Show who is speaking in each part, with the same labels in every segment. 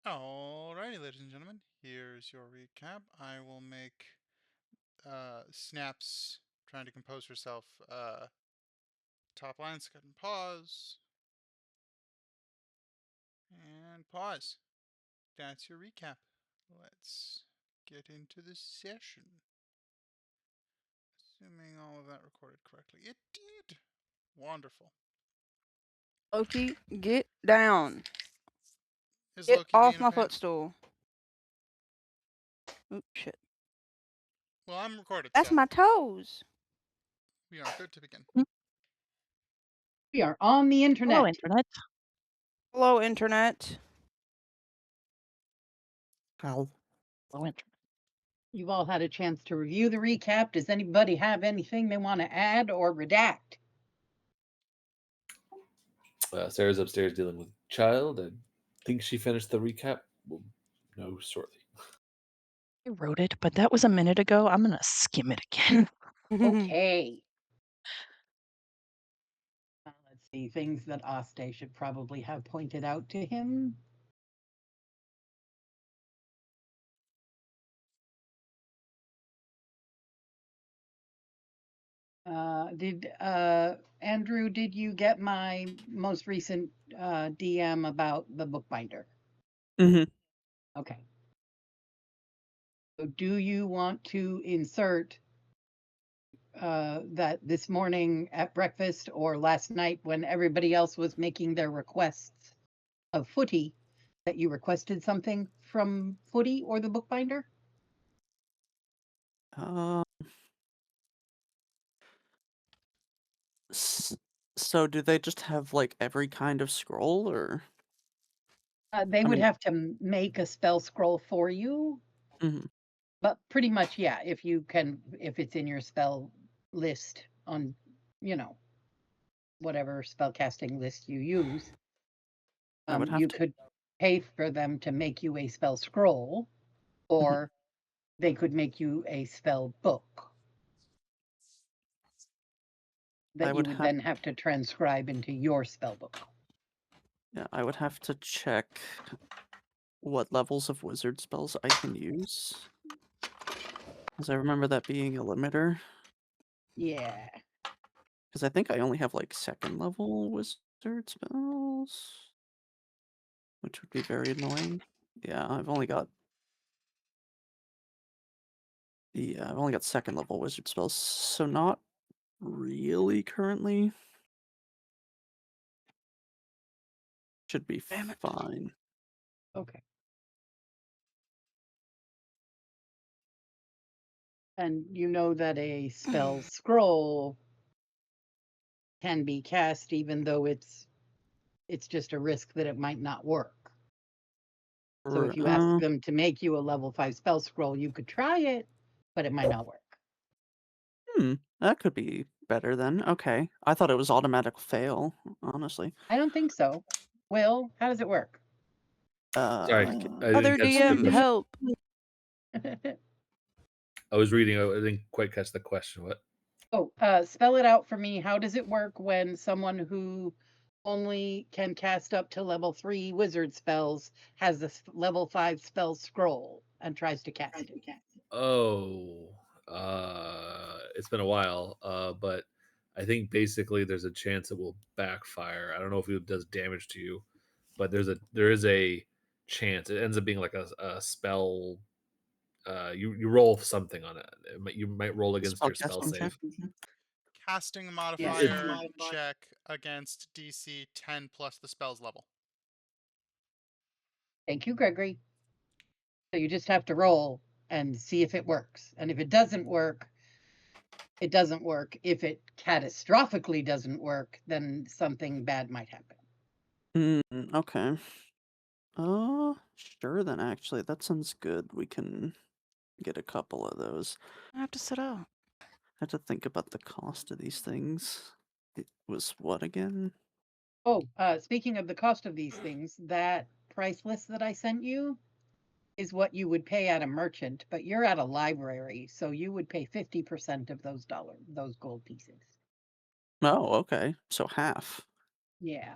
Speaker 1: Alrighty, ladies and gentlemen, here's your recap. I will make Snaps trying to compose herself top line, cut and pause, and pause. That's your recap. Let's get into the session. Assuming all of that recorded correctly. It did! Wonderful.
Speaker 2: Loki, get down.
Speaker 1: Is
Speaker 2: Get
Speaker 1: Loki
Speaker 2: off
Speaker 1: being a
Speaker 2: my
Speaker 1: pain?
Speaker 2: footstool. Oops, shit.
Speaker 1: Well, I'm recorded,
Speaker 2: That's
Speaker 1: so
Speaker 2: my toes.
Speaker 1: we are good to begin.
Speaker 3: We are on the internet.
Speaker 4: Hello, Internet.
Speaker 2: Hello, Internet.
Speaker 4: Hello, Internet.
Speaker 3: You've all had a chance to review the recap. Does anybody have anything they want to add or redact?
Speaker 5: Sarah's upstairs dealing with a child. I think she finished the recap. We'll know shortly.
Speaker 4: I wrote it, but that was a minute ago. I'm going to skim it again.
Speaker 3: Okay. Let's see, things that Aste should probably have pointed out to him. Andrew, did you get my most recent DM about the bookbinder?
Speaker 2: Mm-hmm.
Speaker 3: Okay. So do you want to insert that this morning at breakfast or last night when everybody else was making their requests of Footy, that you requested something from Footy or the bookbinder?
Speaker 2: So do they just have like every kind of scroll, or?
Speaker 3: They would have to make a spell scroll for you.
Speaker 2: Mhm.
Speaker 3: But pretty much, yeah, if it's in your spell list on, whatever spell casting list you use,
Speaker 2: I would have
Speaker 3: you
Speaker 2: to.
Speaker 3: could pay for them to make you a spell scroll, or they could make you a spell book that you would then have to transcribe into your spell book.
Speaker 2: Yeah, I would have to check what levels of wizard spells I can use, because I remember that being a limiter.
Speaker 3: Yeah.
Speaker 2: Because I think I only have like second level wizard spells, which would be very annoying. Yeah, I've only got second level wizard spells, so not really currently. Should be fine.
Speaker 3: Okay. And you know that a spell scroll can be cast even though it's just a risk that it might not work. So if you ask them to make you a level 5 spell scroll, you could try it, but it might not work.
Speaker 2: That could be better then. Okay. I thought it was automatic fail, honestly.
Speaker 3: I don't think so. Will, how does it work?
Speaker 5: Sorry, I
Speaker 2: Other
Speaker 5: didn't catch the
Speaker 2: DM,
Speaker 5: question.
Speaker 2: help.
Speaker 5: I was reading. I didn't quite catch the question. What?
Speaker 3: Oh, spell it out for me. How does it work when someone who only can cast up to level 3 wizard spells has this level 5 spell scroll and tries to cast it?
Speaker 5: Oh, it's been a while. But I think basically there's a chance it will backfire. I don't know if it does damage to you, but there is a chance. It ends up being like a spell. You roll something on it. You might roll against your spell save.
Speaker 1: Casting modifier check against DC 10 plus the spell's level.
Speaker 3: Thank you, Gregory. So you just have to roll and see if it works. And if it doesn't work, it doesn't work. If it catastrophically doesn't work, then something bad might happen.
Speaker 2: Okay. Sure then, actually. That sounds good. We can get a couple of those. I have to set up. I have to think about the cost of these things. It was what again?
Speaker 3: Oh, speaking of the cost of these things, that price list that I sent you is what you would pay at a merchant, but you're at a library, so you would pay 50% of those gold pieces.
Speaker 2: Oh, okay. So half.
Speaker 3: Yeah.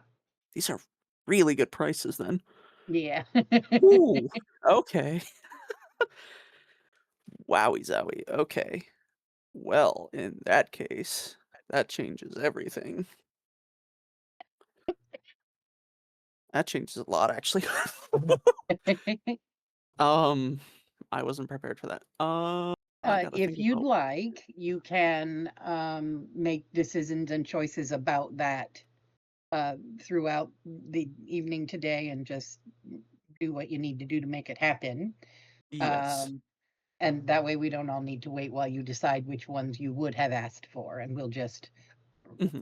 Speaker 2: These are really good prices then.
Speaker 3: Yeah.
Speaker 2: Ooh, okay. Wowie zowie. Okay. Well, in that case, that changes everything. That changes a lot, actually. I wasn't prepared for that. I gotta
Speaker 3: If
Speaker 2: think
Speaker 3: you'd
Speaker 2: about.
Speaker 3: like, you can make decisions and choices about that throughout the evening today and just do what you need to do to make it happen.
Speaker 2: Yes.
Speaker 3: Um, and that way we don't all need to wait while you decide which ones you would have asked for, and we'll just
Speaker 2: Hmm.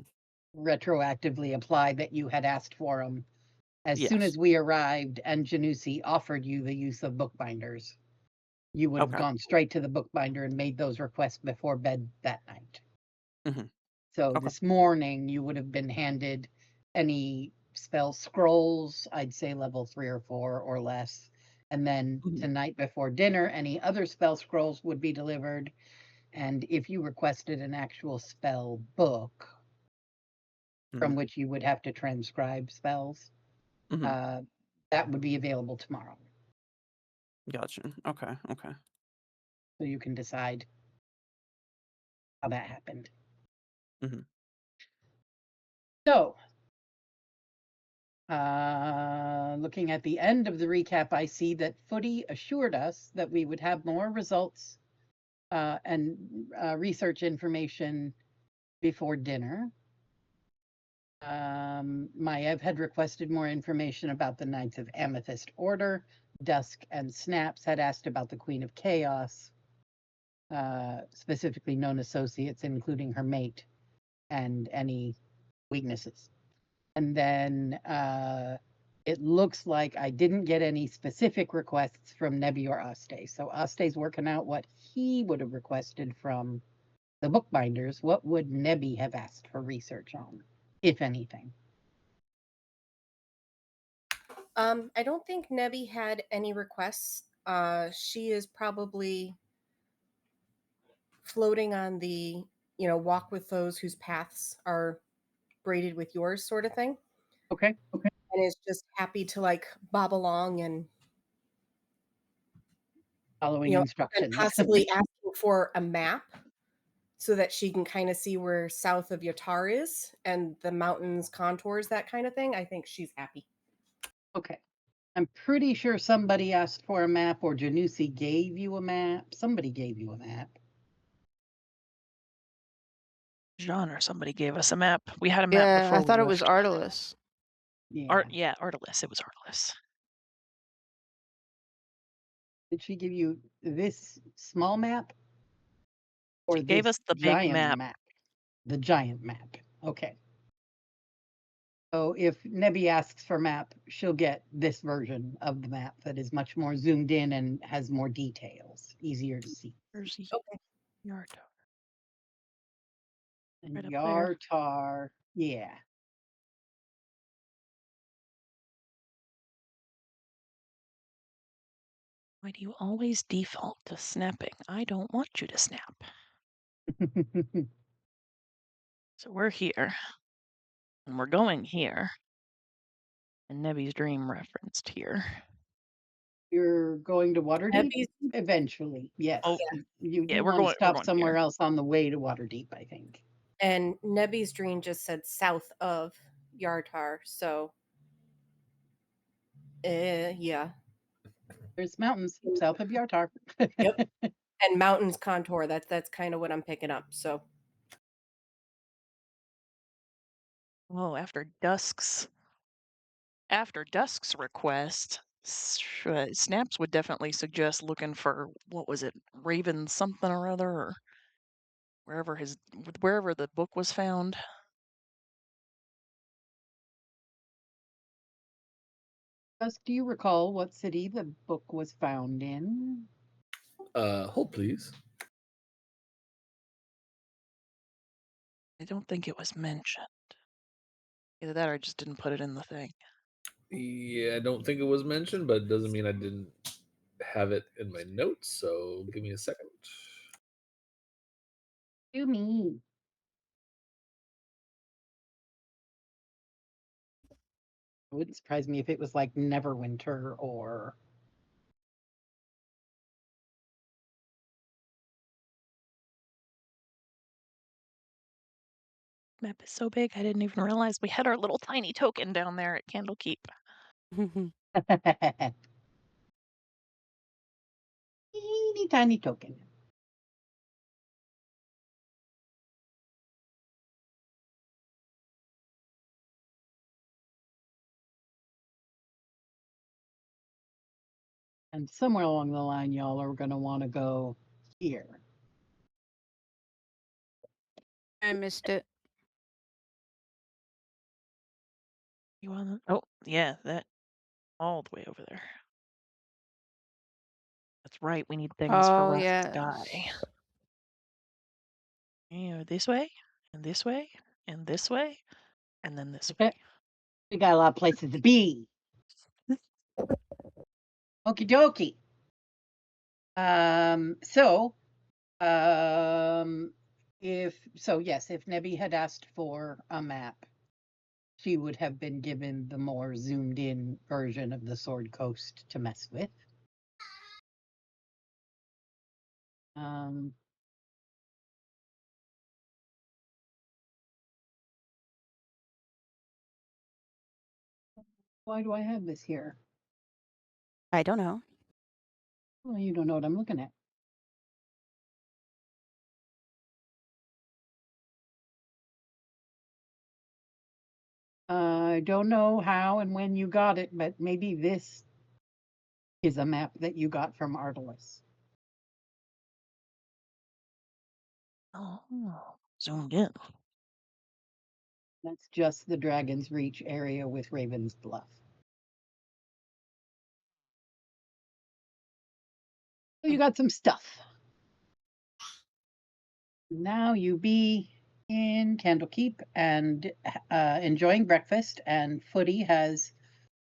Speaker 3: retroactively apply that you had asked for them as soon
Speaker 2: Yes.
Speaker 3: as we arrived and Janusi offered you the use of bookbinders. You would have
Speaker 2: Okay.
Speaker 3: gone straight to the bookbinder and made those requests before bed that night.
Speaker 2: Hmm.
Speaker 3: So
Speaker 2: Okay.
Speaker 3: this morning you would have been handed any spell scrolls, I'd say level 3 or 4 or less. And then
Speaker 2: Mhm.
Speaker 3: tonight before dinner, any other spell scrolls would be delivered. And if you requested an actual spell book from
Speaker 2: Mhm.
Speaker 3: which you would have to transcribe spells,
Speaker 2: Mhm.
Speaker 3: uh, that would be available tomorrow.
Speaker 2: Gotcha. Okay. Okay.
Speaker 3: So you can decide how that happened.
Speaker 2: Mhm.
Speaker 3: So, looking at the end of the recap, I see that Footy assured us that we would have more results and research information before dinner. Maev had requested more information about the Knights of Amethyst Order. Dusk and Snaps had asked about the Queen of Chaos, specifically known associates, including her mate, and any weaknesses. And then it looks like I didn't get any specific requests from Nebi or Aste. So Aste's working out what he would have requested from the bookbinders. What would Nebi have asked for research on, if anything?
Speaker 6: I don't think Nebi had any requests. She is probably floating on the, walk with those whose paths are braided with yours sort of thing.
Speaker 3: Okay.
Speaker 6: And is just happy to like bob along and,
Speaker 3: Following
Speaker 6: and
Speaker 3: instructions.
Speaker 6: possibly asking for a map so that she can kind of see where south of Yatar is and the mountains contours, that kind of thing. I think she's happy.
Speaker 3: Okay. I'm pretty sure somebody asked for a map, or Janusi gave you a map. Somebody gave you a map.
Speaker 4: Jean or somebody gave us a map. We had a map
Speaker 7: Yeah,
Speaker 4: before
Speaker 7: I
Speaker 4: we
Speaker 7: thought it was
Speaker 4: left.
Speaker 7: Artelis.
Speaker 3: Yeah.
Speaker 4: Artelis. It was Artelis.
Speaker 3: Did she give you this small map? Or
Speaker 4: She gave
Speaker 3: this
Speaker 4: us the big
Speaker 3: giant
Speaker 4: map.
Speaker 3: The giant map. Okay. So if Nebi asks for map, she'll get this version of the map that is much more zoomed in and has more details, easier to see.
Speaker 4: Where's
Speaker 6: Okay.
Speaker 4: Yartar?
Speaker 3: And
Speaker 4: Right up there.
Speaker 3: Yartar, yeah.
Speaker 4: Why do you always default to snapping? I don't want you to snap. So we're here. And we're going here. And Nebi's dream referenced here.
Speaker 3: You're going to Waterdeep
Speaker 6: Nebi's,
Speaker 3: eventually. Yes.
Speaker 4: Oh,
Speaker 3: You
Speaker 4: yeah,
Speaker 3: do
Speaker 4: we're
Speaker 3: want to
Speaker 4: going
Speaker 3: stop somewhere
Speaker 4: here.
Speaker 3: else on the way to Waterdeep, I think.
Speaker 6: and Nebi's dream just said south of Yartar. So, yeah.
Speaker 3: There's mountains south of Yartar.
Speaker 6: Yep. And mountains contour. That's kind of what I'm picking up. So,
Speaker 4: Oh, after Dusk's request, Snaps would definitely suggest looking for, what was it, Raven something or other, or wherever the book was found.
Speaker 3: Gus, do you recall what city the book was found in?
Speaker 5: Hold please.
Speaker 4: I don't think it was mentioned. Either that or I just didn't put it in the thing.
Speaker 5: Yeah, I don't think it was mentioned, but it doesn't mean I didn't have it in my notes. So give me a second.
Speaker 3: To me. It wouldn't surprise me if it was like Neverwinter or
Speaker 4: Map is so big, I didn't even realize we had our little tiny token down there at Candlekeep.
Speaker 3: teeny tiny token. And somewhere along the line, y'all are going to want to go here.
Speaker 7: I missed it.
Speaker 4: You want? Oh, yeah, that all the way over there. That's right. We need things for
Speaker 7: Oh,
Speaker 4: Wrath
Speaker 7: yes.
Speaker 4: Sky. You know, this way, and this way, and this way, and then this way.
Speaker 3: We got a lot of places to be. Okie dokie. If Nebby had asked for a map, she would have been given the more zoomed in version of the Sword Coast to mess with. Why do I have this here?
Speaker 7: I don't know.
Speaker 3: Well, you don't know what I'm looking at. I don't know how and when you got it, but maybe this is a map that you got from Artelis.
Speaker 4: Oh, zoomed in.
Speaker 3: That's just the Dragon's Reach area with Raven's Bluff. So you got some stuff. Now you be in Candlekeep and enjoying breakfast, and Footy has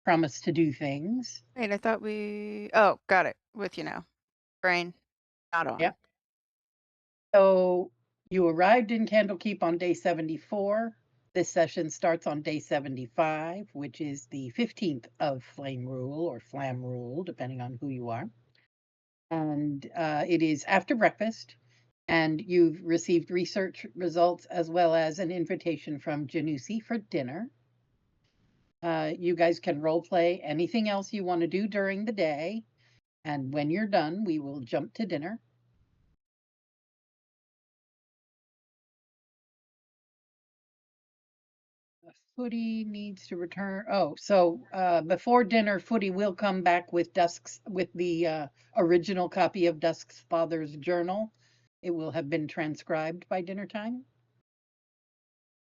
Speaker 3: promised to do things.
Speaker 7: Wait, I thought we. Oh, got it. With you now. Brain. Not on.
Speaker 3: Yep. So you arrived in Candlekeep on day 74. This session starts on day 75, which is the 15th of Flame Rule or Flam Rule, depending on who you are. And it is after breakfast, and you've received research results as well as an invitation from Janusi for dinner. You guys can role play anything else you want to do during the day, and when you're done, we will jump to dinner. Footy needs to return. Oh, so before dinner, Footy will come back with the original copy of Dusk's father's journal. It will have been transcribed by dinner time.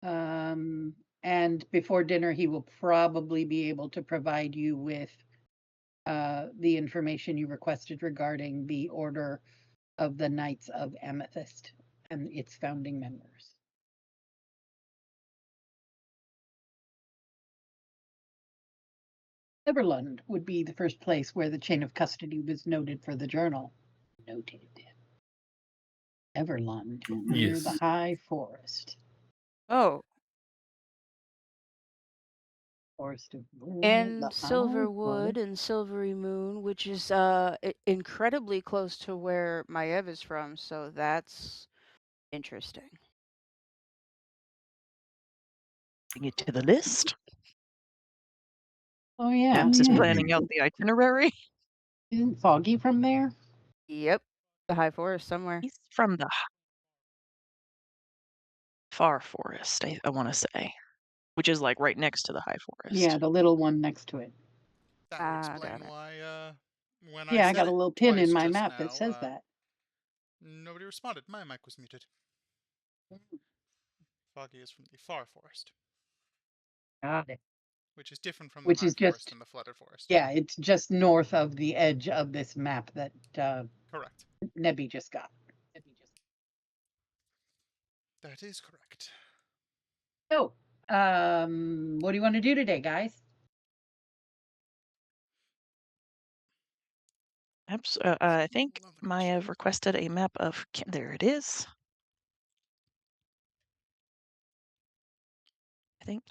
Speaker 3: And before dinner, he will probably be able to provide you with the information you requested regarding the Order of the Knights of Amethyst and its founding members. Everlund would be the first place where the chain of custody was noted for the journal. Noted. Everlund, near the
Speaker 5: Yes.
Speaker 3: High Forest.
Speaker 7: Oh,
Speaker 3: Forest of
Speaker 7: and
Speaker 3: the High
Speaker 7: Silverwood
Speaker 3: Forest.
Speaker 7: and Silvery Moon, which is incredibly close to where Maev is from, so that's interesting.
Speaker 4: Bring it to the list.
Speaker 3: Oh yeah.
Speaker 4: Maps is planning out the itinerary.
Speaker 3: Isn't Foggy from there?
Speaker 7: Yep. The High Forest somewhere.
Speaker 4: He's from the Far Forest, I want to say, which is like right next to the High Forest.
Speaker 3: Yeah, the little one next to it.
Speaker 1: That would
Speaker 7: Ah,
Speaker 1: explain
Speaker 7: got it.
Speaker 1: why, when
Speaker 3: Yeah, I
Speaker 1: said
Speaker 3: got a
Speaker 1: it
Speaker 3: little pin in
Speaker 1: twice
Speaker 3: my
Speaker 1: just
Speaker 3: map that
Speaker 1: now,
Speaker 3: says that.
Speaker 1: nobody responded. My mic was muted. Foggy is from the Far Forest,
Speaker 3: Got it.
Speaker 1: which is different from the
Speaker 3: Which
Speaker 1: High
Speaker 3: is
Speaker 1: Forest
Speaker 3: just,
Speaker 1: and the Flooded Forest.
Speaker 3: yeah, it's just north of the edge of this map that
Speaker 1: Correct.
Speaker 3: Nebby just got.
Speaker 1: That is correct.
Speaker 3: So, what do you want to do today, guys?
Speaker 4: I think Maya requested a map of. There it is. I think.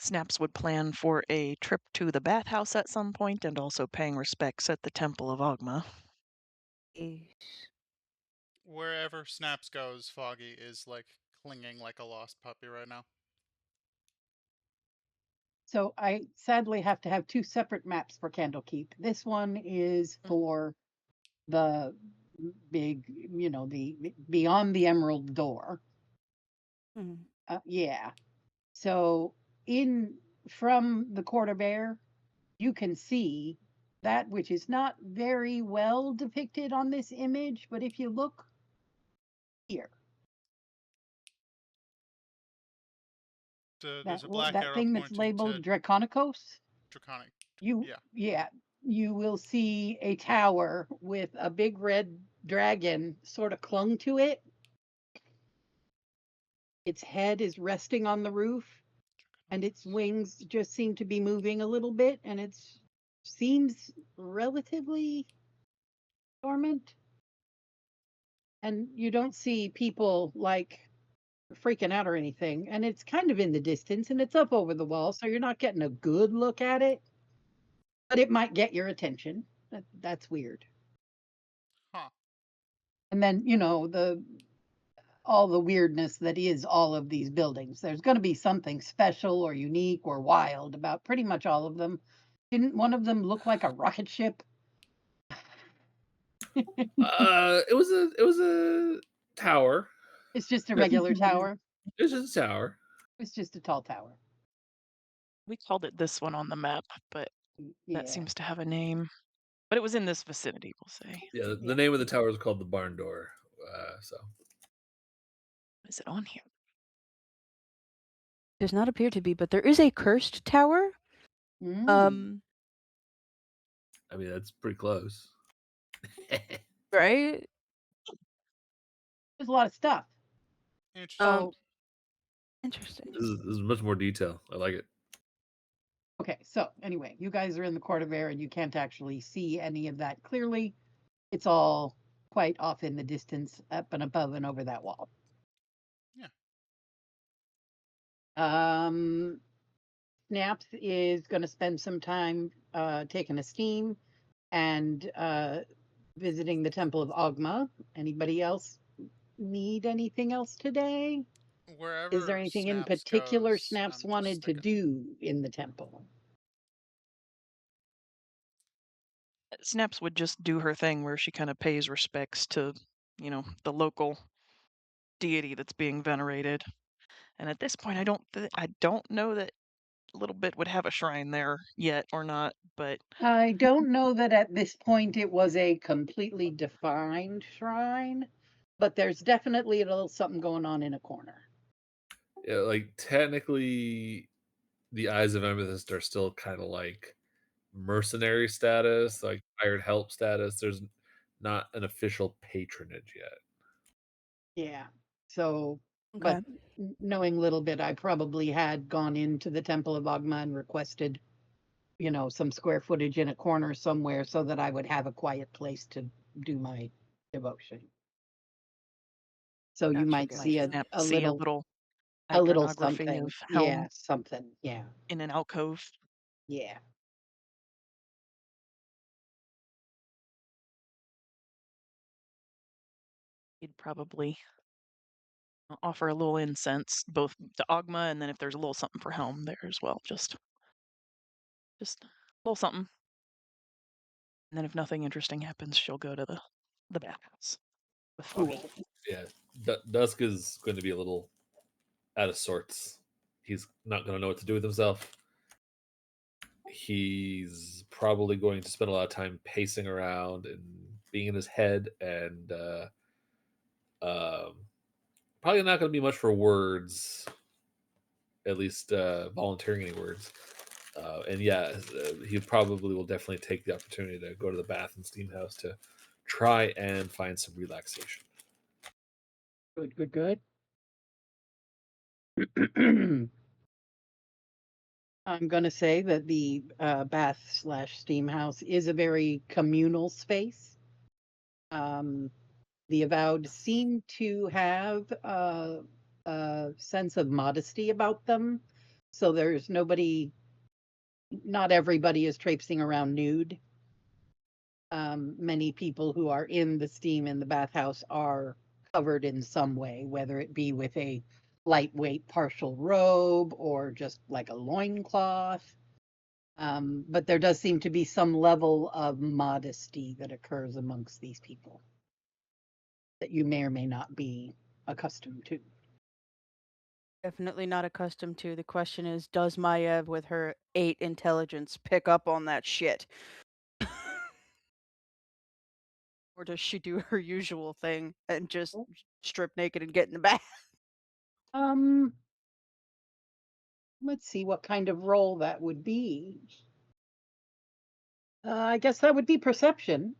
Speaker 4: Snaps would plan for a trip to the bathhouse at some point and also paying respects at the Temple of Ogma.
Speaker 1: Wherever Snaps goes, Foggy is like clinging like a lost puppy right now.
Speaker 3: So I sadly have to have two separate maps for Candlekeep. This one is for the big, the beyond the Emerald Door. Yeah. So from the Quarter Bear, you can see that which is not very well depicted on this image, but if you look here,
Speaker 1: There's a black
Speaker 3: that
Speaker 1: arrow
Speaker 3: thing that's
Speaker 1: pointing
Speaker 3: labeled
Speaker 1: to
Speaker 3: Draconicos,
Speaker 1: Draconic.
Speaker 3: yeah, you will see a tower with a big red dragon sort of clung to it. Its head is resting on the roof, and its wings just seem to be moving a little bit, and it seems relatively dormant. And you don't see people like freaking out or anything. And it's kind of in the distance and it's up over the wall, so you're not getting a good look at it, but it might get your attention. That's weird.
Speaker 1: Huh.
Speaker 3: And then, all the weirdness that is all of these buildings. There's going to be something special or unique or wild about pretty much all of them. Didn't one of them look like a rocket ship?
Speaker 5: It was a tower.
Speaker 3: It's just a regular tower.
Speaker 5: It was just a tower.
Speaker 3: It's just a tall tower.
Speaker 4: We called it this one on the map, but that seems to have a name. But it was in this vicinity, we'll say.
Speaker 5: Yeah, the name of the tower is called the Barn Door. So.
Speaker 4: Is it on here?
Speaker 7: Does not appear to be, but there is a cursed tower.
Speaker 5: I mean, that's pretty close.
Speaker 7: Right?
Speaker 3: There's a lot of stuff.
Speaker 1: Interesting.
Speaker 7: Interesting.
Speaker 5: This is much more detail. I like it.
Speaker 3: Okay, so anyway, you guys are in the Court of Air and you can't actually see any of that clearly. It's all quite off in the distance, up and above and over that wall.
Speaker 1: Yeah.
Speaker 3: Snaps is going to spend some time taking a steam and visiting the Temple of Ogma. Anybody else need anything else today?
Speaker 1: Wherever
Speaker 3: Is there anything in
Speaker 1: Snaps
Speaker 3: particular
Speaker 1: goes,
Speaker 3: Snaps
Speaker 1: I'm
Speaker 3: wanted
Speaker 1: just
Speaker 3: to
Speaker 1: like
Speaker 3: do in the temple?
Speaker 4: Snaps would just do her thing where she kind of pays respects to, the local deity that's being venerated. And at this point, I don't know that Little Bit would have a shrine there yet or not, but
Speaker 3: I don't know that at this point it was a completely defined shrine, but there's definitely a little something going on in a corner.
Speaker 5: Yeah, like technically, the Eyes of Amethyst are still kind of like mercenary status, like hired help status. There's not an official patronage yet.
Speaker 3: Yeah. So,
Speaker 7: Okay.
Speaker 3: but knowing Little Bit, I probably had gone into the Temple of Ogma and requested, some square footage in a corner somewhere so that I would have a quiet place to do my devotion. So you might see a little
Speaker 4: iconography
Speaker 3: something.
Speaker 4: of
Speaker 3: Yeah,
Speaker 4: Helm
Speaker 3: something. Yeah.
Speaker 4: in an alcove.
Speaker 3: Yeah.
Speaker 4: He'd probably offer a little incense, both to Ogma and then if there's a little something for Helm there as well. Just a little something. And then if nothing interesting happens, she'll go to the bathhouse with Foggy.
Speaker 5: Yeah, Dusk is going to be a little out of sorts. He's not going to know what to do with himself. He's probably going to spend a lot of time pacing around and being in his head, and probably not going to be much for words, at least volunteering any words. And yeah, he probably will definitely take the opportunity to go to the bath and steam house to try and find some relaxation.
Speaker 3: Good. I'm going to say that the bath/steam house is a very communal space. The Avowed seem to have a sense of modesty about them. So there's nobody, not everybody is traipsing around nude. Many people who are in the steam in the bathhouse are covered in some way, whether it be with a lightweight partial robe or just like a loincloth. But there does seem to be some level of modesty that occurs amongst these people that you may or may not be accustomed to.
Speaker 7: Definitely not accustomed to. The question is, does Maiev with her 8 intelligence pick up on that shit? Or does she do her usual thing and just strip naked and get in the bath?
Speaker 3: Let's see what kind of role that would be. I guess that would be perception.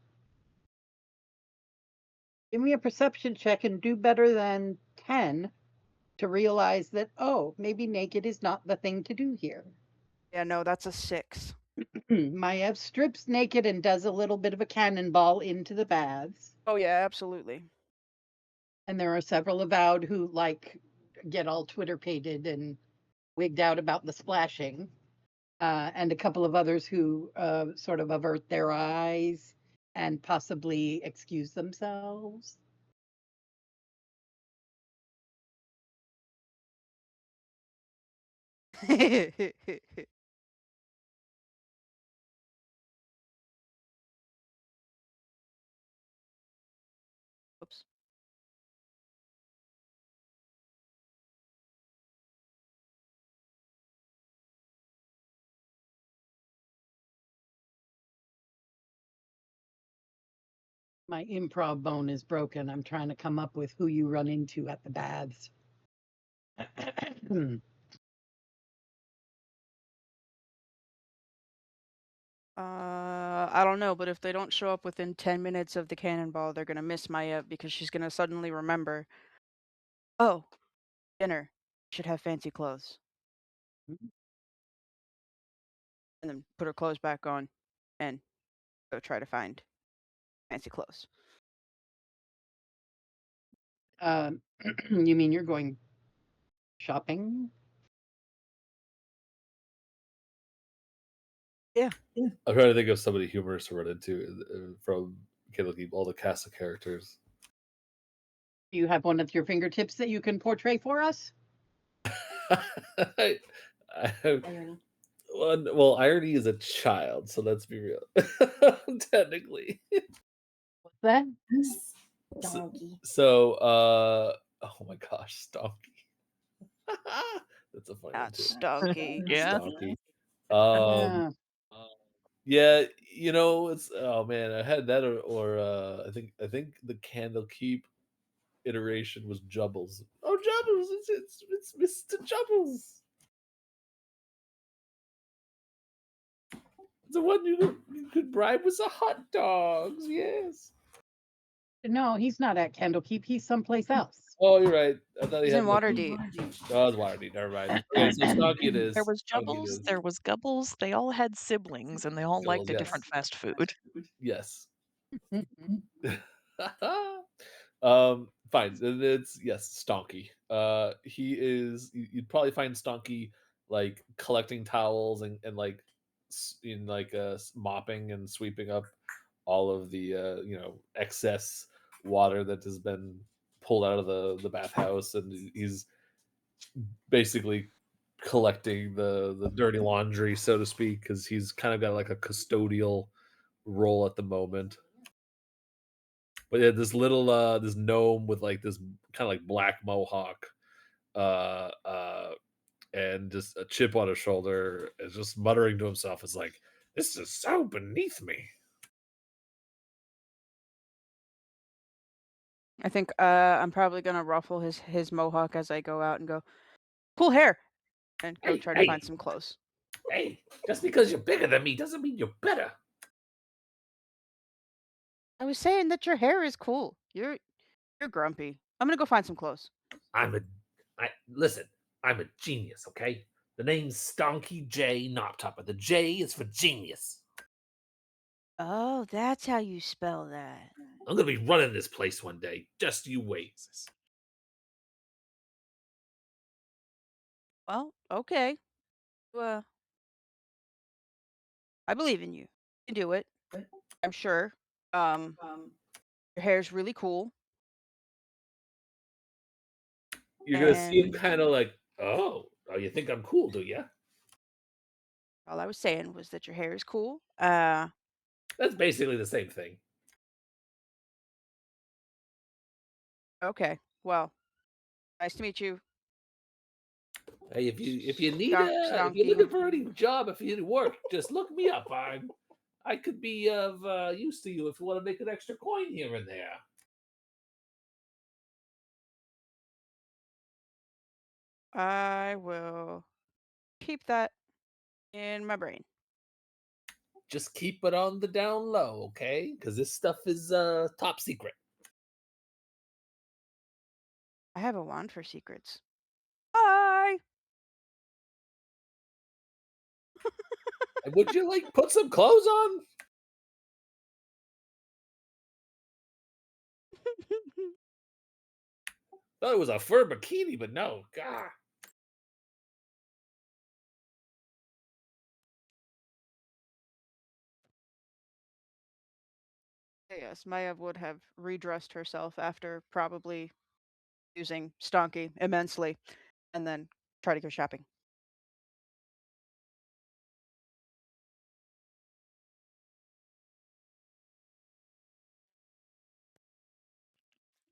Speaker 3: Give me a perception check and do better than 10 to realize that, oh, maybe naked is not the thing to do here.
Speaker 7: Yeah, no, that's a 6.
Speaker 3: Maiev strips naked and does a little bit of a cannonball into the baths.
Speaker 7: Oh yeah, absolutely.
Speaker 3: And there are several avowed who get all Twitter pated and wigged out about the splashing. And a couple of others who sort of avert their eyes and possibly excuse themselves.
Speaker 7: Oops.
Speaker 3: My improv bone is broken. I'm trying to come up with who you run into at the baths.
Speaker 7: I don't know, but if they don't show up within 10 minutes of the cannonball, they're gonna miss Maiev because she's gonna suddenly remember, oh, dinner, should have fancy clothes. And then put her clothes back on and go try to find fancy clothes.
Speaker 3: You mean you're going shopping?
Speaker 7: Yeah.
Speaker 5: I'm trying to think of somebody humorous to run into from all the cast of characters.
Speaker 3: Do you have one at your fingertips that you can portray for us?
Speaker 5: I
Speaker 6: Irony.
Speaker 5: well, Irony is a child, so let's be real. Technically.
Speaker 3: What's that?
Speaker 6: Donkey.
Speaker 5: So, oh my gosh, Donkey. That's a funny one
Speaker 7: Not
Speaker 5: too.
Speaker 7: Stonky.
Speaker 4: Yeah.
Speaker 5: Donkey.
Speaker 3: Yeah.
Speaker 5: Yeah, it's oh man, I had that or I think the Candlekeep iteration was Jubbles. Oh, Jubbles! It's Mr. Jubbles. The one you could bribe with the hot dogs. Yes.
Speaker 3: No, he's not at Candlekeep. He's someplace else.
Speaker 5: Oh, you're right. I thought he
Speaker 7: He's
Speaker 5: had
Speaker 7: in
Speaker 5: like-
Speaker 7: Waterdeep.
Speaker 5: Oh, it's Waterdeep. Never mind. Okay, so Stonky it is.
Speaker 4: There was
Speaker 5: Stonky it
Speaker 4: Jubbles,
Speaker 5: is.
Speaker 4: there was Gubbles. They all had siblings, and they all liked
Speaker 5: Gubbles,
Speaker 4: a different
Speaker 5: yes.
Speaker 4: fast food.
Speaker 5: Yes. Fine. It's yes, Stonky. He is. You'd probably find Stonky like collecting towels and like mopping and sweeping up all of the excess water that has been pulled out of the bathhouse, and he's basically collecting the dirty laundry, so to speak, because he's kind of got like a custodial role at the moment. But yeah, this little this gnome with like this kind of like black mohawk, uh, uh, and just a chip on his shoulder, is just muttering to himself. It's like, this is so beneath me.
Speaker 7: I think I'm probably gonna ruffle his mohawk as I go out and go, cool hair, and go try to find some clothes.
Speaker 5: Hey, just because you're bigger than me doesn't mean you're better.
Speaker 7: I was saying that your hair is cool. You're grumpy. I'm gonna go find some clothes.
Speaker 5: Listen, I'm a genius, okay? The name's Stonky J Knoptopper. The J is for genius.
Speaker 7: Oh, that's how you spell that.
Speaker 5: I'm gonna be running this place one day. Just you wait.
Speaker 7: Well, okay. I believe in you. You can do it. I'm sure. Your hair's really cool.
Speaker 5: You're gonna see him
Speaker 7: And
Speaker 5: kind of like, oh, you think I'm cool, do you?
Speaker 7: all I was saying was that your hair is cool.
Speaker 5: That's basically the same thing.
Speaker 7: Okay. Well, nice to meet you.
Speaker 5: Hey, if you need if you're
Speaker 7: Stonky.
Speaker 5: looking for any job, if you need work, just look me up. I could be of use to you if you want to make an extra coin here and there.
Speaker 7: I will keep that in my brain.
Speaker 5: Just keep it on the down low, okay? Because this stuff is top secret.
Speaker 7: I have a wand for secrets. Bye.
Speaker 5: And would you like put some clothes on? Thought it was a fur bikini, but no. God.
Speaker 7: Yes, Maya would have redressed herself after probably using Stonky immensely and then try to go shopping.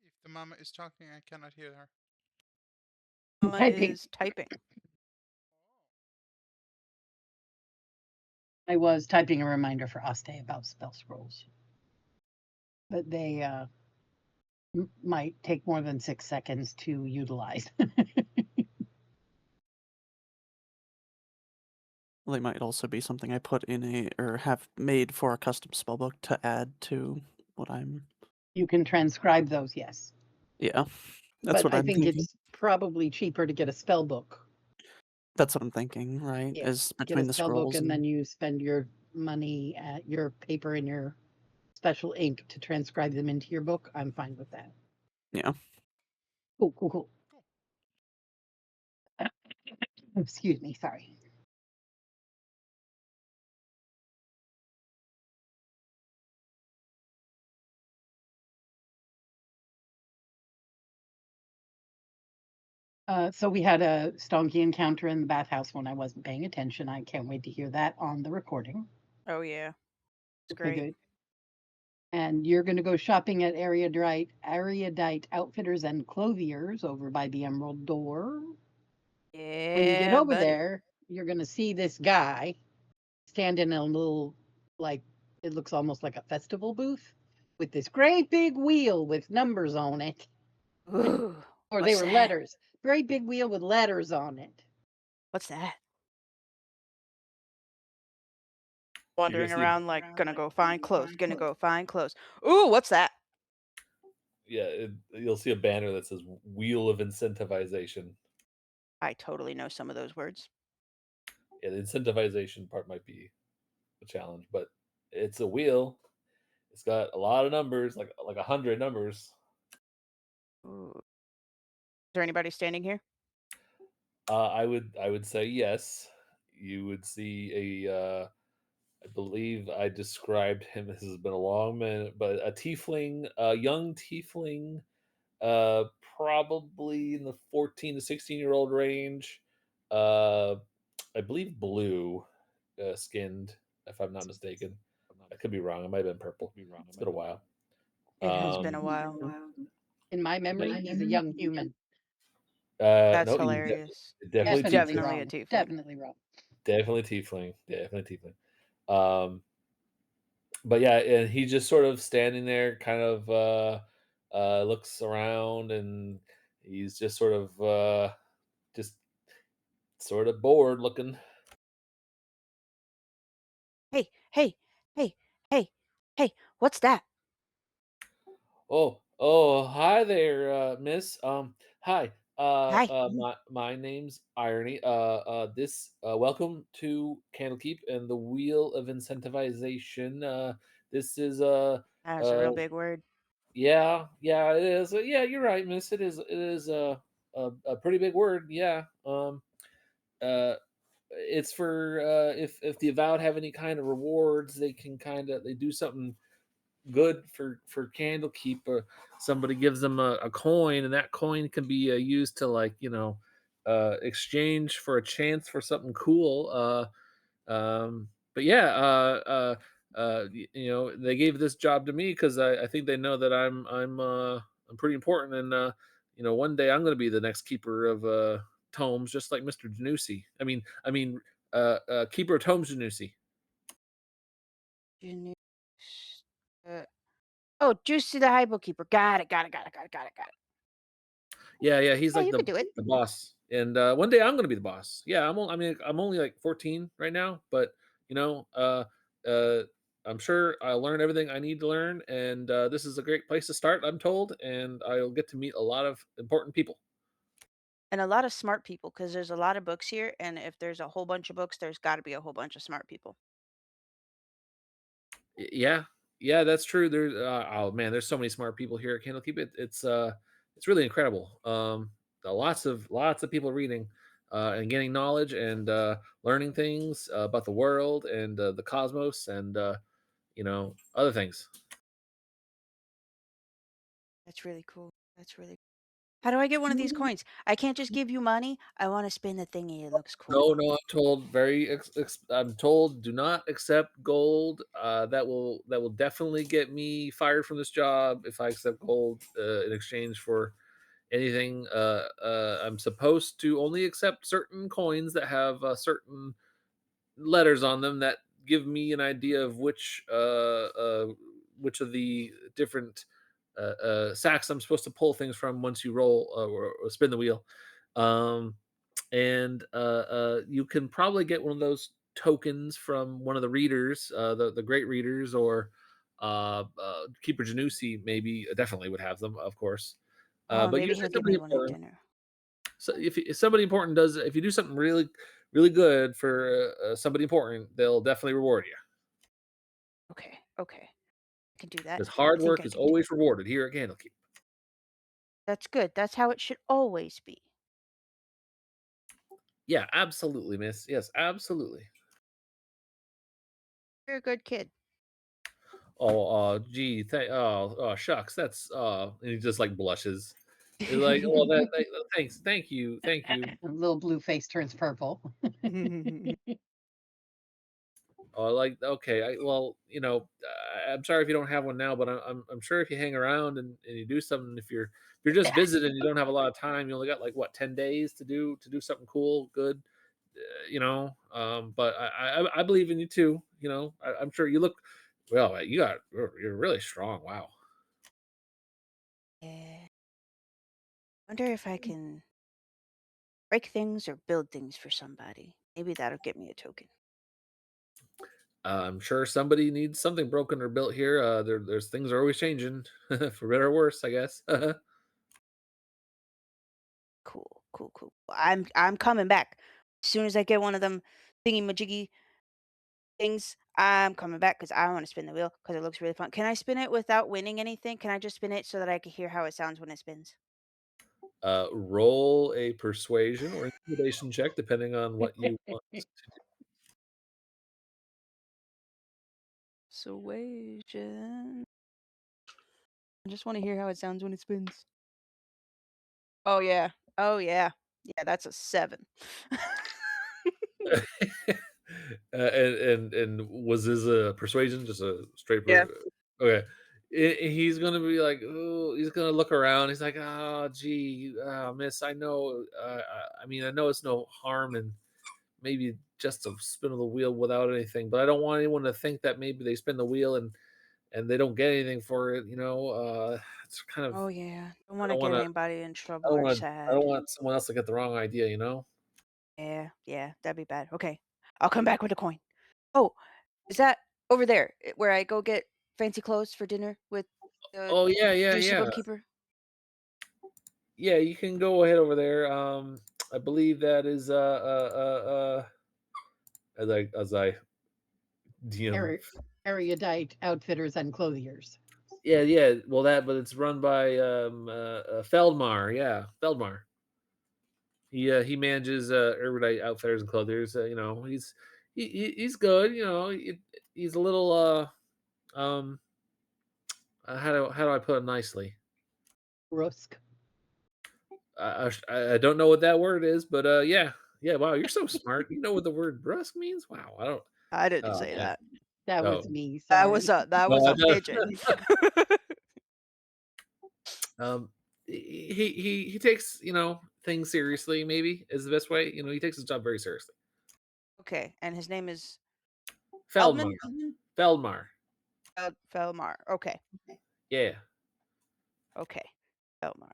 Speaker 1: If the mama is talking, I cannot hear her.
Speaker 7: Mama
Speaker 3: Typing.
Speaker 7: is typing.
Speaker 3: I was typing a reminder for Aste about spell scrolls, but they might take more than 6 seconds to utilize.
Speaker 2: Well, they might also be something I put in or have made for a custom spellbook to add to what I'm.
Speaker 3: You can transcribe those, yes.
Speaker 2: Yeah, that's
Speaker 3: But
Speaker 2: what
Speaker 3: I
Speaker 2: I'm
Speaker 3: think
Speaker 2: thinking.
Speaker 3: it's probably cheaper to get a spell book.
Speaker 2: That's what I'm thinking, right?
Speaker 3: Yeah,
Speaker 2: Is
Speaker 3: get a
Speaker 2: between the
Speaker 3: spell book
Speaker 2: scrolls
Speaker 3: and then you spend your money at your paper and your special ink to transcribe them into your book. I'm fine with that.
Speaker 2: Yeah.
Speaker 3: Cool. Excuse me, sorry. So we had a stonky encounter in the bathhouse when I wasn't paying attention. I can't wait to hear that on the recording.
Speaker 7: Oh yeah. It's
Speaker 3: Okay,
Speaker 7: great.
Speaker 3: good. And you're going to go shopping at Erudite Outfitters and Clothiers over by the Emerald Door.
Speaker 7: Yeah.
Speaker 3: When you get over
Speaker 7: buddy.
Speaker 3: there, you're going to see this guy standing in a little, like, it looks almost like a festival booth with this great big wheel with numbers on it.
Speaker 7: Ooh,
Speaker 3: Or
Speaker 7: what's
Speaker 3: they were
Speaker 7: that?
Speaker 3: letters. Very big wheel with letters on it.
Speaker 7: What's that?
Speaker 5: You're
Speaker 7: Wandering
Speaker 5: gonna see
Speaker 7: around like gonna go find clothes. Gonna go find clothes. Ooh, what's that?
Speaker 5: you'll see a banner that says "Wheel of Incentivization."
Speaker 7: I totally know some of those words.
Speaker 5: Yeah, the incentivization part might be a challenge, but it's a wheel. It's got a lot of numbers, like 100 numbers.
Speaker 7: Ooh. Is there anybody standing here?
Speaker 5: I would say yes. You would see a I believe I described him. This has been a long minute, but a tiefling, a young tiefling, probably in the 14 to 16-year-old range. Uh, I believe blue skinned, if I'm not mistaken. I could be wrong. It might have been purple. It's been a while.
Speaker 7: It has been a while.
Speaker 3: In my memory, he's a young human.
Speaker 7: That's
Speaker 5: No, he's
Speaker 7: hilarious.
Speaker 5: definitely
Speaker 7: He's
Speaker 5: tiefling.
Speaker 7: definitely a tiefling.
Speaker 3: Definitely wrong.
Speaker 5: Definitely tiefling. Definitely tiefling. But yeah, and he's just sort of standing there, kind of looks around, and he's just sort of just sort of bored looking.
Speaker 7: Hey, hey, hey, hey, hey, what's that?
Speaker 5: Oh, hi there, miss. Hi.
Speaker 7: Hi.
Speaker 5: My name's Irony. This welcome to Candlekeep and the Wheel of Incentivization. This is
Speaker 7: That's a real big word.
Speaker 5: yeah, it is. Yeah, you're right, miss. It is a pretty big word. Yeah. Uh, it's for if the avowed have any kind of rewards, they can they do something good for Candlekeep. Somebody gives them a coin, and that coin can be used to exchange for a chance for something cool. But yeah, they gave this job to me because I think they know that I'm pretty important, and one day I'm going to be the next keeper of tomes, just like Mr. Janusi. Keeper of tomes Janusi.
Speaker 7: Juice. Oh, Juicy the Hypo Keeper. Got it.
Speaker 5: Yeah, he's
Speaker 7: Yeah,
Speaker 5: like
Speaker 7: you could do it.
Speaker 5: the boss, and one day I'm going to be the boss. Yeah, I'm only like 14 right now, but you know, uh, I'm sure I'll learn everything I need to learn, and this is a great place to start, I'm told, and I'll get to meet a lot of important people.
Speaker 7: And a lot of smart people, because there's a lot of books here, and if there's a whole bunch of books, there's got to be a whole bunch of smart people.
Speaker 5: Yeah, yeah, that's true. There's oh man, there's so many smart people here at Candlekeep. It's really incredible. Lots of people reading and getting knowledge and learning things about the world and the cosmos and other things.
Speaker 7: That's really cool. How do I get one of these coins? I can't just give you money. I want to spin the thingy. It looks cool.
Speaker 5: No, I'm told I'm told do not accept gold. That will definitely get me fired from this job if I accept gold in exchange for anything. I'm supposed to only accept certain coins that have certain letters on them that give me an idea of which of the different sacks I'm supposed to pull things from once you roll or spin the wheel. Um, and you can probably get one of those tokens from one of the readers, the great readers, or Keeper Janusi maybe definitely would have them, of course.
Speaker 7: Oh,
Speaker 5: But
Speaker 7: maybe
Speaker 5: usually
Speaker 7: he'll give me
Speaker 5: somebody
Speaker 7: one at
Speaker 5: important.
Speaker 7: dinner.
Speaker 5: So if somebody important does, if you do something really, really good for somebody important, they'll definitely reward you.
Speaker 7: Okay. I can do that.
Speaker 5: Because
Speaker 7: I
Speaker 5: hard
Speaker 7: think
Speaker 5: work
Speaker 7: I
Speaker 5: is
Speaker 7: can do it.
Speaker 5: always rewarded here at Candlekeep.
Speaker 7: That's good. That's how it should always be.
Speaker 5: Yeah, absolutely, miss. Yes, absolutely.
Speaker 7: You're a good kid.
Speaker 5: Oh, gee, shucks. That's and he just like blushes. He's like, oh, thanks, thank you.
Speaker 3: A little blue face turns purple.
Speaker 5: Oh, like, okay, I'm sorry if you don't have one now, but I'm sure if you hang around and you do something, if you're just visiting, you don't have a lot of time. You only got like what 10 days to do something cool, good, But I believe in you too. I'm sure you look well. You're really strong. Wow.
Speaker 7: Yeah. Wonder if I can break things or build things for somebody. Maybe that'll get me a token.
Speaker 5: I'm sure somebody needs something broken or built here. There's things are always changing, for better or worse, I guess.
Speaker 7: Cool. I'm coming back. As soon as I get one of them thingy majiggy things, I'm coming back because I want to spin the wheel because it looks really fun. Can I spin it without winning anything? Can I just spin it so that I can hear how it sounds when it spins?
Speaker 5: Roll a persuasion or intimidation check, depending on what you want.
Speaker 7: Persuasion. I just want to hear how it sounds when it spins. Oh yeah. Yeah, that's a 7.
Speaker 5: And was his persuasion just a straight
Speaker 7: Yeah.
Speaker 5: okay. He's gonna be like, oh, he's gonna look around. He's like, oh, gee, miss, I know. I know it's no harm and maybe just a spin of the wheel without anything, but I don't want anyone to think that maybe they spin the wheel and they don't get anything for it. It's kind of
Speaker 7: Oh yeah. Don't
Speaker 5: I
Speaker 7: want to
Speaker 5: don't
Speaker 7: get
Speaker 5: want to.
Speaker 7: anybody in
Speaker 5: I
Speaker 7: trouble
Speaker 5: don't
Speaker 7: or
Speaker 5: want. I don't
Speaker 7: sad.
Speaker 5: want someone else to get the wrong idea.
Speaker 7: Yeah, that'd be bad. Okay. I'll come back with a coin. Oh, is that over there where I go get fancy clothes for dinner with the
Speaker 5: Oh yeah, yeah,
Speaker 7: juicy
Speaker 5: yeah.
Speaker 7: bookkeeper?
Speaker 5: Yeah, you can go ahead over there. I believe that is as I DM.
Speaker 3: Erudite outfitters and clothiers.
Speaker 5: Yeah. Well, but it's run by Feldmar. Yeah, Feldmar. He manages Erudite Outfitters and Clothiers. He's good. He's a little um how do I put it nicely?
Speaker 3: Rusk.
Speaker 5: I don't know what that word is, but yeah. Wow, you're so smart. You know what the word brusque means? Wow, I don't.
Speaker 7: I didn't
Speaker 5: Oh
Speaker 7: say
Speaker 5: man.
Speaker 7: that.
Speaker 3: That
Speaker 5: Oh.
Speaker 3: was me.
Speaker 7: That
Speaker 3: Sorry.
Speaker 7: was a
Speaker 5: No,
Speaker 7: pigeon.
Speaker 5: He takes things seriously. Maybe is the best way. He takes his job very seriously.
Speaker 7: Okay, and his name is
Speaker 5: Feldmar.
Speaker 7: Feldman?
Speaker 5: Feldmar.
Speaker 7: Felmar. Okay,
Speaker 5: Yeah.
Speaker 7: okay, Felmar.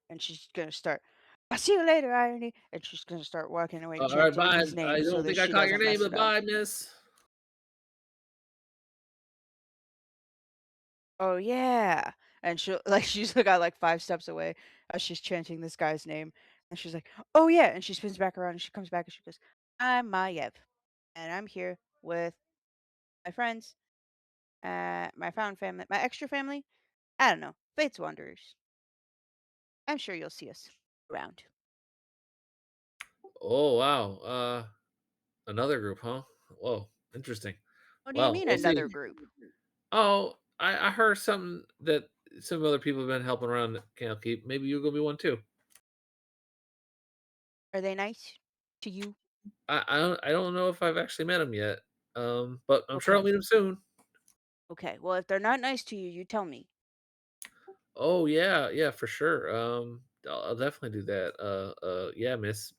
Speaker 7: And she's gonna start. I'll see you later, Irony. And she's gonna start walking away,
Speaker 5: All right,
Speaker 7: chanting
Speaker 5: bye.
Speaker 7: his name
Speaker 5: I
Speaker 7: so
Speaker 5: don't
Speaker 7: that
Speaker 5: think I
Speaker 7: she
Speaker 5: caught your
Speaker 7: doesn't
Speaker 5: name,
Speaker 7: mess
Speaker 5: but
Speaker 7: it up.
Speaker 5: bye, miss.
Speaker 7: Oh yeah, and she'll she's got like 5 steps away as she's chanting this guy's name, and she's like, "Oh yeah," and she spins back around and she comes back and she goes, "I'm Mayev, and I'm here with my friends, my found family, my extra family. I don't know, Fate's Wanderers. I'm sure you'll see us around."
Speaker 5: Oh wow. Another group, huh? Whoa, interesting.
Speaker 7: What do you
Speaker 5: Well,
Speaker 7: mean
Speaker 5: we'll see.
Speaker 7: another group?
Speaker 5: Oh, I heard something that some other people have been helping around Candle Keep. Maybe you're gonna be one too.
Speaker 7: Are they nice to you?
Speaker 5: I don't know if I've actually met him yet. But I'm sure I'll
Speaker 7: Okay.
Speaker 5: meet him soon.
Speaker 7: Okay. Well, if they're not nice to you, you tell me.
Speaker 5: Oh yeah, for sure. I'll definitely do that. Yeah, miss.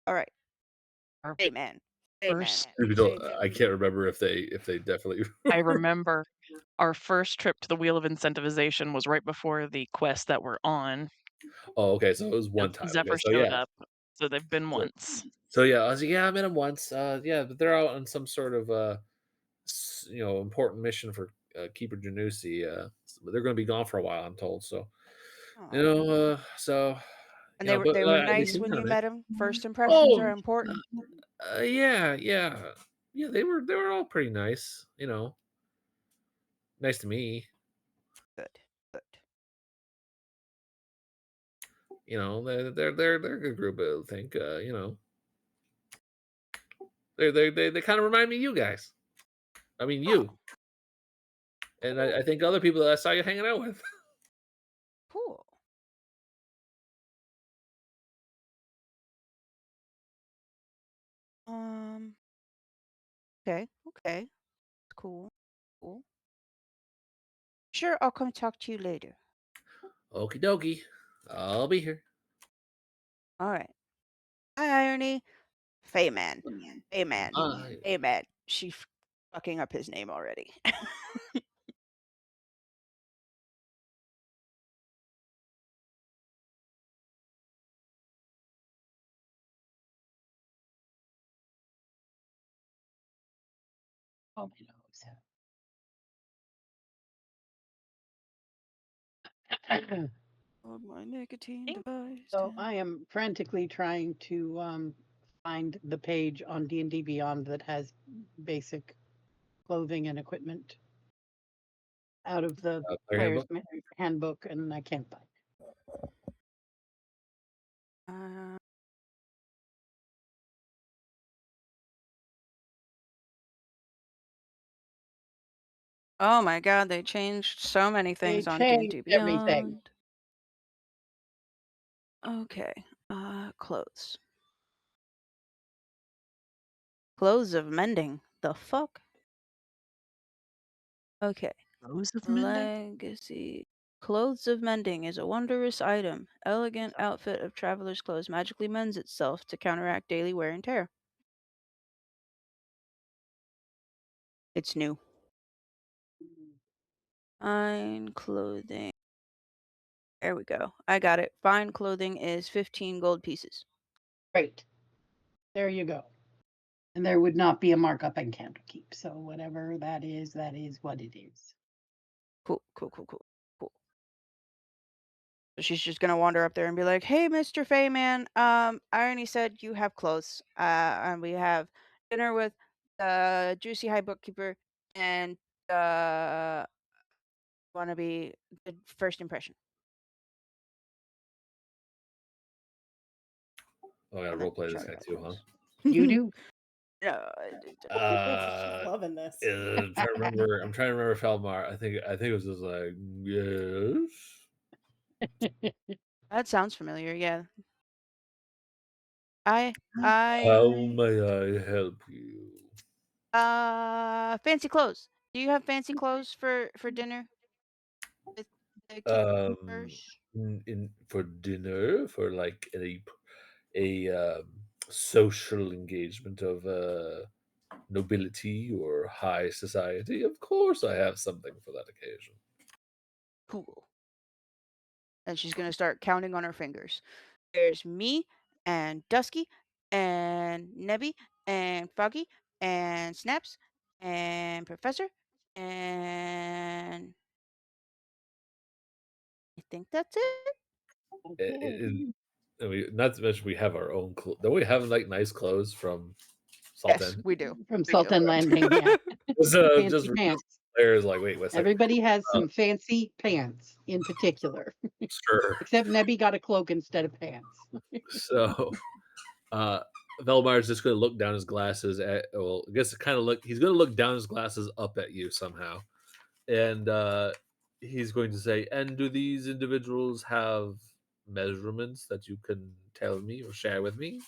Speaker 7: All right.
Speaker 4: Our
Speaker 7: Hey man. Hey man.
Speaker 4: first
Speaker 5: If you don't,
Speaker 7: Hey man.
Speaker 5: I can't remember if they definitely.
Speaker 4: I remember our first trip to the Wheel of Incentivization was right before the quest that we're on.
Speaker 5: Oh, okay. So it was one time. Okay,
Speaker 4: Zephyr
Speaker 5: so
Speaker 4: showed
Speaker 5: yeah,
Speaker 4: up, so they've been
Speaker 5: so,
Speaker 4: once.
Speaker 5: so yeah, I was like, yeah, I met him once. Yeah, but they're out on some sort of important mission for Keeper Janusi. But they're going to be gone for a while, I'm told. So
Speaker 7: Oh. And
Speaker 5: but
Speaker 7: they were
Speaker 5: they
Speaker 7: nice
Speaker 5: seem
Speaker 7: when
Speaker 5: kind
Speaker 7: you
Speaker 5: of nice.
Speaker 7: met them. First impressions are
Speaker 5: Oh,
Speaker 7: important.
Speaker 5: yeah. They were all pretty nice. Nice to me.
Speaker 7: Good. Good.
Speaker 5: They're a good group. I think. They kind of remind me of you guys. I mean, you.
Speaker 7: Oh,
Speaker 5: And I think other people that I saw you hanging out with.
Speaker 7: cool. Um. Okay. Cool. Cool. Sure, I'll come talk to you later.
Speaker 5: Okie dokie. I'll be here.
Speaker 7: All right. Hi, Irony. Fey man. Fey man.
Speaker 5: Bye.
Speaker 7: Hey man. She fucking up his name already.
Speaker 3: Oh, my nose.
Speaker 7: Oh, my nicotine
Speaker 4: Think-
Speaker 7: device.
Speaker 3: So I am frantically trying to find the page on D&D Beyond that has basic clothing and equipment out of the
Speaker 5: Player
Speaker 3: player's
Speaker 5: handbook?
Speaker 3: handbook, and I can't find it.
Speaker 7: Oh my god, they changed so many
Speaker 3: They
Speaker 7: things on
Speaker 3: changed
Speaker 7: D&D
Speaker 3: everything.
Speaker 7: Beyond. Okay, clothes. Clothes of mending. The fuck? Okay.
Speaker 4: Rose of Mending?
Speaker 7: Legacy. Clothes of mending is a wondrous item. Elegant outfit of traveler's clothes magically mends itself to counteract daily wear and tear. It's new. Fine clothing. There we go. I got it. Fine clothing is 15 gold pieces.
Speaker 3: Great. There you go. And there would not be a markup in Candlekeep. So whatever that is what it is.
Speaker 7: Cool. So she's just gonna wander up there and be like, "Hey, Mr. Fayman, I already said you have clothes. And we have dinner with the Juicy High Bookkeeper and Want to be good first impression.
Speaker 5: Oh, I gotta
Speaker 7: And then
Speaker 5: roleplay this
Speaker 7: shout
Speaker 5: guy
Speaker 7: it out
Speaker 5: too, huh?
Speaker 7: close.
Speaker 3: You do.
Speaker 7: No,
Speaker 6: She's loving this.
Speaker 5: I'm trying to remember. I'm trying to remember Falmar. I think it was just like yes.
Speaker 7: that sounds familiar. Yeah.
Speaker 5: How
Speaker 7: I
Speaker 5: may I help you?
Speaker 7: fancy clothes. Do you have fancy clothes for dinner? With the keepers?
Speaker 5: For dinner, for like a social engagement of nobility or high society, of course I have something for that occasion.
Speaker 7: Cool. And she's gonna start counting on her fingers. There's me and Dusky and Nebby and Foggy and Snaps and Professor and I think that's it.
Speaker 5: I mean, not to mention we have our own clothes. Don't we have like nice clothes from Salt
Speaker 7: Yes,
Speaker 5: End?
Speaker 7: we do.
Speaker 3: From
Speaker 7: We do.
Speaker 3: Sultan Landing, yeah.
Speaker 5: Just
Speaker 3: Fancy
Speaker 5: for
Speaker 3: pants.
Speaker 5: players, like, wait a second.
Speaker 3: Everybody has some fancy pants in particular.
Speaker 5: Sure.
Speaker 3: Except Nebby got a cloak instead of pants.
Speaker 5: So, Velmar's just going to look down his glasses at. Well, I guess kind of look. He's going to look down his glasses up at you somehow, and he's going to say, "And do these individuals have measurements that you can tell me or share with me?"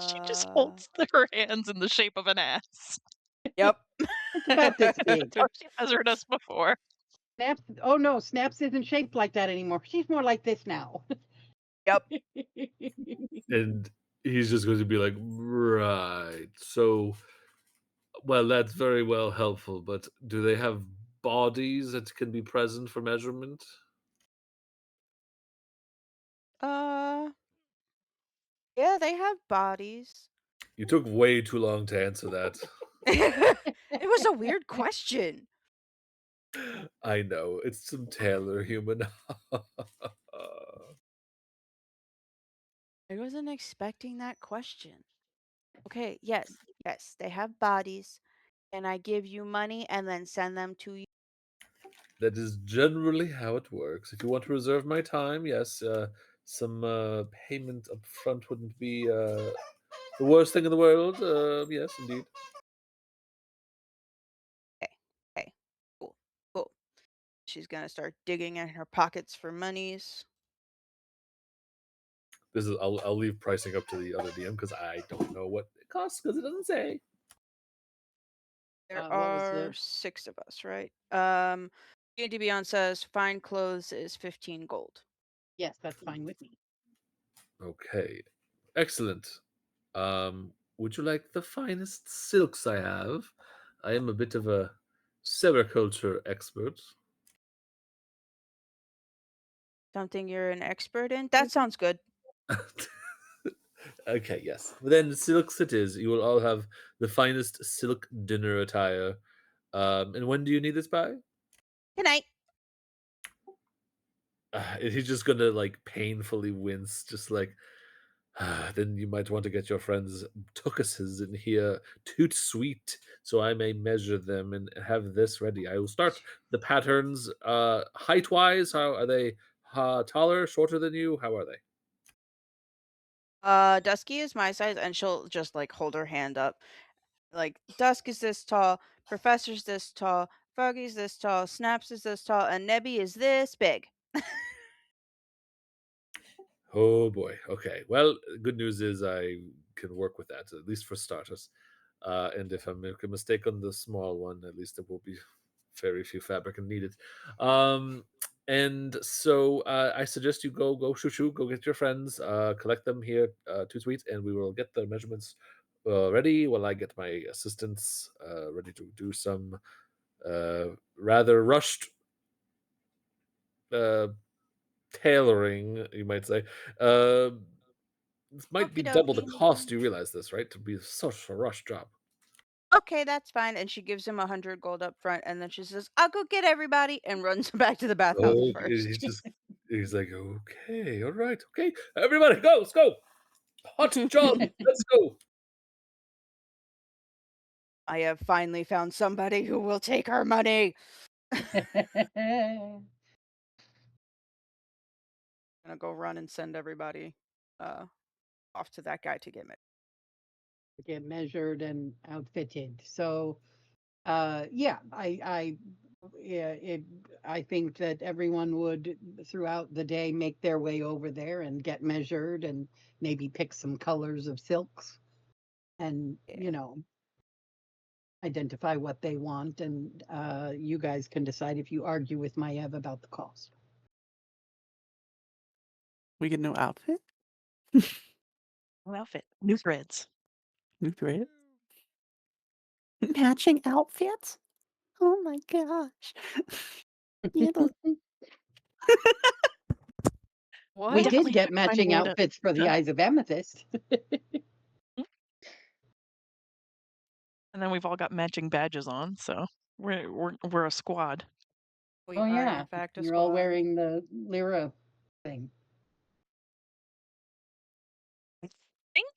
Speaker 4: She just holds her hands in the shape of an ass.
Speaker 7: Yep.
Speaker 3: It's about this big.
Speaker 4: That's how she measured us before.
Speaker 3: Snaps. Oh no, Snaps isn't shaped like that anymore. She's more like this now.
Speaker 7: Yep.
Speaker 5: And he's just going to be like, "Right. So, well, that's very well helpful, but do they have bodies that can be present for measurement?"
Speaker 7: Yeah, they have bodies.
Speaker 5: You took way too long to answer that.
Speaker 7: It was a weird question.
Speaker 5: I know. It's some Taylor human.
Speaker 7: I wasn't expecting that question. Okay, yes, they have bodies. And I give you money and then send them to you.
Speaker 5: That is generally how it works. If you want to reserve my time, yes, some payment up front wouldn't be the worst thing in the world. Yes, indeed.
Speaker 7: Okay, cool. She's gonna start digging in her pockets for monies.
Speaker 5: This is I'll leave pricing up to the other DM because I don't know what it costs because it doesn't say.
Speaker 7: There
Speaker 3: What was
Speaker 7: are
Speaker 3: the-
Speaker 7: 6 of us, right? D&D Beyond says fine clothes is 15 gold.
Speaker 3: Yes, that's fine with me.
Speaker 5: Okay, excellent. Would you like the finest silks I have? I am a bit of a sericulture expert.
Speaker 7: Something you're an expert in? That sounds good.
Speaker 5: Okay, yes. Then silks it is. You will all have the finest silk dinner attire. And when do you need this by?
Speaker 7: Good night.
Speaker 5: He's just gonna like painfully wince, just like. Then you might want to get your friends tukuses in here, toot sweet, so I may measure them and have this ready. I will start the patterns height wise. How are they? Taller, shorter than you? How are they?
Speaker 7: Dusky is my size, and she'll just like hold her hand up. Like Dusk is this tall, Professor's this tall, Foggy's this tall, Snaps is this tall, and Nebby is this big.
Speaker 5: Oh boy. Okay. Well, good news is I can work with that, at least for starters. And if I make a mistake on the small one, at least there will be very few fabric needed. And so I suggest you go shoo, go get your friends, collect them here, to Sweet, and we will get the measurements ready while I get my assistants ready to do some rather rushed uh, tailoring, you might say. This might be
Speaker 7: Okie
Speaker 5: double the
Speaker 7: dokie.
Speaker 5: cost. You realize this, right? To be such a rush job.
Speaker 7: Okay, that's fine. And she gives him 100 gold up front, and then she says, "I'll go get everybody," and runs back to the bathhouse
Speaker 5: Oh,
Speaker 7: first.
Speaker 5: he's like, okay, all right, okay, everybody, go, let's go. Hot job, let's go.
Speaker 7: I have finally found somebody who will take our money. I'm gonna go run and send everybody off to that guy to get me.
Speaker 3: Get measured and outfitted. So, yeah, I think that everyone would throughout the day make their way over there and get measured and maybe pick some colors of silks and,
Speaker 7: Yeah.
Speaker 3: identify what they want. And you guys can decide if you argue with Maiev about the cost.
Speaker 2: We get no outfit?
Speaker 4: New outfit, new threads.
Speaker 2: New thread? Matching outfits? Oh my gosh. Yeah,
Speaker 4: We'll
Speaker 3: We
Speaker 7: What?
Speaker 3: did
Speaker 4: definitely have
Speaker 3: get
Speaker 4: to find a
Speaker 3: matching
Speaker 4: way to.
Speaker 3: outfits for the
Speaker 4: Yeah.
Speaker 3: Eyes of Amethyst.
Speaker 4: And then we've all got matching badges on, so we're a squad.
Speaker 7: We
Speaker 3: Oh,
Speaker 7: are
Speaker 3: yeah.
Speaker 7: in fact a
Speaker 3: You're all
Speaker 7: squad.
Speaker 3: wearing the Lyra thing.
Speaker 4: I think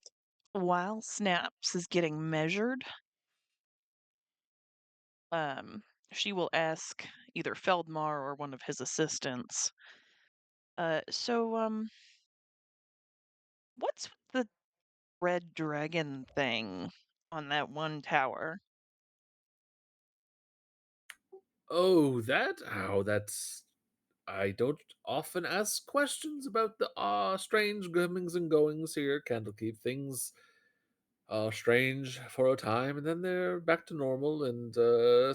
Speaker 4: while Snaps is getting measured, she will ask either Feldmar or one of his assistants. So what's with the red dragon thing on that one tower?
Speaker 5: Oh, that? Oh, that's. I don't often ask questions about the strange comings and goings here. Candlekeep things are strange for a time, and then they're back to normal. And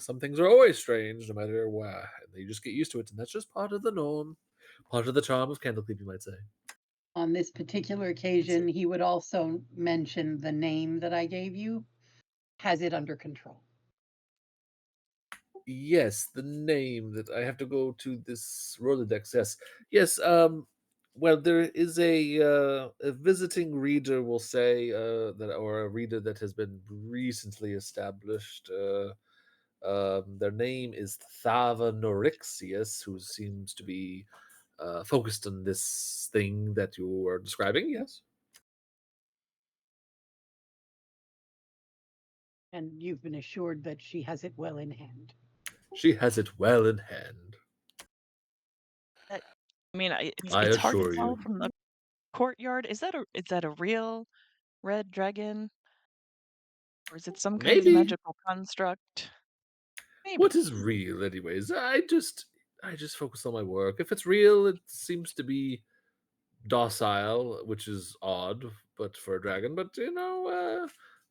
Speaker 5: some things are always strange, no matter why. You just get used to it, and that's just part of the norm, part of the charm of Candlekeep, you might say.
Speaker 3: On this particular occasion, he would also mention the name that I gave you has it under control.
Speaker 5: Yes, the name that I have to go to this Rolodex. Yes, yes. Well, there is a visiting reader, will say, that, or a reader that has been recently established. Their name is Thava Norixius, who seems to be focused on this thing that you are describing. Yes.
Speaker 3: And you've been assured that she has it well in hand.
Speaker 5: She has it well in hand.
Speaker 4: I mean,
Speaker 5: I
Speaker 4: it's hard to
Speaker 5: assure
Speaker 4: tell
Speaker 5: you.
Speaker 4: from the courtyard. Is that a real red dragon, or is it some kind of
Speaker 5: Maybe.
Speaker 4: magical construct?
Speaker 5: What
Speaker 4: Maybe.
Speaker 5: is real, anyways? I just focus on my work. If it's real, it seems to be docile, which is odd, but for a dragon. But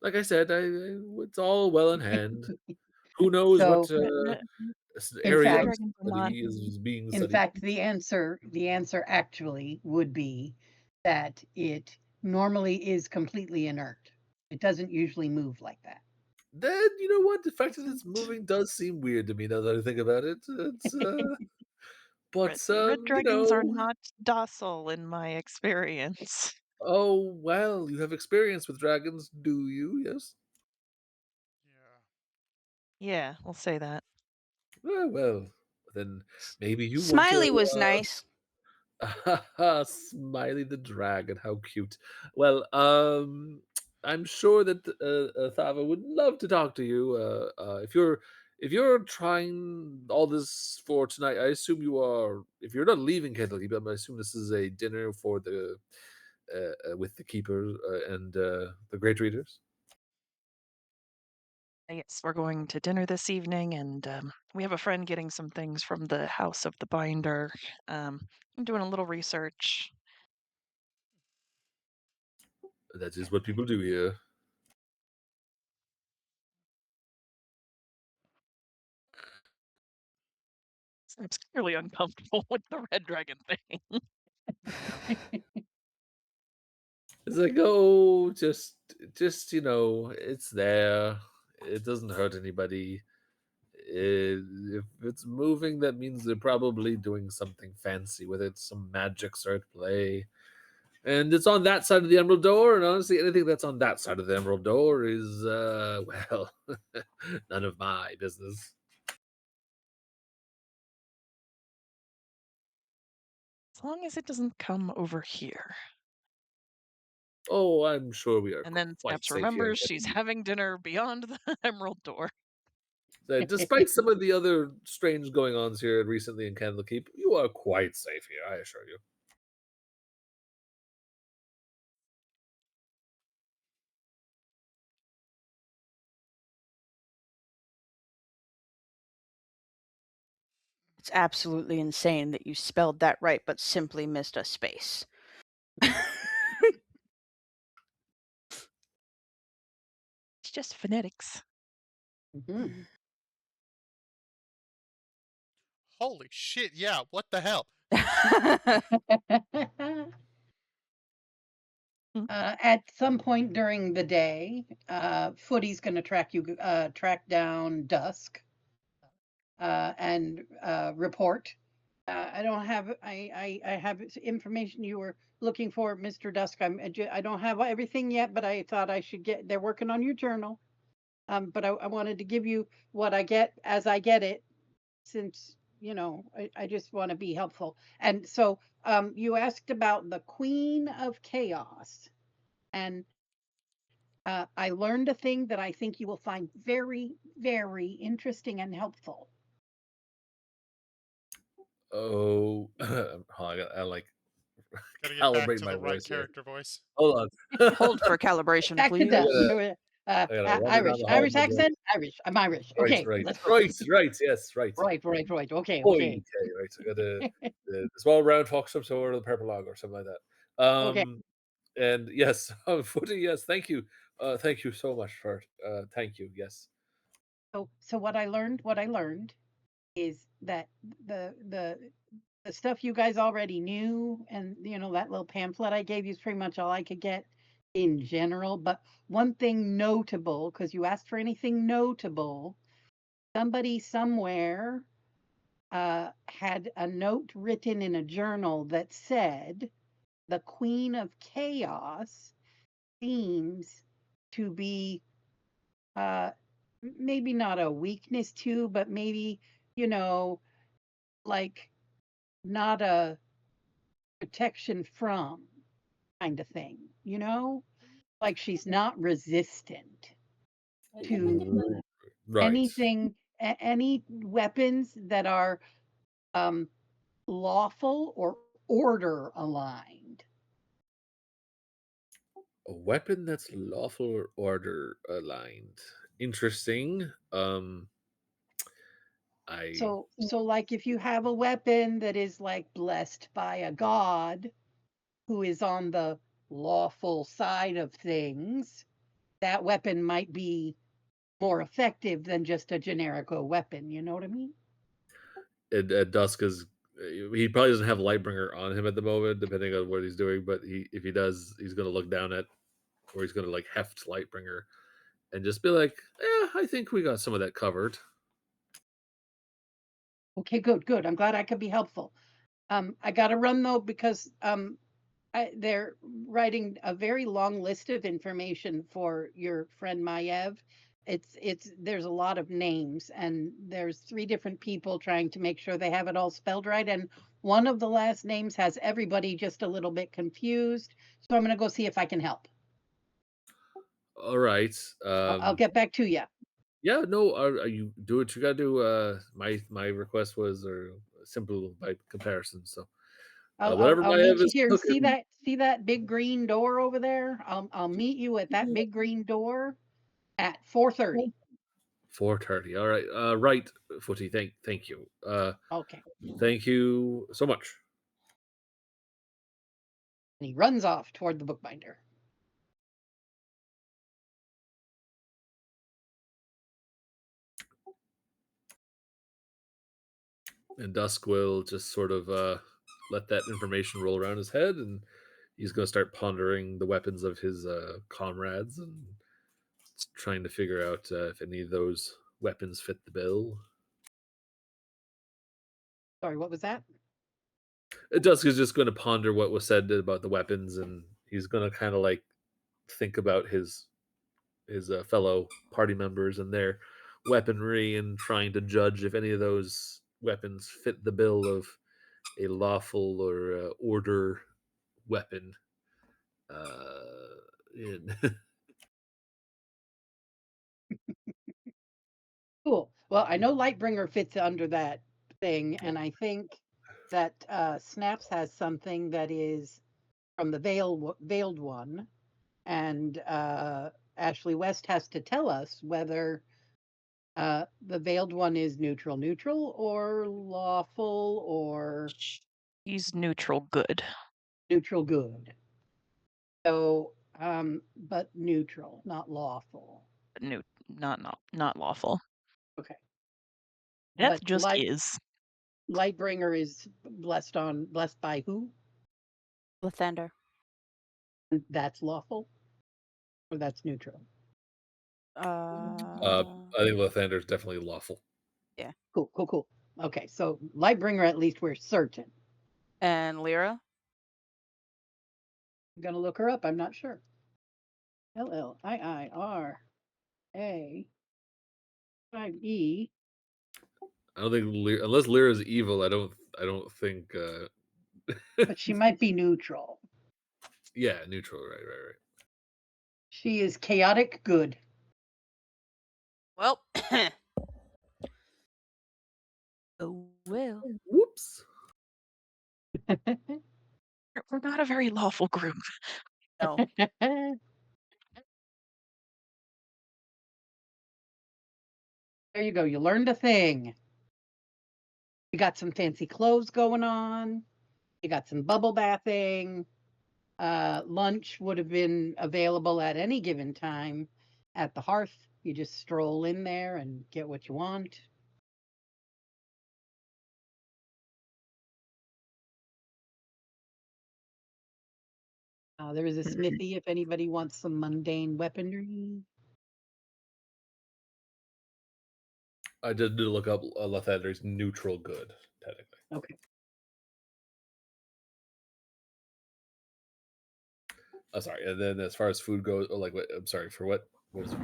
Speaker 5: like I said, it's all well in hand. Who knows what
Speaker 3: So, in
Speaker 5: area
Speaker 4: Red
Speaker 5: of
Speaker 3: fact,
Speaker 4: dragons are not.
Speaker 5: study is being
Speaker 3: in
Speaker 5: studied?
Speaker 3: fact, the answer actually would be that it normally is completely inert. It doesn't usually move like that.
Speaker 5: Then you know what? The fact that it's moving does seem weird to me now that I think about it. It's but
Speaker 4: Red dragons are not docile in my experience.
Speaker 5: oh well, you have experience with dragons, do you? Yes.
Speaker 1: Yeah.
Speaker 4: Yeah, we'll say that.
Speaker 5: Well, then maybe you want
Speaker 7: Smiley was
Speaker 5: to.
Speaker 7: nice.
Speaker 5: Smiley the dragon, how cute. Well, I'm sure that Thava would love to talk to you. If you're trying all this for tonight, I assume you are. If you're not leaving Candlekeep, I assume this is a dinner for the with the keepers and the great readers.
Speaker 4: Yes, we're going to dinner this evening, and we have a friend getting some things from the House of the Binder. I'm doing a little research.
Speaker 5: That is what people do here.
Speaker 4: I'm clearly uncomfortable with the red dragon thing.
Speaker 5: It's like, oh, just it's there. It doesn't hurt anybody. If it's moving, that means they're probably doing something fancy with it. Some magics are at play, and it's on that side of the Emerald Door. And honestly, anything that's on that side of the Emerald Door is, well, none of my business.
Speaker 4: As long as it doesn't come over here.
Speaker 5: Oh, I'm sure we are
Speaker 4: And then
Speaker 5: quite
Speaker 4: Snaps
Speaker 5: safe here.
Speaker 4: remembers she's having dinner beyond the emerald door.
Speaker 5: Despite some of the other strange going-ons here recently in Candlekeep, you are quite safe here, I assure you.
Speaker 7: It's absolutely insane that you spelled that right, but simply missed a space.
Speaker 4: It's just phonetics.
Speaker 3: Mhm.
Speaker 1: Holy shit, yeah, what the hell?
Speaker 3: At some point during the day, Footy's going to track down Dusk, and report. I don't have. I have information you were looking for, Mr. Dusk. I don't have everything yet, but I thought I should get. They're working on your journal. But I wanted to give you what I get as I get it, since I just want to be helpful. And so, you asked about the Queen of Chaos, and I learned a thing that I think you will find very, very interesting and helpful.
Speaker 5: Oh, I like
Speaker 1: Gotta get back
Speaker 5: calibrate
Speaker 1: to
Speaker 5: my
Speaker 1: the right
Speaker 5: voice here.
Speaker 1: character voice.
Speaker 5: Hold on.
Speaker 7: Hold for calibration,
Speaker 3: Back to
Speaker 7: please.
Speaker 3: Dusk.
Speaker 5: I gotta wander down
Speaker 3: Irish,
Speaker 5: the hall
Speaker 3: Irish
Speaker 5: of my brain.
Speaker 3: accent, Irish. I'm Irish.
Speaker 5: Right,
Speaker 3: Okay,
Speaker 5: right,
Speaker 3: let's go.
Speaker 5: right. Yes, right.
Speaker 3: Right. Okay,
Speaker 5: Boy,
Speaker 3: okay,
Speaker 5: okay, right. So I got the small round fox from somewhere, the purple log, or something like that.
Speaker 3: okay.
Speaker 5: And yes, Footy, yes, thank you. Thank you so much for it. Thank you, yes.
Speaker 3: So what I learned is that the stuff you guys already knew, and that little pamphlet I gave you is pretty much all I could get in general. But one thing notable, because you asked for anything notable, somebody somewhere had a note written in a journal that said the Queen of Chaos seems to be, uh, maybe not a weakness to, but maybe, like, not a protection from kind of thing, like she's not resistant to
Speaker 5: Right.
Speaker 3: anything, any weapons that are lawful or order aligned.
Speaker 5: A weapon that's lawful or order aligned. Interesting. I
Speaker 3: So like if you have a weapon that is like blessed by a god who is on the lawful side of things, that weapon might be more effective than just a generic weapon. You know what I mean?
Speaker 5: Dusk is he probably doesn't have Lightbringer on him at the moment, depending on what he's doing. But if he does, he's going to look down at, or he's going to like heft Lightbringer, and just be like, "Yeah, I think we got some of that covered."
Speaker 3: Okay, good. I'm glad I could be helpful. I got to run though, because they're writing a very long list of information for your friend Maiev. There's a lot of names, and there's 3 different people trying to make sure they have it all spelled right, and one of the last names has everybody just a little bit confused. So I'm going to go see if I can help.
Speaker 5: All right.
Speaker 3: I'll get back to you.
Speaker 5: Yeah, no. Are you do what you got to do? My request was or simple by comparison. So whatever
Speaker 3: I'll
Speaker 5: my
Speaker 3: meet
Speaker 5: Ev
Speaker 3: you
Speaker 5: is
Speaker 3: here.
Speaker 5: cooking.
Speaker 3: See that big green door over there? I'll meet you at that big green door at 4:30.
Speaker 5: 4:30. All right. Right, Footy. Thank you.
Speaker 3: Okay.
Speaker 5: Thank you so much.
Speaker 3: And he runs off toward the bookbinder.
Speaker 5: And Dusk will just sort of let that information roll around his head, and he's going to start pondering the weapons of his comrades and trying to figure out if any of those weapons fit the bill.
Speaker 3: Sorry, what was that?
Speaker 5: Dusk is just going to ponder what was said about the weapons, and he's going to kind of like think about his fellow party members and their weaponry, and trying to judge if any of those weapons fit the bill of a lawful or order weapon. In
Speaker 3: Cool. Well, I know Lightbringer fits under that thing, and I think that Snaps has something that is from the Veiled One, and Ashley West has to tell us whether the Veiled One is neutral, or lawful, or
Speaker 4: He's neutral good.
Speaker 3: neutral good. So, but neutral, not lawful.
Speaker 4: Not lawful.
Speaker 3: Okay.
Speaker 4: Death
Speaker 3: But
Speaker 4: just is.
Speaker 3: Lightbringer is blessed by who?
Speaker 7: Lathander.
Speaker 3: And that's lawful, or that's neutral.
Speaker 5: I think Lathander is definitely lawful.
Speaker 7: Yeah.
Speaker 3: Cool. Okay, so Lightbringer, at least we're certain.
Speaker 7: And Lyra?
Speaker 3: I'm gonna look her up. I'm not sure. LLIIRA 5E.
Speaker 5: I don't think unless Lyra's evil, I don't think.
Speaker 3: But she might be neutral.
Speaker 5: Yeah, neutral. Right.
Speaker 3: She is chaotic good.
Speaker 7: Well. Oh, well.
Speaker 5: Whoops.
Speaker 4: We're not a very lawful group.
Speaker 7: No.
Speaker 3: There you go. You learned a thing. You got some fancy clothes going on. You got some bubble bathing. Lunch would have been available at any given time at the hearth. You just stroll in there and get what you want. There is a smithy if anybody wants some mundane weaponry.
Speaker 5: I did look up Lathander's neutral good, technically.
Speaker 3: Okay.
Speaker 5: Sorry. And then as far as food goes, I'm sorry, for what? What is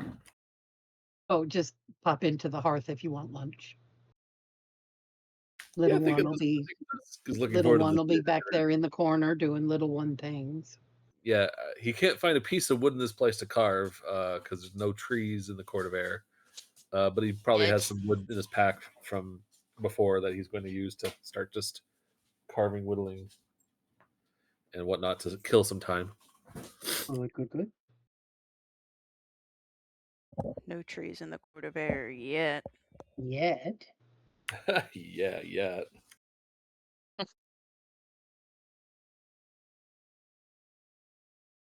Speaker 3: Oh, just pop into the hearth if you want lunch.
Speaker 5: Yeah,
Speaker 3: Little
Speaker 5: I think
Speaker 3: one will be
Speaker 5: looking
Speaker 3: little
Speaker 5: forward to
Speaker 3: one
Speaker 5: the
Speaker 3: will be back
Speaker 5: dinner.
Speaker 3: there in the corner doing little one things.
Speaker 5: Yeah, he can't find a piece of wood in this place to carve because there's no trees in the Court of Air. But he probably has some wood in his pack from before that he's going to use to start just carving, whittling, and whatnot to kill some time.
Speaker 3: Good.
Speaker 7: No trees in the Court of Air yet.
Speaker 3: Yet.
Speaker 5: Yeah.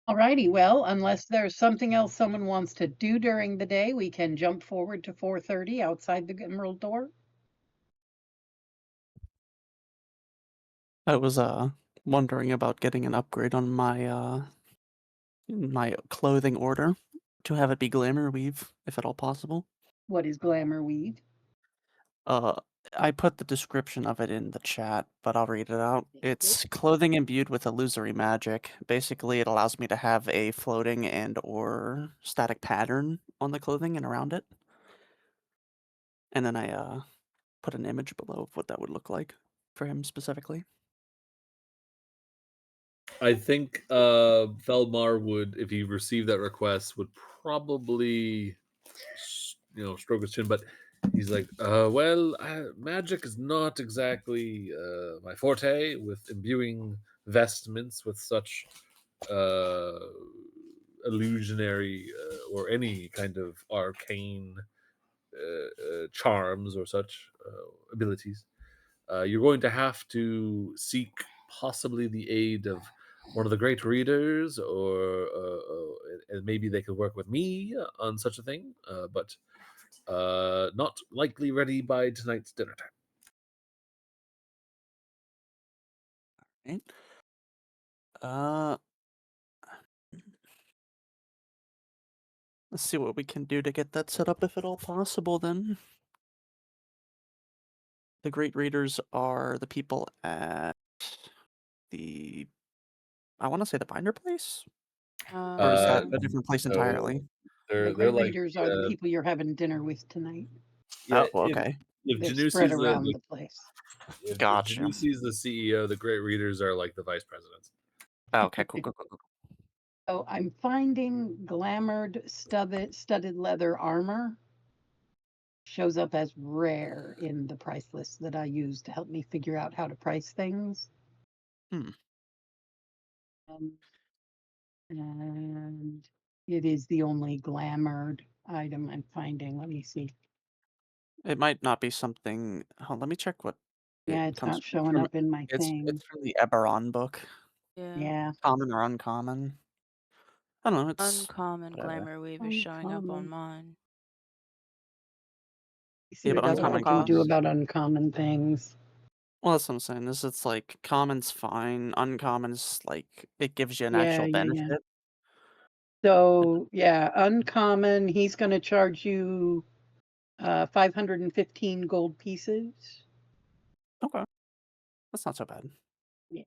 Speaker 3: Alrighty, well, unless there's something else someone wants to do during the day, we can jump forward to 4:30 outside the Emerald Door.
Speaker 2: I was wondering about getting an upgrade on my clothing order to have it be glamour weave, if at all possible.
Speaker 3: What is glamour weave?
Speaker 2: I put the description of it in the chat, but I'll read it out. It's clothing imbued with illusory magic. Basically, it allows me to have a floating and/or static pattern on the clothing and around it. And then I put an image below of what that would look like for him specifically.
Speaker 5: I think Feldmar would, if he received that request, would probably, stroke his chin. But he's like, magic is not exactly my forte with imbuing vestments with such illusionary or any kind of arcane charms or such abilities. You're going to have to seek possibly the aid of one of the great readers, or and maybe they could work with me on such a thing, but not likely ready by tonight's dinner time.
Speaker 2: Right. Let's see what we can do to get that set up, if at all possible, then. The great readers are the people at I want to say the binder place? Or is that a different place entirely?
Speaker 3: The
Speaker 5: They're
Speaker 3: great
Speaker 5: like
Speaker 3: readers are the people you're having dinner with tonight.
Speaker 5: yeah.
Speaker 2: Oh, okay.
Speaker 5: If
Speaker 3: They're
Speaker 5: Janu
Speaker 3: spread
Speaker 5: sees
Speaker 3: around
Speaker 5: the
Speaker 3: the place.
Speaker 5: if
Speaker 2: Gotcha.
Speaker 5: Janu sees the CEO, the great readers are like the vice presidents.
Speaker 2: Oh, okay, cool.
Speaker 3: So I'm finding glamored studded leather armor. Shows up as rare in the price list that I use to help me figure out how to price things.
Speaker 2: Hmm.
Speaker 3: And it is the only glamored item I'm finding. Let me see.
Speaker 2: It might not be something. Oh, let me check what
Speaker 3: Yeah,
Speaker 2: it
Speaker 3: it's
Speaker 2: comes
Speaker 3: not showing
Speaker 2: from.
Speaker 3: up in my
Speaker 2: It's
Speaker 3: thing.
Speaker 2: from the Eberron book.
Speaker 7: Yeah.
Speaker 3: Yeah.
Speaker 2: Common or uncommon? I don't know. It's
Speaker 7: Uncommon
Speaker 2: whatever.
Speaker 7: glamour weave is showing up on
Speaker 3: Uncommon.
Speaker 7: mine.
Speaker 3: See
Speaker 2: Yeah, but
Speaker 3: what I
Speaker 2: uncommon
Speaker 3: can do
Speaker 2: costs.
Speaker 3: about uncommon things.
Speaker 2: Well, that's what I'm saying. Is it's like common's fine. Uncommon's like it gives you an
Speaker 3: Yeah,
Speaker 2: actual
Speaker 3: yeah.
Speaker 2: benefit.
Speaker 3: So yeah, uncommon. He's going to charge you 515 gold pieces.
Speaker 2: Okay, that's not so bad.
Speaker 3: Yeah.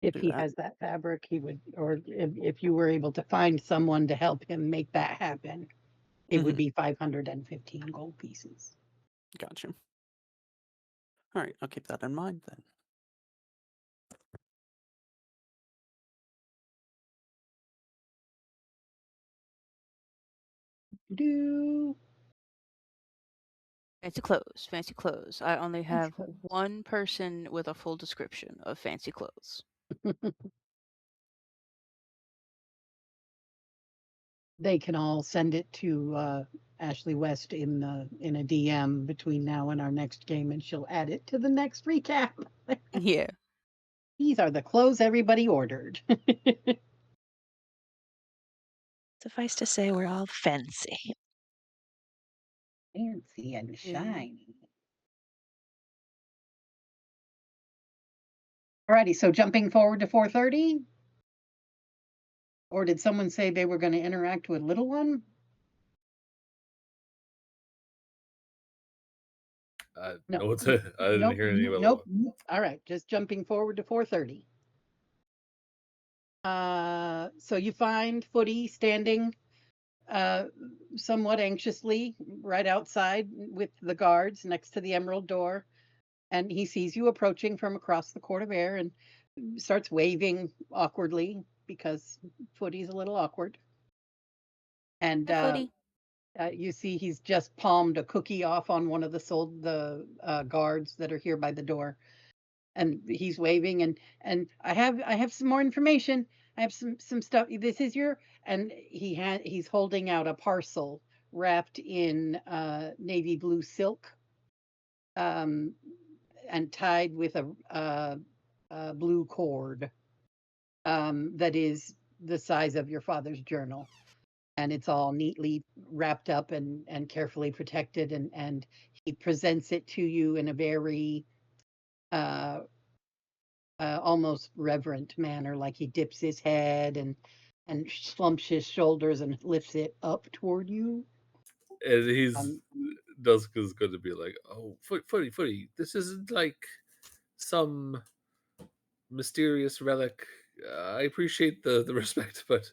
Speaker 3: If
Speaker 2: Do
Speaker 3: he
Speaker 2: that.
Speaker 3: has that fabric, he would, or if you were able to find someone to help him make that happen, it would be 515 gold pieces.
Speaker 2: Got you. All right, I'll keep that in mind then.
Speaker 3: Do
Speaker 7: Fancy clothes, fancy clothes. I only have one person with a full description of fancy clothes.
Speaker 3: they can all send it to Ashley West in a DM between now and our next game, and she'll add it to the next recap.
Speaker 7: Yeah.
Speaker 3: These are the clothes everybody ordered.
Speaker 4: Suffice to say, we're all fancy.
Speaker 3: Fancy and shiny. Alrighty, so jumping forward to 4:30? Or did someone say they were going to interact with little one?
Speaker 5: No, I didn't hear any about
Speaker 3: Nope. All right, just jumping forward to 4:30. So you find Footy standing somewhat anxiously right outside with the guards next to the emerald door, and he sees you approaching from across the court of air and starts waving awkwardly because Footy's a little awkward. And
Speaker 7: Hi, Footy.
Speaker 3: you see he's just palmed a cookie off on one of the guards that are here by the door, and he's waving and I have some more information. I have some stuff. This is your, and he's holding out a parcel wrapped in navy blue silk, and tied with a blue cord that is the size of your father's journal, and it's all neatly wrapped up and carefully protected, and he presents it to you in a very uh, almost reverent manner, like he dips his head and slumps his shoulders and lifts it up toward you.
Speaker 5: And Dusk is going to be like, "Oh, Footy, this isn't like some mysterious relic. I appreciate the respect, but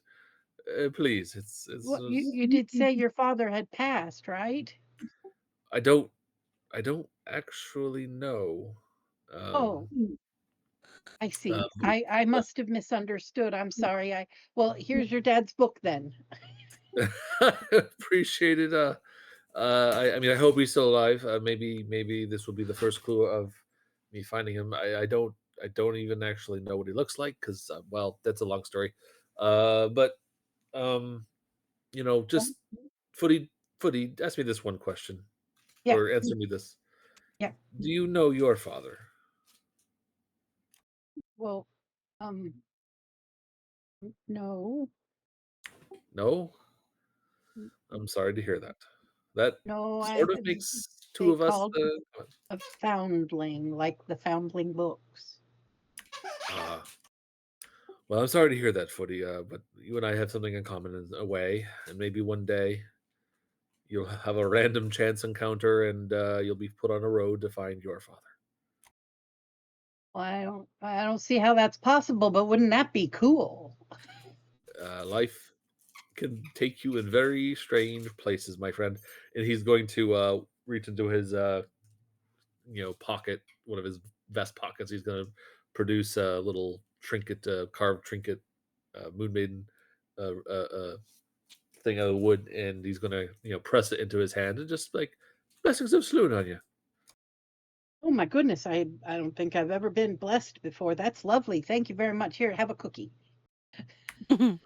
Speaker 5: please, it's
Speaker 3: Well, you did say your father had passed, right?
Speaker 5: I don't actually know.
Speaker 3: Oh, I see.
Speaker 5: Um,
Speaker 3: I must have misunderstood. I'm sorry. Well, here's your dad's book then.
Speaker 5: appreciate it. I mean, I hope he's still alive. Maybe this will be the first clue of me finding him. I don't even actually know what he looks like because well, that's a long story. But just footy, ask me this one question,
Speaker 3: Yeah,
Speaker 5: or answer me this.
Speaker 3: yeah.
Speaker 5: Do you know your father?
Speaker 3: Well, um, no,
Speaker 5: No? I'm sorry to hear that. That
Speaker 3: no.
Speaker 5: sort of makes two
Speaker 3: They
Speaker 5: of us
Speaker 3: called a foundling, like the foundling books.
Speaker 5: Ah. Well, I'm sorry to hear that, Footy, but you and I have something in common in a way, and maybe one day you'll have a random chance encounter and you'll be put on a road to find your father.
Speaker 3: Well, I don't see how that's possible, but wouldn't that be cool?
Speaker 5: Life can take you in very strange places, my friend. And he's going to reach into his pocket, one of his vest pockets. He's going to produce a little trinket, carved trinket Moon Maiden thing out of wood, and he's gonna press it into his hand and just like blessings of Sloon on you.
Speaker 3: Oh my goodness, I don't think I've ever been blessed before. That's lovely. Thank you very much. Here, have a cookie.
Speaker 5: Ooh,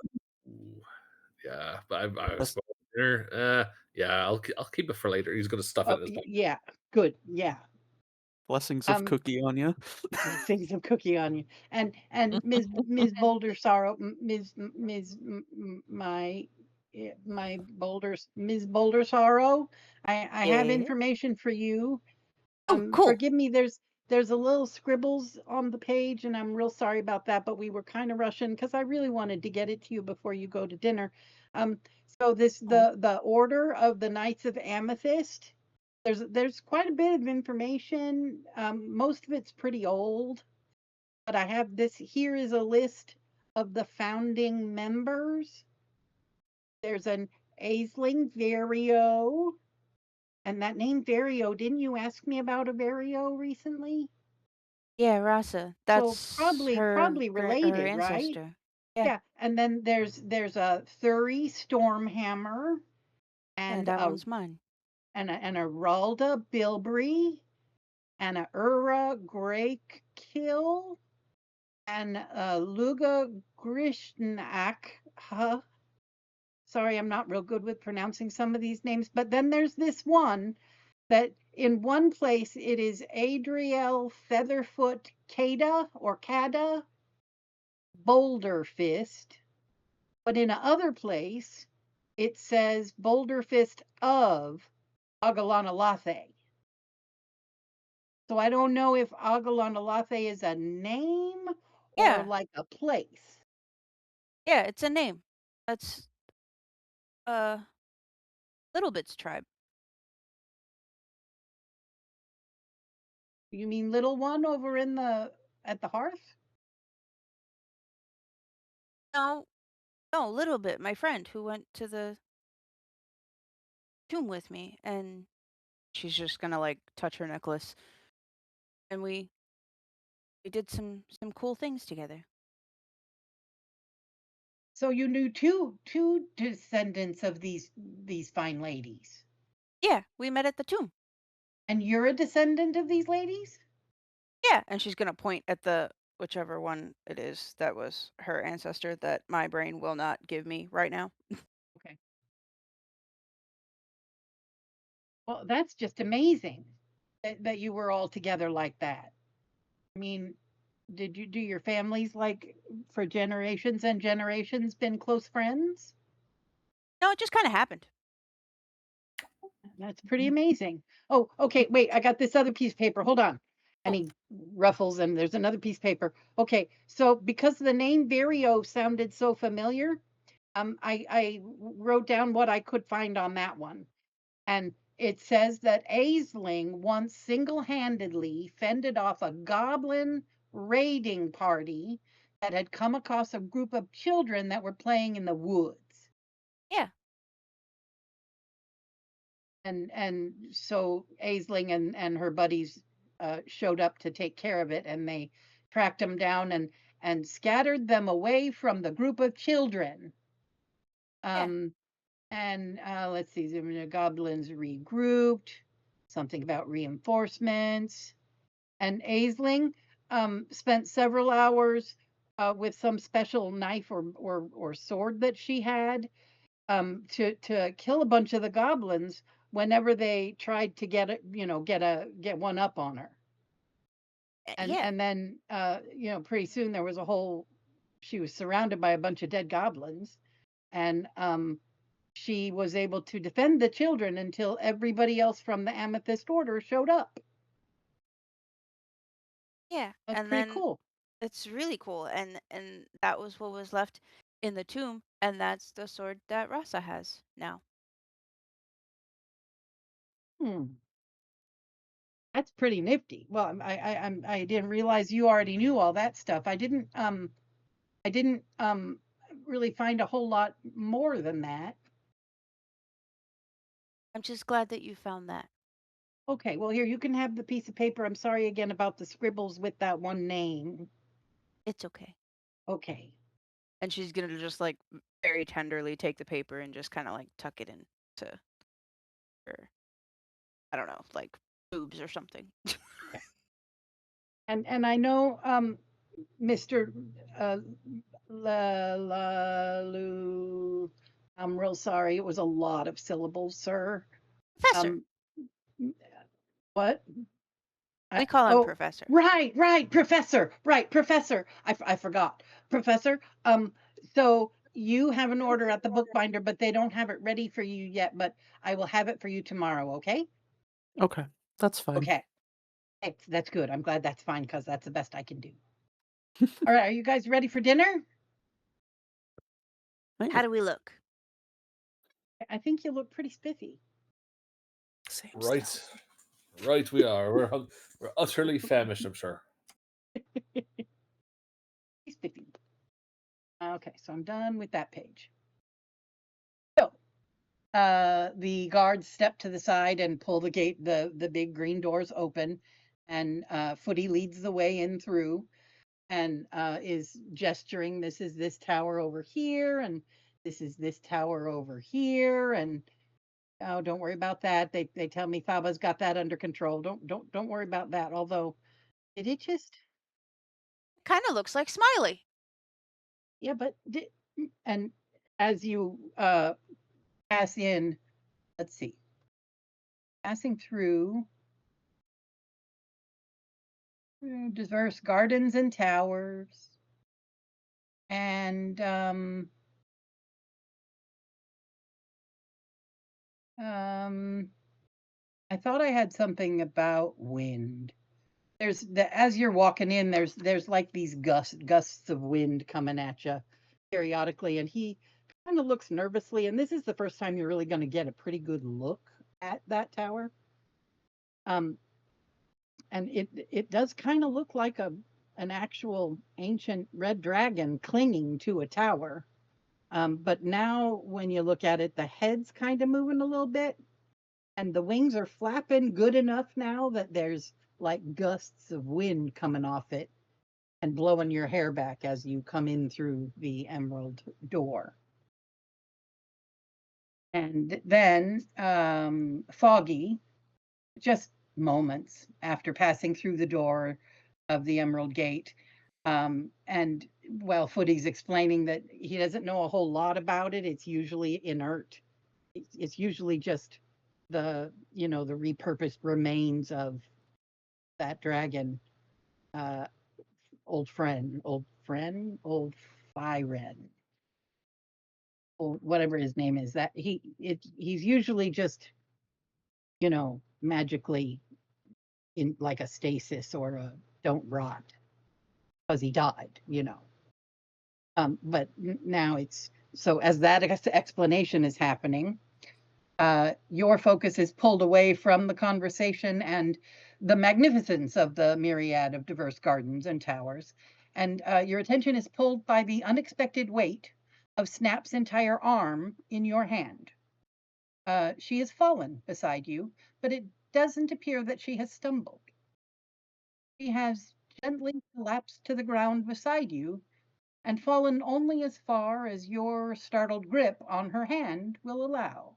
Speaker 5: yeah, but I
Speaker 2: Bless-
Speaker 5: spoiled dinner. Yeah, I'll keep it for later. He's gonna stuff it
Speaker 3: Oh,
Speaker 5: in his pocket.
Speaker 3: yeah, good. Yeah.
Speaker 2: Blessings of cookie on you.
Speaker 3: Things of cookie on you. And Ms. Boulder Sorrow, my Ms. Boulder Sorrow, I have
Speaker 7: Yeah.
Speaker 3: information for you.
Speaker 7: Oh, cool.
Speaker 3: Forgive me, there's a little scribbles on the page, and I'm real sorry about that, but we were kind of rushing because I really wanted to get it to you before you go to dinner. So the order of the Knights of Amethyst, there's quite a bit of information. Most of it's pretty old, but I have this here is a list of the founding members. There's an Aisling Vario, and that name Vario, didn't you ask me about a Vario recently?
Speaker 7: Yeah, Rasa.
Speaker 3: So
Speaker 7: That's
Speaker 3: probably
Speaker 7: her
Speaker 3: her
Speaker 7: her
Speaker 3: related, right?
Speaker 7: ancestor. Yeah.
Speaker 3: Yeah, and then there's a Thury Stormhammer
Speaker 7: Yeah,
Speaker 3: and
Speaker 7: that one's mine.
Speaker 3: a Ralda Bilberry and a Ura Greykill and a Luga Grishnak. Huh? Sorry, I'm not real good with pronouncing some of these names, but then there's this one that in one place it is Adriel Featherfoot Cada or Cada Boulder Fist, but in another place it says Boulder Fist of Agalanalaθε. So I don't know if Agalanalaθε is a name or
Speaker 7: Yeah.
Speaker 3: like a place.
Speaker 7: Yeah, it's a name. That's Little Bit's tribe.
Speaker 3: You mean little one over in at the hearth?
Speaker 7: No, no, Little Bit, my friend who went to the tomb with me, and she's just gonna like touch her necklace, and we did some cool things together.
Speaker 3: So you knew two descendants of these fine ladies.
Speaker 7: Yeah, we met at the tomb.
Speaker 3: And you're a descendant of these ladies?
Speaker 7: Yeah, and she's gonna point at the whichever one it is that was her ancestor that my brain will not give me right now.
Speaker 3: Okay. Well, that's just amazing that you were all together like that. I mean, did you do your families like for generations and generations been close friends?
Speaker 7: No, it just kind of happened.
Speaker 3: That's pretty amazing. Oh, okay, wait, I got this other piece of paper. Hold on. And
Speaker 7: Oh.
Speaker 3: he ruffles and there's another piece of paper. Okay, so because the name Vario sounded so familiar, I wrote down what I could find on that one. And it says that Aisling once single-handedly fended off a goblin raiding party that had come across a group of children that were playing in the woods.
Speaker 7: Yeah.
Speaker 3: And so Aisling and her buddies showed up to take care of it, and they tracked them down and scattered them away from the group of children.
Speaker 7: Yeah.
Speaker 3: And let's see, the goblins regrouped. Something about reinforcements. And Aisling spent several hours with some special knife or sword that she had to kill a bunch of the goblins whenever they tried to get it, get one up on her.
Speaker 7: Yeah.
Speaker 3: And then pretty soon there was she was surrounded by a bunch of dead goblins, and she was able to defend the children until everybody else from the Amethyst Order showed up.
Speaker 7: Yeah.
Speaker 3: That's
Speaker 7: And
Speaker 3: pretty
Speaker 7: then
Speaker 3: cool.
Speaker 7: it's really cool, and that was what was left in the tomb, and that's the sword that Rasa has now.
Speaker 3: Hmm. That's pretty nifty. Well, I didn't realize you already knew all that stuff. I didn't really find a whole lot more than that.
Speaker 7: I'm just glad that you found that.
Speaker 3: Okay, well here you can have the piece of paper. I'm sorry again about the scribbles with that one name.
Speaker 7: It's okay.
Speaker 3: Okay.
Speaker 7: and she's gonna just like very tenderly take the paper and just kind of like tuck it into her, I don't know, like boobs or something.
Speaker 3: And I know, Mr. Lu, I'm real sorry. It was a lot of syllables, sir.
Speaker 7: Professor.
Speaker 3: What?
Speaker 7: We call him
Speaker 3: Oh,
Speaker 7: Professor.
Speaker 3: right, Professor. Right, Professor. I forgot. Professor, so you have an order at the bookbinder, but they don't have it ready for you yet, but I will have it for you tomorrow, okay?
Speaker 2: Okay, that's fine.
Speaker 3: Okay. That's good. I'm glad that's fine because that's the best I can do. All right, are you guys ready for dinner?
Speaker 7: How do we look?
Speaker 3: I think you look pretty spiffy.
Speaker 2: Same
Speaker 5: Right,
Speaker 2: stuff.
Speaker 5: right. We are. We're utterly famished. I'm sure.
Speaker 3: Spiffy. Okay, so I'm done with that page. So, the guards step to the side and pull the gate, the big green doors open, and Footy leads the way in through, and is gesturing. This is this tower over here, and this is this tower over here, and oh, don't worry about that. They tell me Faba's got that under control. Don't worry about that. Although, did it just?
Speaker 7: Kind of looks like Smiley.
Speaker 3: Yeah, but and as you pass in, let's see, passing through diverse gardens and towers, and I thought I had something about wind. There's as you're walking in, there's like these gusts of wind coming at you periodically, and he kind of looks nervously. And this is the first time you're really going to get a pretty good look at that tower. Um, and it does kind of look like an actual ancient red dragon clinging to a tower. But now when you look at it, the head's kind of moving a little bit, and the wings are flapping good enough now that there's like gusts of wind coming off it and blowing your hair back as you come in through the emerald door. And then Foggy, just moments after passing through the door of the Emerald Gate, and while Footy's explaining that he doesn't know a whole lot about it, it's usually inert. It's usually just the the repurposed remains of that dragon, uh, old Fyren, old whatever his name is. That he's usually just magically in like a stasis or a don't rot because he died. But now it's so as that explanation is happening, your focus is pulled away from the conversation and the magnificence of the myriad of diverse gardens and towers, and your attention is pulled by the unexpected weight of Snap's entire arm in your hand. She has fallen beside you, but it doesn't appear that she has stumbled. She has gently collapsed to the ground beside you and fallen only as far as your startled grip on her hand will allow.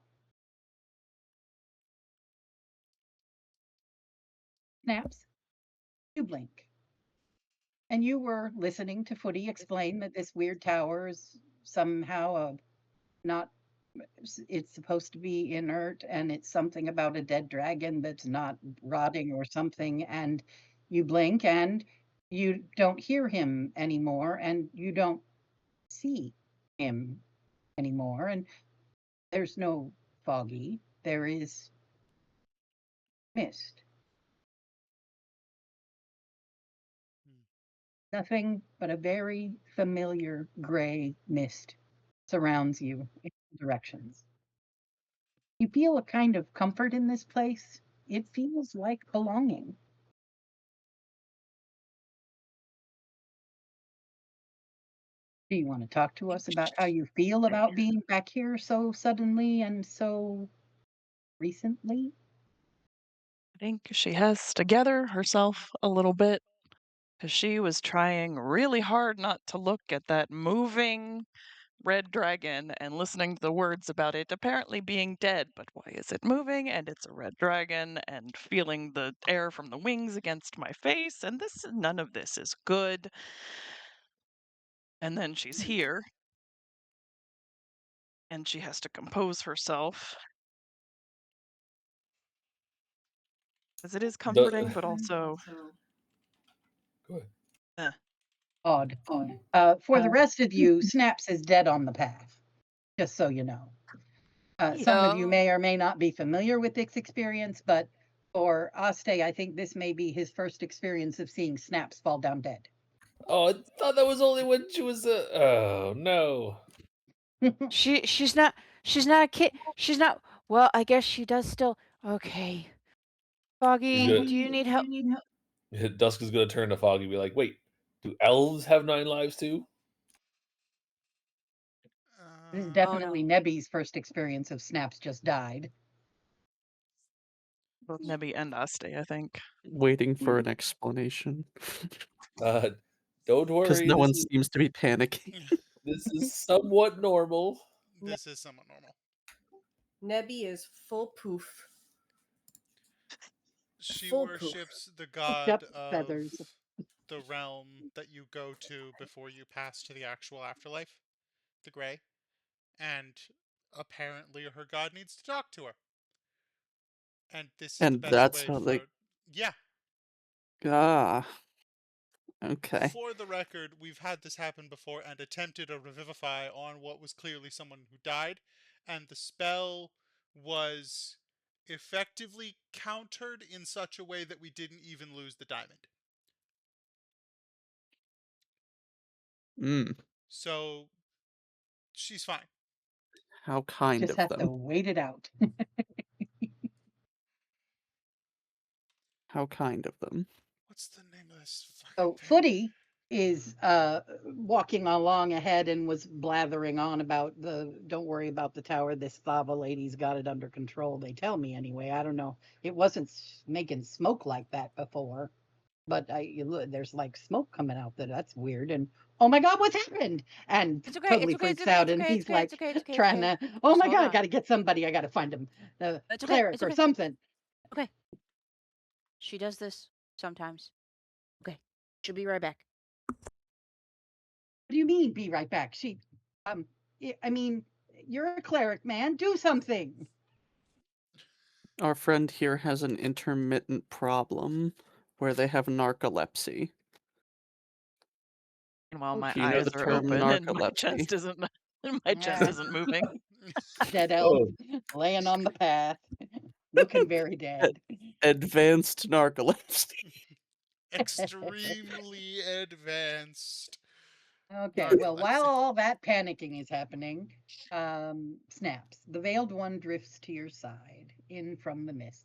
Speaker 3: Snaps, you blink. And you were listening to Footy explain that this weird tower is somehow not, it's supposed to be inert, and it's something about a dead dragon that's not rotting or something. And you blink and you don't hear him anymore, and you don't see him anymore. And there's no Foggy, there is mist. Nothing but a very familiar gray mist surrounds you in all directions. You feel a kind of comfort in this place. It feels like belonging. Do you want to talk to us about how you feel about being back here so suddenly and so recently?
Speaker 4: I think she has to gather herself a little bit. because she was trying really hard not to look at that moving red dragon and listening to the words about it apparently being dead. But why is it moving? And it's a red dragon, and feeling the air from the wings against my face, and none of this is good. And then she's here, and she has to compose herself. Because it is comforting, but also
Speaker 5: Go ahead.
Speaker 4: eh.
Speaker 3: Odd. For the rest of you, Snaps is dead on the path, just so you know. Some of you may or may not be familiar with this experience, but for Aste, I think this may be his first experience of seeing Snaps fall down dead.
Speaker 5: Oh, I thought that was only when she was oh no.
Speaker 7: She's not a kid. She's not. Well, I guess she does still. Okay. Foggy,
Speaker 5: good.
Speaker 7: do you need help?
Speaker 5: Dusk is gonna turn to Foggy and be like, "Wait, do elves have 9 lives too?"
Speaker 3: This is
Speaker 1: Uh,
Speaker 3: definitely
Speaker 7: no.
Speaker 3: Nebby's first experience of Snaps just died.
Speaker 4: Both Nebby and Aste, I think.
Speaker 2: Waiting for an explanation.
Speaker 5: Don't
Speaker 2: Because
Speaker 5: worry,
Speaker 2: no one seems to be panicking.
Speaker 5: this is somewhat normal.
Speaker 1: this is somewhat normal.
Speaker 6: Nebby is full poof.
Speaker 1: She
Speaker 6: Full poof.
Speaker 1: worships the
Speaker 3: Picked
Speaker 1: god
Speaker 3: up
Speaker 1: of
Speaker 3: feathers.
Speaker 1: the realm that you go to before you pass to the actual afterlife, the Grey, and apparently her god needs to talk to her. And this is the
Speaker 2: And
Speaker 1: best
Speaker 2: that's
Speaker 1: way
Speaker 2: how they...
Speaker 1: for... Yeah,
Speaker 2: Ah. Okay.
Speaker 1: for the record, we've had this happen before and attempted a revivify on what was clearly someone who died, and the spell was effectively countered in such a way that we didn't even lose the diamond.
Speaker 2: Mm.
Speaker 1: So she's fine.
Speaker 2: How kind
Speaker 3: Just
Speaker 2: of
Speaker 3: have to
Speaker 2: them.
Speaker 3: wait it out.
Speaker 2: How kind of them.
Speaker 1: What's the name of this fucking
Speaker 3: So
Speaker 1: thing?
Speaker 3: Footy is walking along ahead and was blathering on about don't worry about the tower. This Thava lady's got it under control. They tell me anyway. I don't know. It wasn't making smoke like that before, but there's like smoke coming out. That's weird. And oh my God, what's happened? And
Speaker 7: It's okay.
Speaker 3: totally
Speaker 7: It's okay. It's
Speaker 3: freaks
Speaker 7: okay.
Speaker 3: out.
Speaker 7: It's
Speaker 3: And
Speaker 7: okay. It's
Speaker 3: he's
Speaker 7: okay.
Speaker 3: like
Speaker 7: It's okay. It's okay.
Speaker 3: trying
Speaker 7: It's okay.
Speaker 3: to, oh
Speaker 7: Just
Speaker 3: my
Speaker 7: hold
Speaker 3: God, I
Speaker 7: on.
Speaker 3: got to get somebody. I got to find him, the
Speaker 7: It's okay.
Speaker 3: cleric
Speaker 7: It's
Speaker 3: or
Speaker 7: okay.
Speaker 3: something.
Speaker 7: Okay. She does this sometimes. Okay. She'll be right back.
Speaker 3: What do you mean, be right back? I mean, you're a cleric, man. Do something.
Speaker 2: Our friend here has an intermittent problem where they have narcolepsy.
Speaker 4: Meanwhile, my
Speaker 2: Do you know
Speaker 4: eyes
Speaker 2: the
Speaker 4: are
Speaker 2: term
Speaker 4: open and my
Speaker 2: narcolepsy?
Speaker 4: chest isn't my chest
Speaker 3: Yeah.
Speaker 4: isn't moving.
Speaker 3: Dead elf
Speaker 5: Oh,
Speaker 3: laying on the path, looking very dead.
Speaker 2: Advanced narcolepsy.
Speaker 1: Extremely advanced
Speaker 3: Okay, well, while
Speaker 1: narcolepsy.
Speaker 3: all that panicking is happening, Snaps, the veiled one drifts to your side, in from the mists.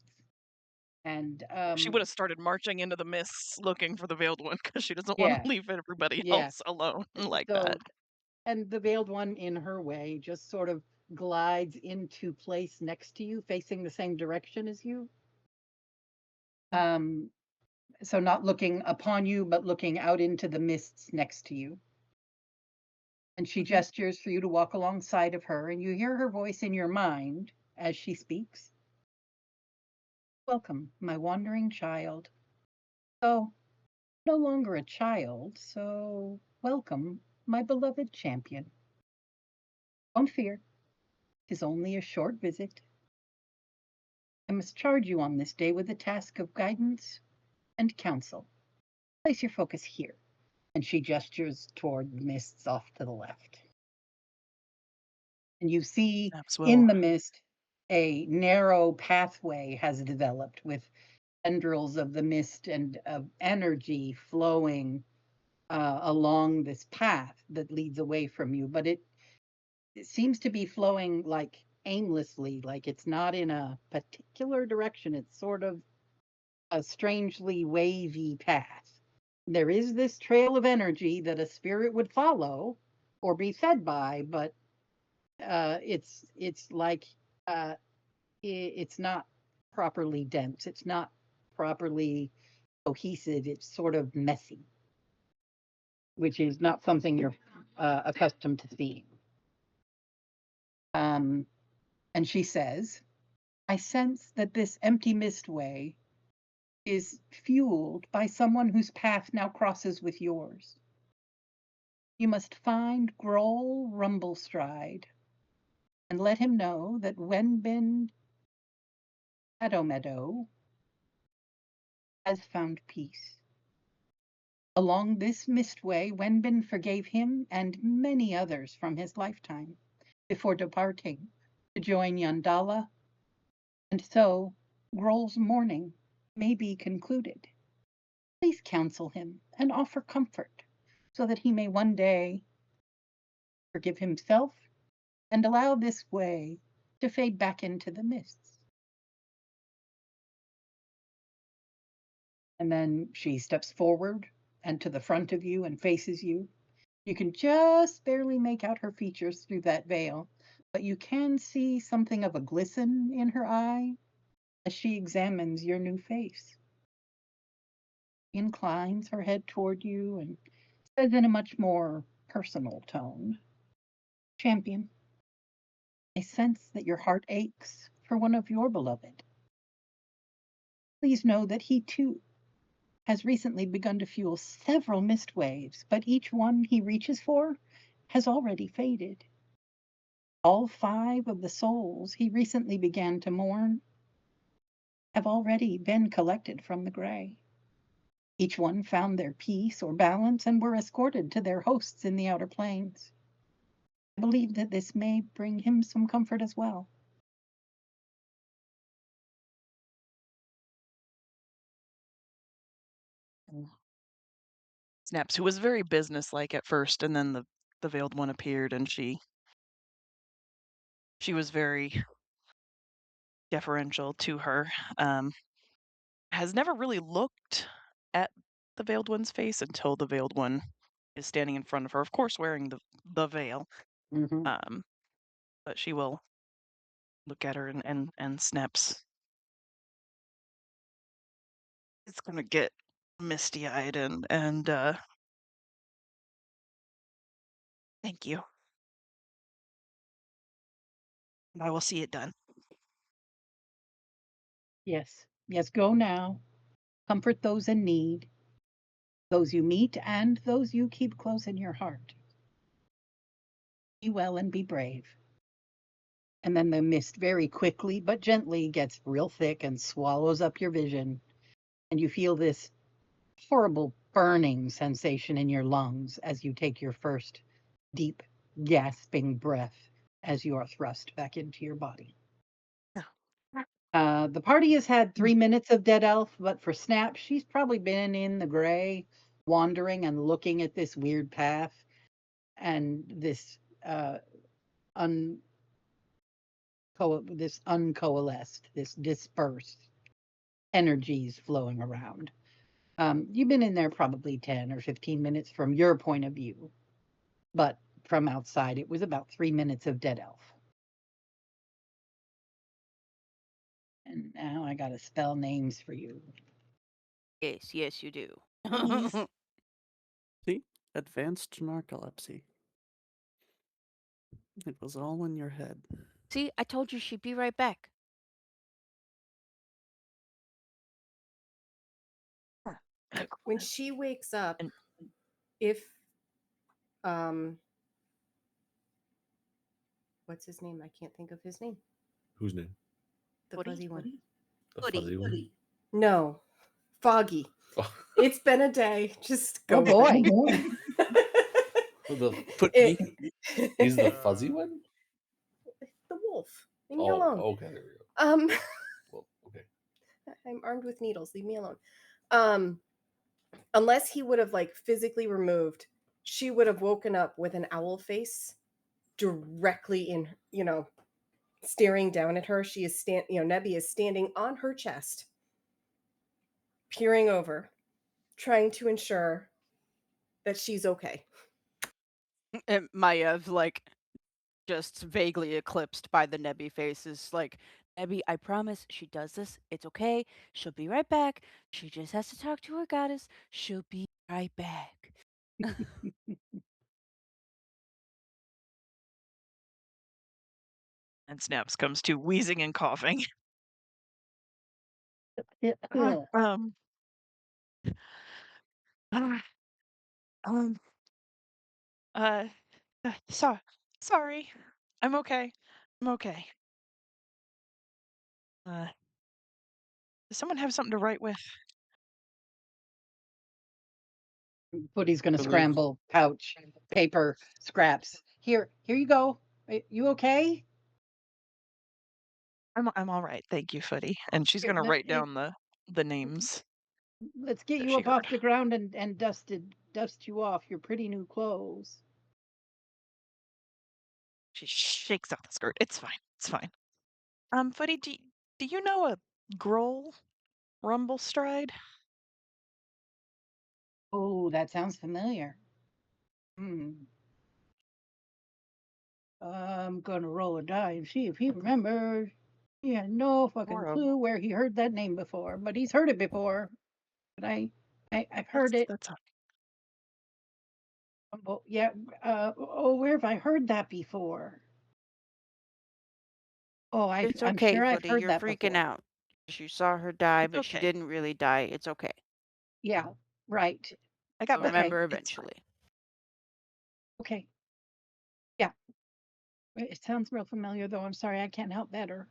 Speaker 3: And
Speaker 4: She would have started marching into the mists looking for the veiled one because she doesn't want
Speaker 3: yeah,
Speaker 4: to leave everybody
Speaker 3: yeah.
Speaker 4: else alone like
Speaker 3: So,
Speaker 4: that.
Speaker 3: and the veiled one in her way just sort of glides into place next to you, facing the same direction as you. So not looking upon you, but looking out into the mists next to you. And she gestures for you to walk alongside of her, and you hear her voice in your mind as she speaks. Welcome, my wandering child. Oh, no longer a child, so welcome, my beloved champion. Don't fear, 'tis only a short visit. I must charge you on this day with the task of guidance and counsel. Place your focus here. And she gestures toward the mists off to the left. And you see
Speaker 4: Snaps
Speaker 3: in
Speaker 4: will.
Speaker 3: the mist a narrow pathway has developed with tendrils of the mist and of energy flowing along this path that leads away from you. But it seems to be flowing like aimlessly, like it's not in a particular direction. It's sort of a strangely wavy path. There is this trail of energy that a spirit would follow or be fed by, but it's like it's not properly dense. It's not properly cohesive. It's sort of messy. which is not something you're accustomed to seeing. And she says, I sense that this empty mistway is fueled by someone whose path now crosses with yours. You must find Groll Rumblestride and let him know that Wenbin Meadow has found peace. Along this mistway, Wenbin forgave him and many others from his lifetime before departing to join Yandala, and so Groll's mourning may be concluded. Please counsel him and offer comfort so that he may one day forgive himself and allow this way to fade back into the mists. And then she steps forward and to the front of you and faces you. You can just barely make out her features through that veil, but you can see something of a glisten in her eye as she examines your new face. She inclines her head toward you and says in a much more personal tone, Champion, I sense that your heart aches for one of your beloved. Please know that he too has recently begun to fuel several mist waves, but each one he reaches for has already faded. All 5 of the souls he recently began to mourn have already been collected from the gray. Each one found their peace or balance and were escorted to their hosts in the outer planes. I believe that this may bring him some comfort as well.
Speaker 4: Snaps, who was very businesslike at first, and then the veiled one appeared, and she was very deferential to her. Has never really looked at the veiled one's face until the veiled one is standing in front of her, of course wearing the veil.
Speaker 3: Mm-hmm.
Speaker 4: But she will look at her and Snaps. It's gonna get misty-eyed and thank you. I will see it done.
Speaker 3: Yes, go now. Comfort those in need, those you meet and those you keep close in your heart. Be well and be brave. And then the mist very quickly but gently gets real thick and swallows up your vision. And you feel this horrible burning sensation in your lungs as you take your first deep, gasping breath as you are thrust back into your body. The party has had 3 minutes of Dead Elf, but for Snap, she's probably been in the gray, wandering and looking at this weird path and this uncoalesced, this dispersed energies flowing around. You've been in there probably 10 or 15 minutes from your point of view, but from outside, it was about 3 minutes of Dead Elf. And now I got to spell names for you.
Speaker 7: Yes, you do.
Speaker 3: Please.
Speaker 2: See? Advanced narcolepsy. It was all in your head.
Speaker 7: See, I told you she'd be right back.
Speaker 6: When she wakes up,
Speaker 4: And-
Speaker 6: if what's his name? I can't think of his name.
Speaker 5: Whose name?
Speaker 6: The
Speaker 4: Woody?
Speaker 6: fuzzy one.
Speaker 5: The
Speaker 7: Woody.
Speaker 5: fuzzy one?
Speaker 6: No, Foggy.
Speaker 5: Oh,
Speaker 6: It's been a day. Just go.
Speaker 3: Oh boy.
Speaker 5: the, he's the fuzzy one?
Speaker 6: The wolf. Leave me alone.
Speaker 5: Okay, there we go. Well, okay.
Speaker 6: I'm armed with needles. Leave me alone. Unless he would have like physically removed, she would have woken up with an owl face directly in, staring down at her. She is Nebby is standing on her chest, peering over, trying to ensure that she's okay.
Speaker 7: And Maya's like just vaguely eclipsed by the Nebby faces. Like, Nebby, I promise she does this. It's okay. She'll be right back. She just has to talk to her goddess. She'll be right back.
Speaker 4: And Snaps comes to wheezing and coughing.
Speaker 3: Yeah,
Speaker 4: Ah,
Speaker 3: ugh.
Speaker 4: ah, um, uh, sorry. I'm okay. I'm okay. Does someone have something to write with?
Speaker 3: Footy's gonna
Speaker 5: I believe
Speaker 3: scramble pouch, paper, scraps. Here you go. You okay?
Speaker 4: I'm all right, thank you, Footy. And she's
Speaker 3: Here,
Speaker 4: gonna write down the names
Speaker 3: let's get
Speaker 4: that
Speaker 3: you
Speaker 4: she
Speaker 3: up off
Speaker 4: heard.
Speaker 3: the ground and dust you off your pretty new clothes.
Speaker 4: She shakes out the skirt. It's fine. It's fine. Footy, do you know a Grohl rumble stride?
Speaker 3: Oh, that sounds familiar. Hmm. I'm gonna roll a die and see if he remembers. He had no fucking
Speaker 4: Or a
Speaker 3: clue where he heard that name before, but he's heard it before. But I've heard it.
Speaker 4: that's
Speaker 3: Well, yeah. Oh, where have I heard that before? Oh,
Speaker 7: It's
Speaker 3: I'm
Speaker 7: okay,
Speaker 3: sure I've
Speaker 7: Footy.
Speaker 3: heard
Speaker 7: You're
Speaker 3: that
Speaker 7: freaking
Speaker 3: before.
Speaker 7: out. You saw her die,
Speaker 4: it's
Speaker 7: but she
Speaker 4: okay.
Speaker 7: didn't really die. It's okay.
Speaker 3: Yeah, right.
Speaker 4: I got
Speaker 7: You'll
Speaker 4: better.
Speaker 3: Okay,
Speaker 7: remember
Speaker 4: It's fine.
Speaker 7: eventually.
Speaker 3: okay. Yeah, it sounds real familiar though. I'm sorry, I can't help better.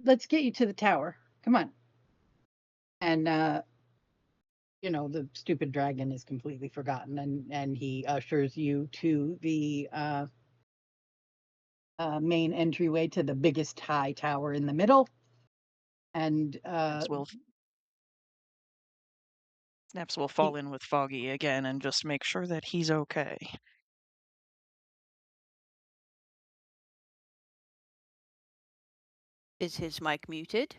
Speaker 3: Let's get you to the tower. Come on. And the stupid dragon is completely forgotten, and he ushers you to the main entryway to the biggest high tower in the middle. And
Speaker 4: Snaps will
Speaker 3: he,
Speaker 4: fall in with Foggy again and just make sure that he's okay.
Speaker 7: Is his mic muted?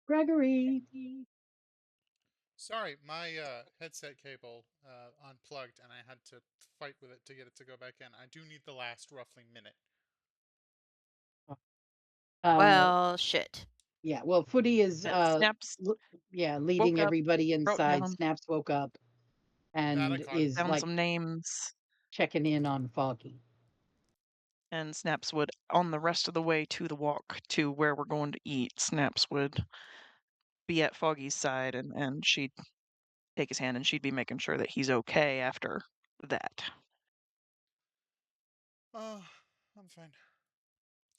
Speaker 3: Gregory.
Speaker 1: Sorry, my headset cable unplugged, and I had to fight with it to get it to go back in. I do need the last roughly minute.
Speaker 7: Well, shit.
Speaker 3: Yeah, well, Footy is
Speaker 4: Snaps
Speaker 3: leading
Speaker 4: woke up,
Speaker 3: everybody
Speaker 4: wrote
Speaker 3: inside.
Speaker 4: down
Speaker 3: Snaps woke up
Speaker 1: That I
Speaker 3: and
Speaker 1: caught.
Speaker 3: is like
Speaker 4: some names,
Speaker 3: checking in on Foggy.
Speaker 4: and Snaps would, on the rest of the way to the walk to where we're going to eat, Snaps would be at Foggy's side, and she'd take his hand, and she'd be making sure that he's okay after that.
Speaker 1: Oh, I'm fine.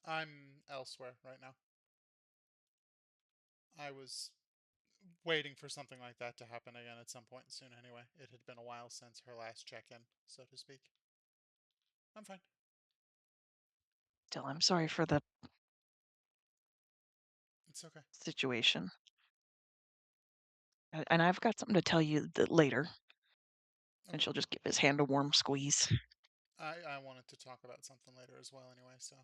Speaker 1: I'm elsewhere right now. I was waiting for something like that to happen again at some point soon anyway. It had been a while since her last check-in, so to speak. I'm fine.
Speaker 4: Still, I'm sorry for the
Speaker 1: It's okay.
Speaker 4: situation. And I've got something to tell you later. And
Speaker 1: Okay.
Speaker 4: she'll just give his hand a warm squeeze.
Speaker 1: I wanted to talk about something later as well anyway, so.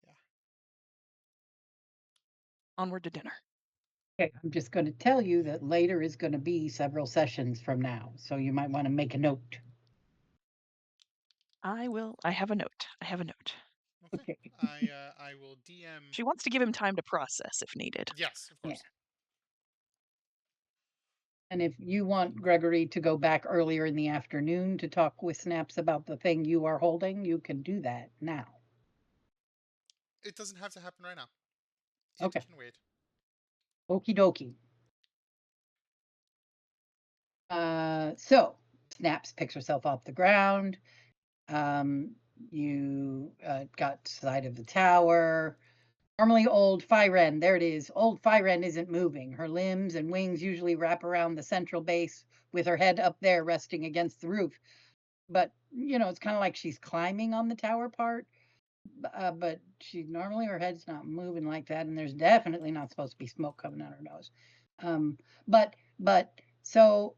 Speaker 1: Yeah.
Speaker 4: Onward to dinner.
Speaker 3: Okay, I'm just going to tell you that later is going to be several sessions from now, so you might want to make a note.
Speaker 4: I will. I have a note.
Speaker 1: Okay. I will DM.
Speaker 4: She wants to give him time to process if needed.
Speaker 1: Yes, of
Speaker 3: Yeah.
Speaker 1: course.
Speaker 3: And if you want Gregory to go back earlier in the afternoon to talk with Snaps about the thing you are holding, you can do that now.
Speaker 1: It doesn't have to happen right now. It
Speaker 3: Okay.
Speaker 1: can wait.
Speaker 3: Okie dokie. So Snaps picks herself off the ground. You got sight of the tower. Normally old Fyren, there it is. Old Fyren isn't moving. Her limbs and wings usually wrap around the central base with her head up there resting against the roof. But, it's kind of like she's climbing on the tower part. But she normally her head's not moving like that, and there's definitely not supposed to be smoke coming out her nose. But so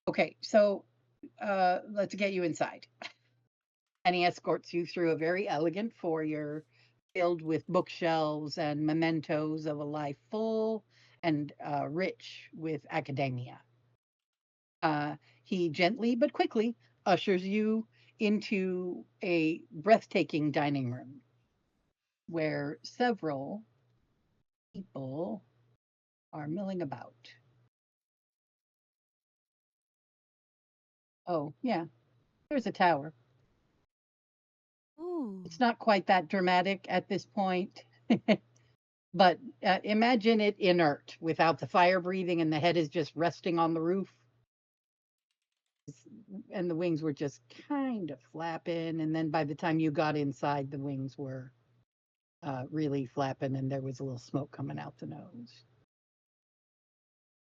Speaker 3: okay, so let's get you inside. And he escorts you through a very elegant foyer filled with bookshelves and mementos of a life full and rich with academia. He gently but quickly ushers you into a breathtaking dining room where several people are milling about. Oh, yeah, there's a tower.
Speaker 7: Ooh.
Speaker 3: It's not quite that dramatic at this point, but imagine it inert without the fire breathing and the head is just resting on the roof. And the wings were just kind of flapping. And then by the time you got inside, the wings were really flapping and there was a little smoke coming out the nose.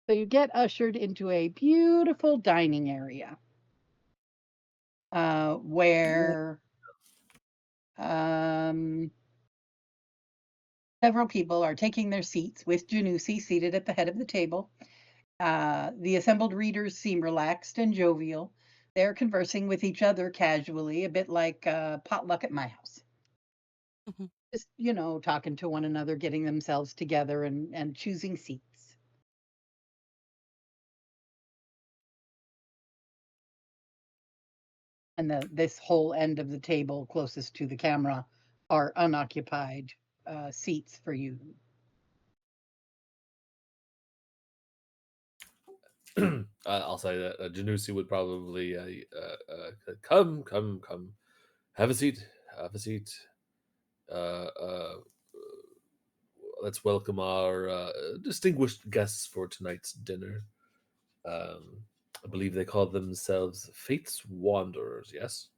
Speaker 3: So you get ushered into a beautiful dining area where several people are taking their seats with Janusi seated at the head of the table. The assembled readers seem relaxed and jovial. They're conversing with each other casually, a bit like potluck at my house.
Speaker 7: Mhm.
Speaker 3: Just, talking to one another, getting themselves together and choosing seats. And this whole end of the table closest to the camera are unoccupied seats for you.
Speaker 5: I'll say that Janusi would probably come, have a seat, have a seat. Let's welcome our distinguished guests for tonight's dinner. I believe they call themselves Fate's Wanderers. Yes.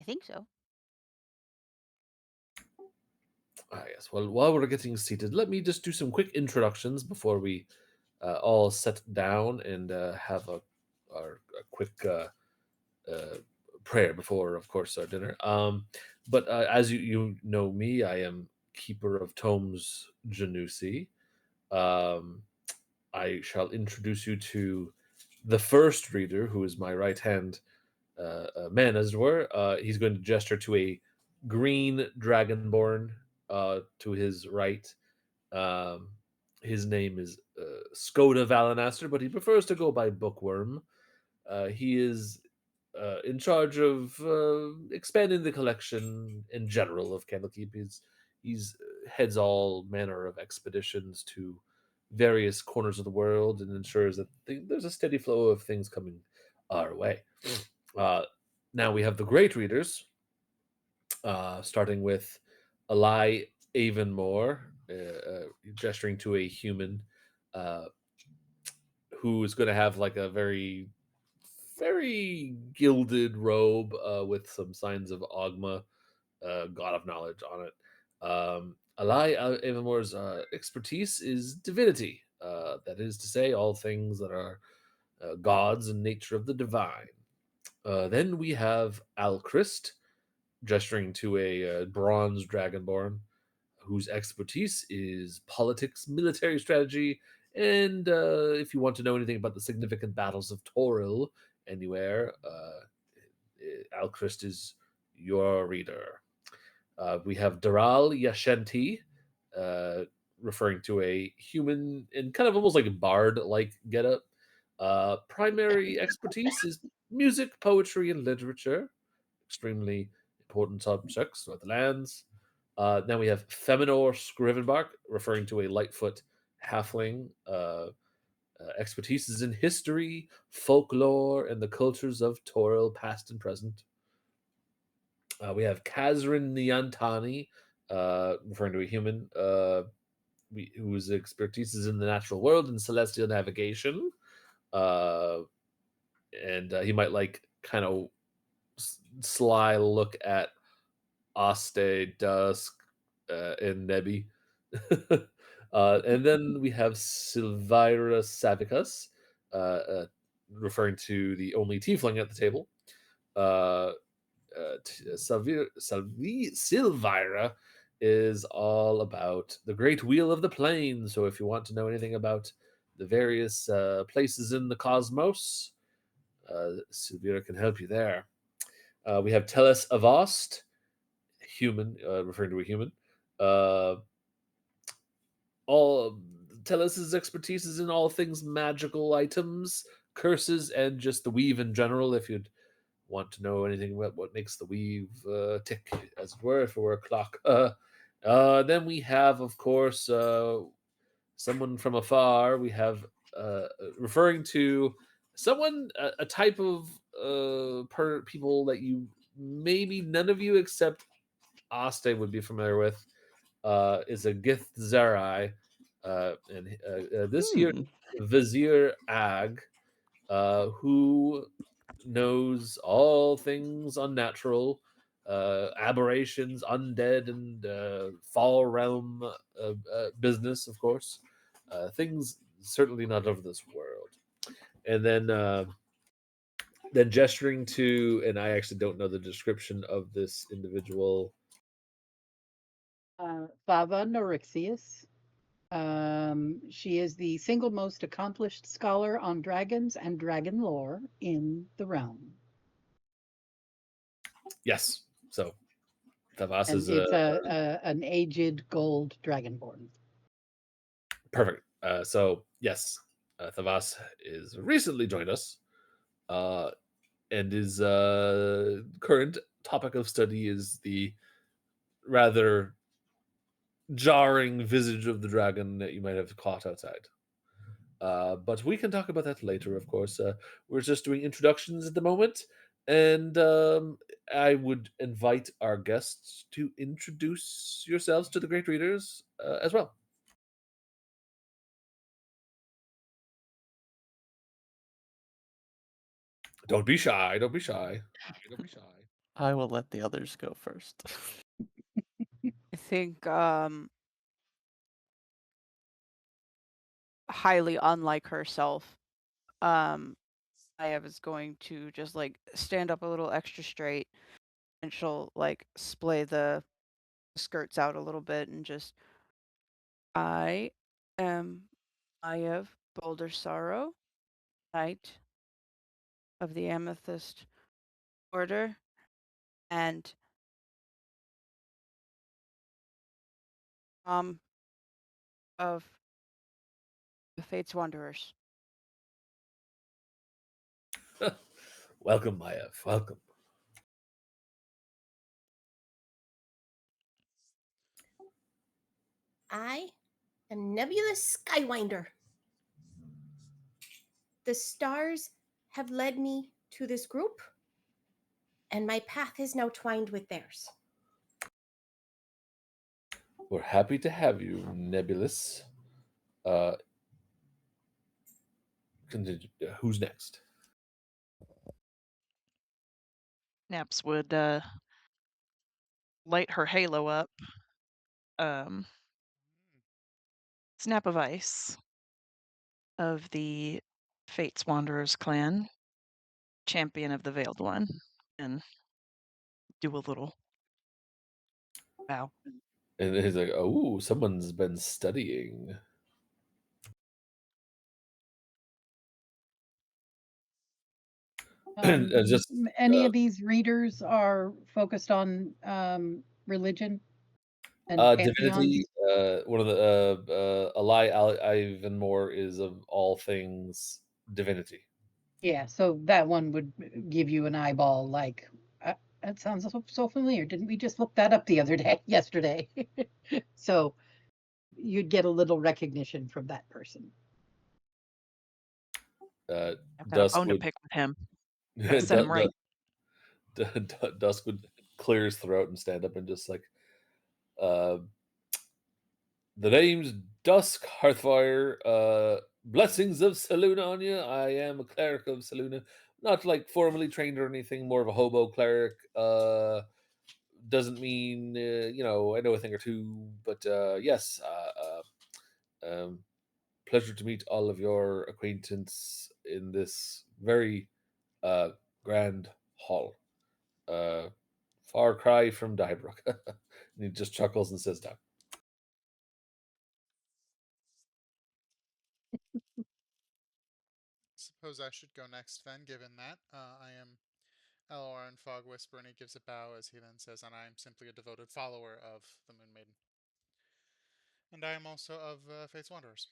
Speaker 7: I think so.
Speaker 5: Ah, yes. Well, while we're getting seated, let me just do some quick introductions before we all sit down and have a quick prayer before, of course, our dinner. But as you know me, I am Keeper of Tomes Janusi. I shall introduce you to the first reader, who is my right hand man, as it were. He's going to gesture to a green dragonborn to his right. Um, his name is Skoda Valanaster, but he prefers to go by Bookworm. He is in charge of expanding the collection in general of Candlekeep. He's heads all manner of expeditions to various corners of the world and ensures that there's a steady flow of things coming our way. Uh, Now we have the great readers, starting with Eli Avonmore, gesturing to a human uh, who is going to have like a very gilded robe with some signs of Ogma, god of knowledge, on it. Eli Avonmore's expertise is divinity. That is to say, all things that are gods and nature of the divine. Then we have Alchrist, gesturing to a bronze dragonborn, whose expertise is politics, military strategy, and if you want to know anything about the significant battles of Toril anywhere, Alchrist is your reader. We have Daral Yashenti, referring to a human in kind of almost like a bard-like getup. Primary expertise is music, poetry, and literature. Extremely important subjects throughout the lands. Then we have Feminor Scrivenbark, referring to a Lightfoot halfling. Expertise is in history, folklore, and the cultures of Toril, past and present. We have Kazrin Nyantani, referring to a human, whose expertise is in the natural world and celestial navigation. And he might like kind of sly look at Aste, Dusk, and Nebi. And then we have Silvira Savicus, referring to the only tiefling at the table. Silvira is all about the Great Wheel of the Plane. So if you want to know anything about the various places in the cosmos, Silvira can help you there. We have Tellus Avast, human, referring to a human. All Tellus's expertise is in all things magical items, curses, and just the weave in general. If you'd want to know anything about what makes the weave tick, as it were, if it were a clock. Then we have, of course, someone from afar. We have referring to someone, a type of people that you maybe none of you except Aste would be familiar with. Is a Gith Zerai, and this year Vizier Ag, who knows all things unnatural, aberrations, undead, and fall realm business, of course. Things certainly not of this world. And then gesturing to, and I actually don't know the description of this individual.
Speaker 3: Fava Norixius. She is the single most accomplished scholar on dragons and dragon lore in the realm.
Speaker 5: Yes, so Tavas
Speaker 3: And
Speaker 5: is
Speaker 3: it's an aged gold dragonborn.
Speaker 5: perfect. So yes, Thavas is recently joined us, and his current topic of study is the rather jarring visage of the dragon that you might have caught outside. But we can talk about that later, of course. We're just doing introductions at the moment, and I would invite our guests to introduce yourselves to the great readers as well. Don't be shy. Don't be shy. Don't be shy.
Speaker 2: I will let the others go first.
Speaker 7: I think highly unlike herself, Aya is going to just like stand up a little extra straight, and she'll like splay the skirts out a little bit and just, I am Aya Boulder Sorrow, Knight of the Amethyst Order, and of the Fates Wanderers.
Speaker 5: Welcome, Maya. Welcome.
Speaker 6: I am Nebulous Skywinder. The stars have led me to this group, and my path is now twined with theirs.
Speaker 5: We're happy to have you, Nebulous. Uh, who's next?
Speaker 4: Naps would light her halo up. Snap of Ice of the Fates Wanderers clan, champion of the Veiled One, and do a little bow.
Speaker 5: And he's like, "Oh, someone's been studying." And just
Speaker 3: Any of these readers are focused on religion and
Speaker 5: divinity.
Speaker 3: pantheons?
Speaker 5: One of the Eli Ivan Moore is of all things divinity.
Speaker 3: Yeah, so that one would give you an eyeball like, that sounds so familiar. Didn't we just look that up the other day, yesterday? So you'd get a little recognition from that person.
Speaker 4: I've got a
Speaker 5: Dusk
Speaker 4: bone to
Speaker 5: would
Speaker 4: pick with him. Gotta set him right.
Speaker 5: Dusk would clear his throat and stand up and just like, uh, the name's Dusk Hearthfire. Blessings of Saluna on you. I am a cleric of Saluna, not like formally trained or anything. More of a hobo cleric. Doesn't mean I know a thing or two, but yes. Pleasure to meet all of your acquaintance in this very grand hall. Uh, Far cry from Dybrook. And he just chuckles and sits down.
Speaker 1: Suppose I should go next then, given that. I am Elor and Fog Whisper, and he gives a bow as he then says, and I am simply a devoted follower of the Moon Maiden. And I am also of Fate's Wanderers.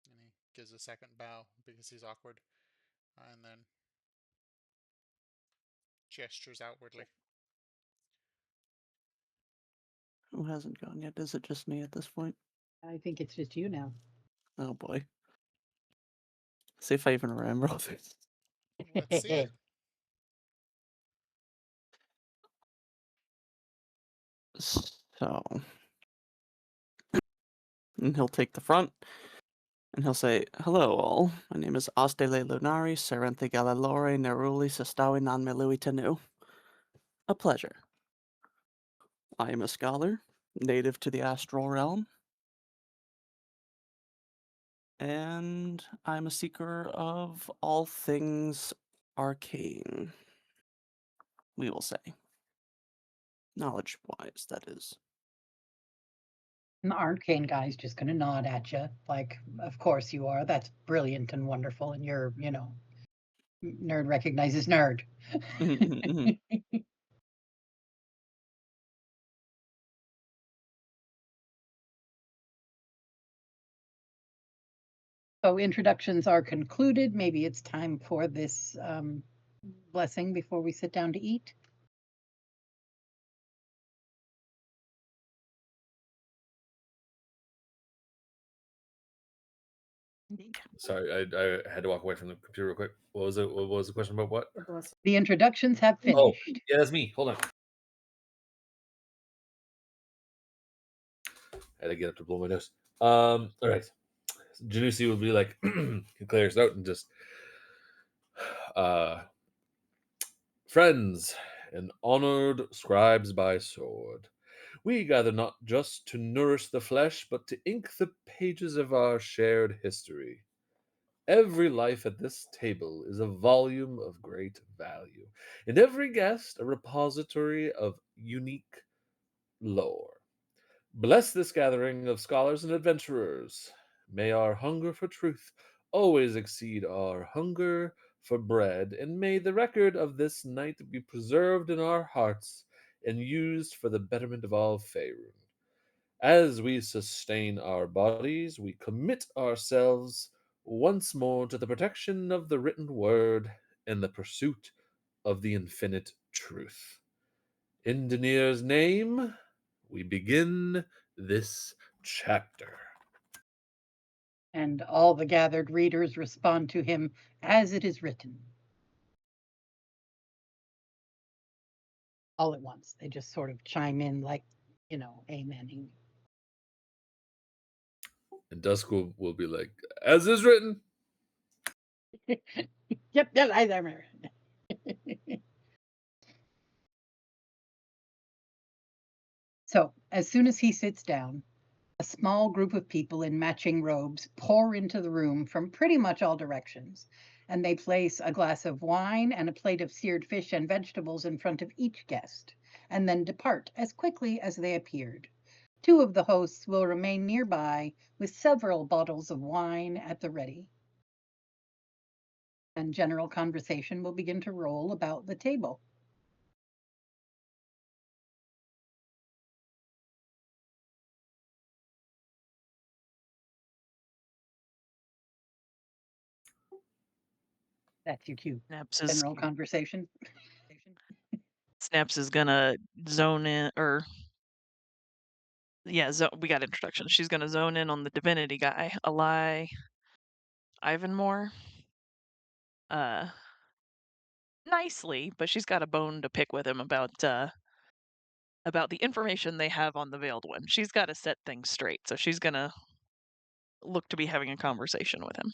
Speaker 1: And he gives a second bow because he's awkward, and then gestures outwardly.
Speaker 2: Who hasn't gone yet? Is it just me at this point?
Speaker 3: I think it's just you now.
Speaker 2: Oh boy. See if I even remember all this.
Speaker 1: Let's see it.
Speaker 2: So, and he'll take the front, and he'll say, "Hello all, my name is Ostele Lunari, Serenthi Galalore, Neruli Sestawi Non Melui Tenu. A pleasure. I am a scholar, native to the astral realm, and I'm a seeker of all things arcane, we will say. Knowledge-wise, that is."
Speaker 3: And the arcane guy's just going to nod at you, like, of course you are. That's brilliant and wonderful. And you're, nerd recognizes nerd. So introductions are concluded. Maybe it's time for this blessing before we sit down to eat.
Speaker 5: Sorry, I had to walk away from the computer real quick. What was it? What was the question about what?
Speaker 3: The introductions have finished.
Speaker 5: Oh, yeah, that's me. Hold on. I had to get up to blow my nose. All right. Janusi would be like, he clears out and just, friends and honored scribes by sword. We gather not just to nourish the flesh, but to ink the pages of our shared history. Every life at this table is a volume of great value, and every guest a repository of unique lore. Bless this gathering of scholars and adventurers. May our hunger for truth always exceed our hunger for bread, and may the record of this night be preserved in our hearts and used for the betterment of all Faerun. As we sustain our bodies, we commit ourselves once more to the protection of the written word and the pursuit of the infinite truth. In Denir's name, we begin this chapter.
Speaker 3: And all the gathered readers respond to him as it is written. All at once. They just sort of chime in like, amening.
Speaker 5: And Dusk will be like, as is written.
Speaker 3: Yep, I remember. So, as soon as he sits down, a small group of people in matching robes pour into the room from pretty much all directions, and they place a glass of wine and a plate of seared fish and vegetables in front of each guest, and then depart as quickly as they appeared. Two of the hosts will remain nearby with several bottles of wine at the ready. And general conversation will begin to roll about the table. That's your cue. General conversation.
Speaker 4: Snaps is gonna zone in, or yeah, we got introduction. She's gonna zone in on the divinity guy, Eli Ivanmore. Nicely, but she's got a bone to pick with him about the information they have on the Veiled One. She's got to set things straight, so she's gonna look to be having a conversation with him.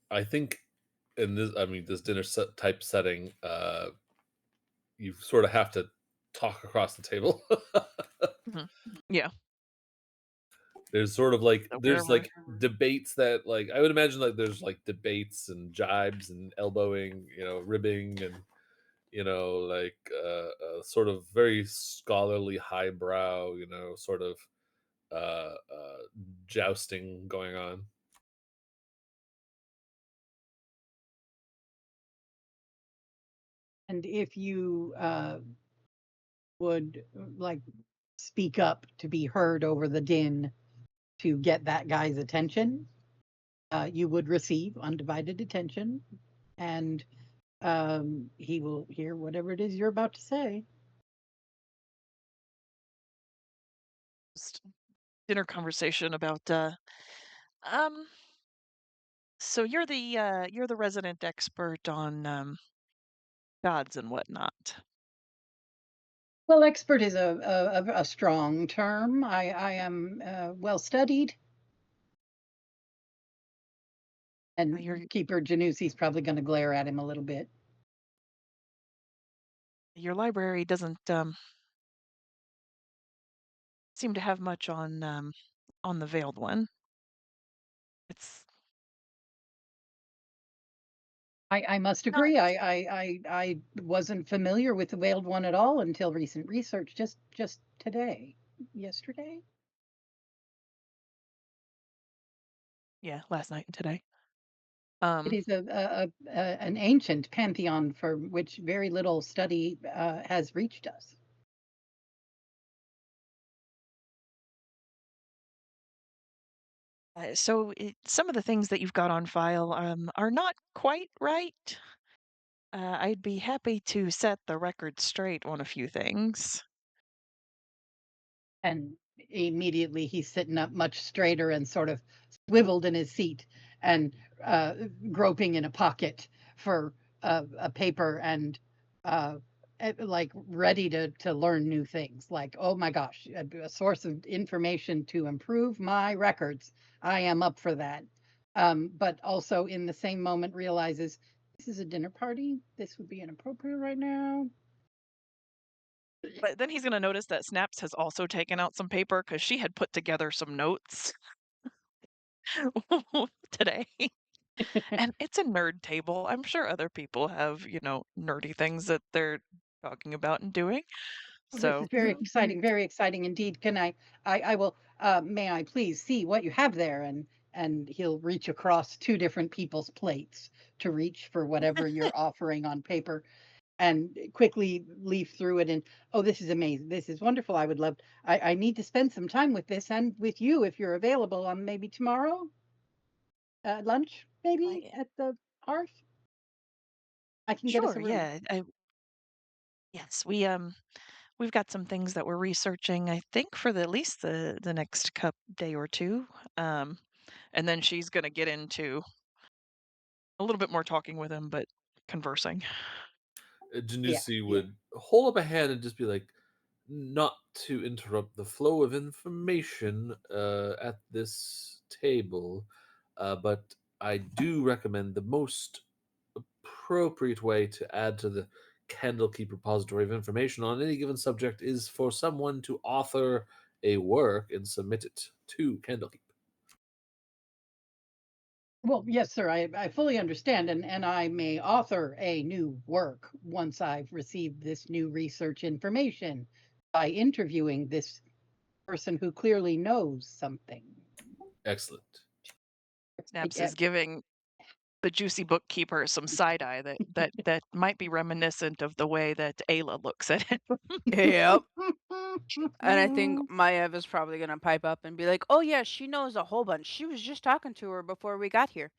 Speaker 5: I think in this dinner type setting, you sort of have to talk across the table.
Speaker 4: Yeah.
Speaker 5: There's sort of like debates that I would imagine there's debates and jibes and elbowing, ribbing and sort of very scholarly highbrow, sort of jousting going on.
Speaker 3: And if you would speak up to be heard over the din to get that guy's attention, you would receive undivided attention. And he will hear whatever it is you're about to say.
Speaker 4: Just dinner conversation about so you're the resident expert on gods and whatnot.
Speaker 3: Well, expert is a strong term. I am well studied, and
Speaker 4: Your
Speaker 3: Keeper Janussi's probably going to glare at him a little bit.
Speaker 4: your library doesn't seem to have much on the veiled one. It's
Speaker 3: I must
Speaker 4: not
Speaker 3: agree. I wasn't familiar with the Veiled One at all until recent research, just today, yesterday.
Speaker 4: yeah, last night and today.
Speaker 3: It is an ancient pantheon for which very little study has reached us.
Speaker 4: So some of the things that you've got on file are not quite right. I'd be happy to set the record straight on a few things.
Speaker 3: And immediately he's sitting up much straighter and sort of swiveled in his seat and groping in a pocket for a paper and like ready to learn new things. Like, oh my gosh, a source of information to improve my records. I am up for that. But also in the same moment realizes this is a dinner party. This would be inappropriate right now.
Speaker 4: But then he's going to notice that Snaps has also taken out some paper because she had put together some notes today. And it's a nerd table. I'm sure other people have, nerdy things that they're talking about and doing.
Speaker 3: Oh, this
Speaker 4: So
Speaker 3: is very exciting indeed. Can I will, may I please see what you have there? And he'll reach across two different people's plates to reach for whatever you're offering on paper and quickly leaf through it. And oh, this is amazing. This is wonderful. I would love, I need to spend some time with this and with you if you're available on maybe tomorrow, lunch, maybe
Speaker 4: I,
Speaker 3: at the hearth. I can get us
Speaker 4: sure,
Speaker 3: a room.
Speaker 4: yeah. Yes, we've got some things that we're researching, I think, for at least the next day or two. Um, and then she's gonna get into a little bit more talking with him, but conversing.
Speaker 3: Yeah,
Speaker 5: Janussi
Speaker 3: yeah.
Speaker 5: would hold up a hand and just be like, not to interrupt the flow of information at this table, but I do recommend the most appropriate way to add to the Candlekeep repository of information on any given subject is for someone to author a work and submit it to Candlekeep.
Speaker 3: Well, yes, sir. I fully understand, and I may author a new work once I've received this new research information by interviewing this person who clearly knows something.
Speaker 5: Excellent.
Speaker 4: Snaps
Speaker 3: I-
Speaker 4: is giving the juicy bookkeeper some side eye that might be reminiscent of the way that Ayla looks at it.
Speaker 7: Yep. And I think
Speaker 3: I'm
Speaker 7: Maev is probably gonna pipe up and be like, "Oh yeah, she knows a whole bunch. She was just talking to her before we got here."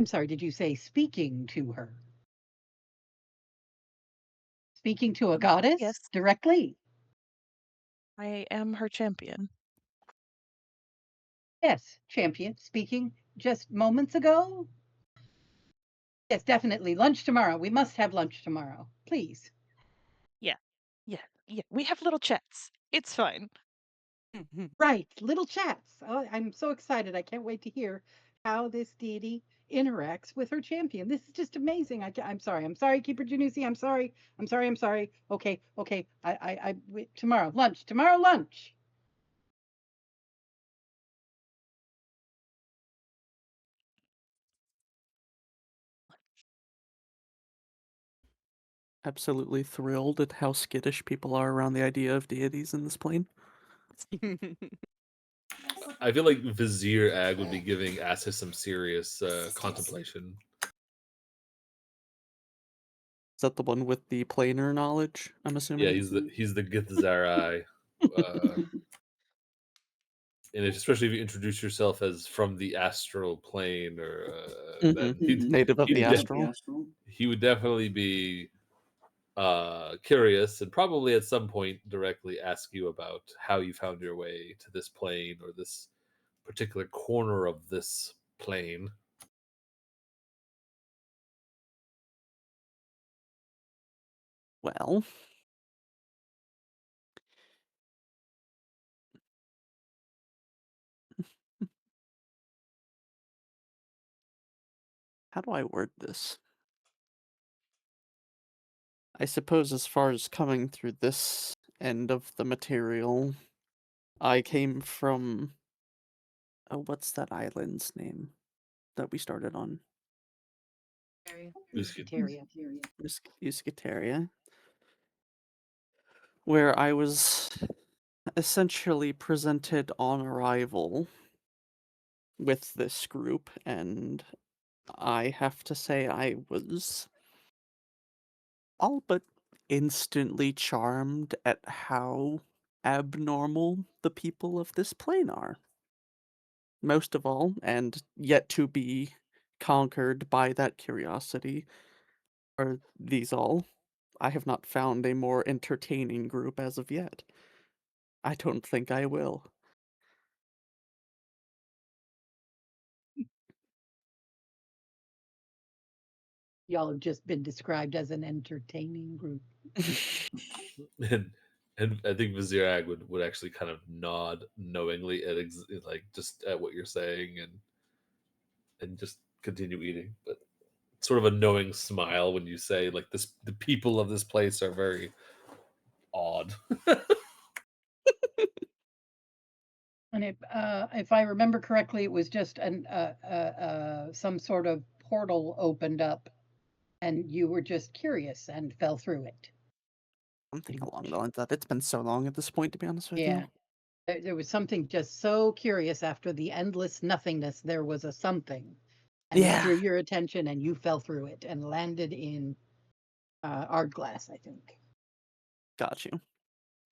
Speaker 3: sorry, did you say speaking to her? Speaking to a goddess
Speaker 4: Yes,
Speaker 3: directly?
Speaker 4: I am her champion.
Speaker 3: Yes, champion, speaking just moments ago? Yes, definitely. Lunch tomorrow. We must have lunch tomorrow. Please.
Speaker 4: Yeah, yeah, yeah. We have little chats. It's fine.
Speaker 3: Right, little chats. Oh, I'm so excited. I can't wait to hear how this deity interacts with her champion. This is just amazing. I'm sorry. I'm sorry, Keeper Janussi. I'm sorry. I'm sorry. I'm sorry. Okay, okay. Tomorrow lunch. Tomorrow lunch.
Speaker 2: Absolutely thrilled at how skittish people are around the idea of deities in this plane.
Speaker 5: I feel like Vizier Ag would be giving Assis some serious contemplation.
Speaker 2: Is that the one with the planar knowledge, I'm
Speaker 5: Yeah,
Speaker 2: assuming?
Speaker 5: he's the Githzerai and especially if you introduce yourself as from the astral plane, or then
Speaker 2: Native of the astral.
Speaker 5: he would definitely be curious, and probably at some point directly ask you about how you found your way to this plane or this particular corner of this plane.
Speaker 2: Well, how do I word this? I suppose as far as coming through this end of the material, I came from... Oh, what's that island's name that we started on?
Speaker 3: Musketeria.
Speaker 2: Musketeria. Where I was essentially presented on arrival with this group, and I have to say I was all but instantly charmed at how abnormal the people of this plane are. Most of all, and yet to be conquered by that curiosity, are these all. I have not found a more entertaining group as of yet. I don't think I will.
Speaker 3: Y'all have just been described as an entertaining group.
Speaker 5: and and I think Vizirag would actually kind of nod knowingly at like just at what you're saying, and just continue eating, but sort of a knowing smile when you say like this, the people of this place are very odd.
Speaker 3: And if I remember correctly, it was just some sort of portal opened up, and you were just curious and fell through it.
Speaker 2: Something along the lines of that. It's been so long at this point, to be honest with
Speaker 3: Yeah.
Speaker 2: you.
Speaker 3: There was something just so curious after the endless nothingness. There was a something, and it drew
Speaker 2: Yeah.
Speaker 3: your attention, and you fell through it and landed in art glass, I think.
Speaker 2: Got you.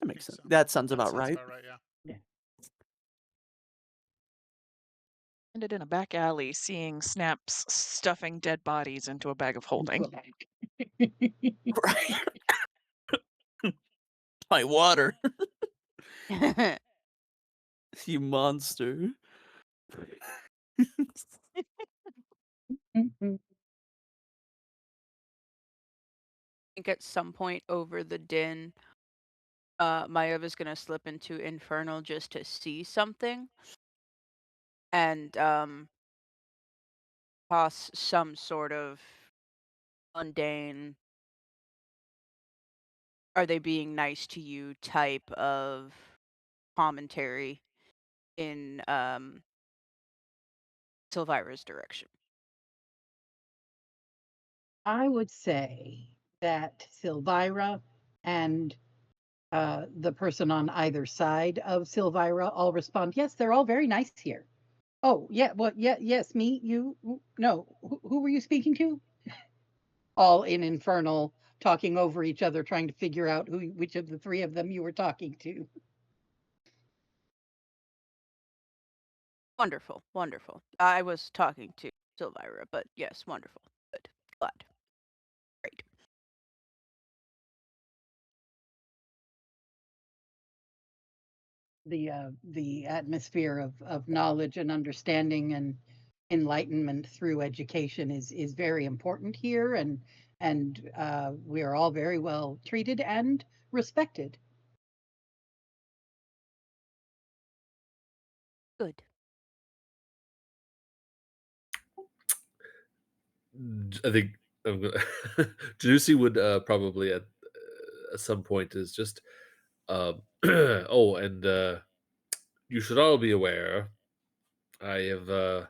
Speaker 2: That makes sense.
Speaker 1: So.
Speaker 2: That sounds
Speaker 1: That
Speaker 2: about
Speaker 1: sounds
Speaker 2: right.
Speaker 1: about right, yeah.
Speaker 4: Ended in a back alley, seeing Snaps stuffing dead bodies into a bag of holding.
Speaker 2: Right. My water, you monster.
Speaker 3: Mhm.
Speaker 7: think at some point over the din, Mayova's gonna slip into Infernal just to see something, and toss some sort of mundane, "Are they being nice to you?" type of commentary in Silvira's direction.
Speaker 3: I would say that Silvira and the person on either side of Silvira all respond, yes, they're all very nice here. Oh, yeah, well, yeah, yes, me, you, no, who were you speaking to? All in Infernal, talking over each other, trying to figure out which of the three of them you were talking to.
Speaker 7: Wonderful, wonderful. I was talking to Silvira, but yes, wonderful. Good. Glad. Great.
Speaker 3: The atmosphere of knowledge and understanding and enlightenment through education is very important here, and we are all very well treated and respected.
Speaker 7: Good.
Speaker 5: I think I'm gonna Janusi would probably at some point is just oh, and you should all be aware I have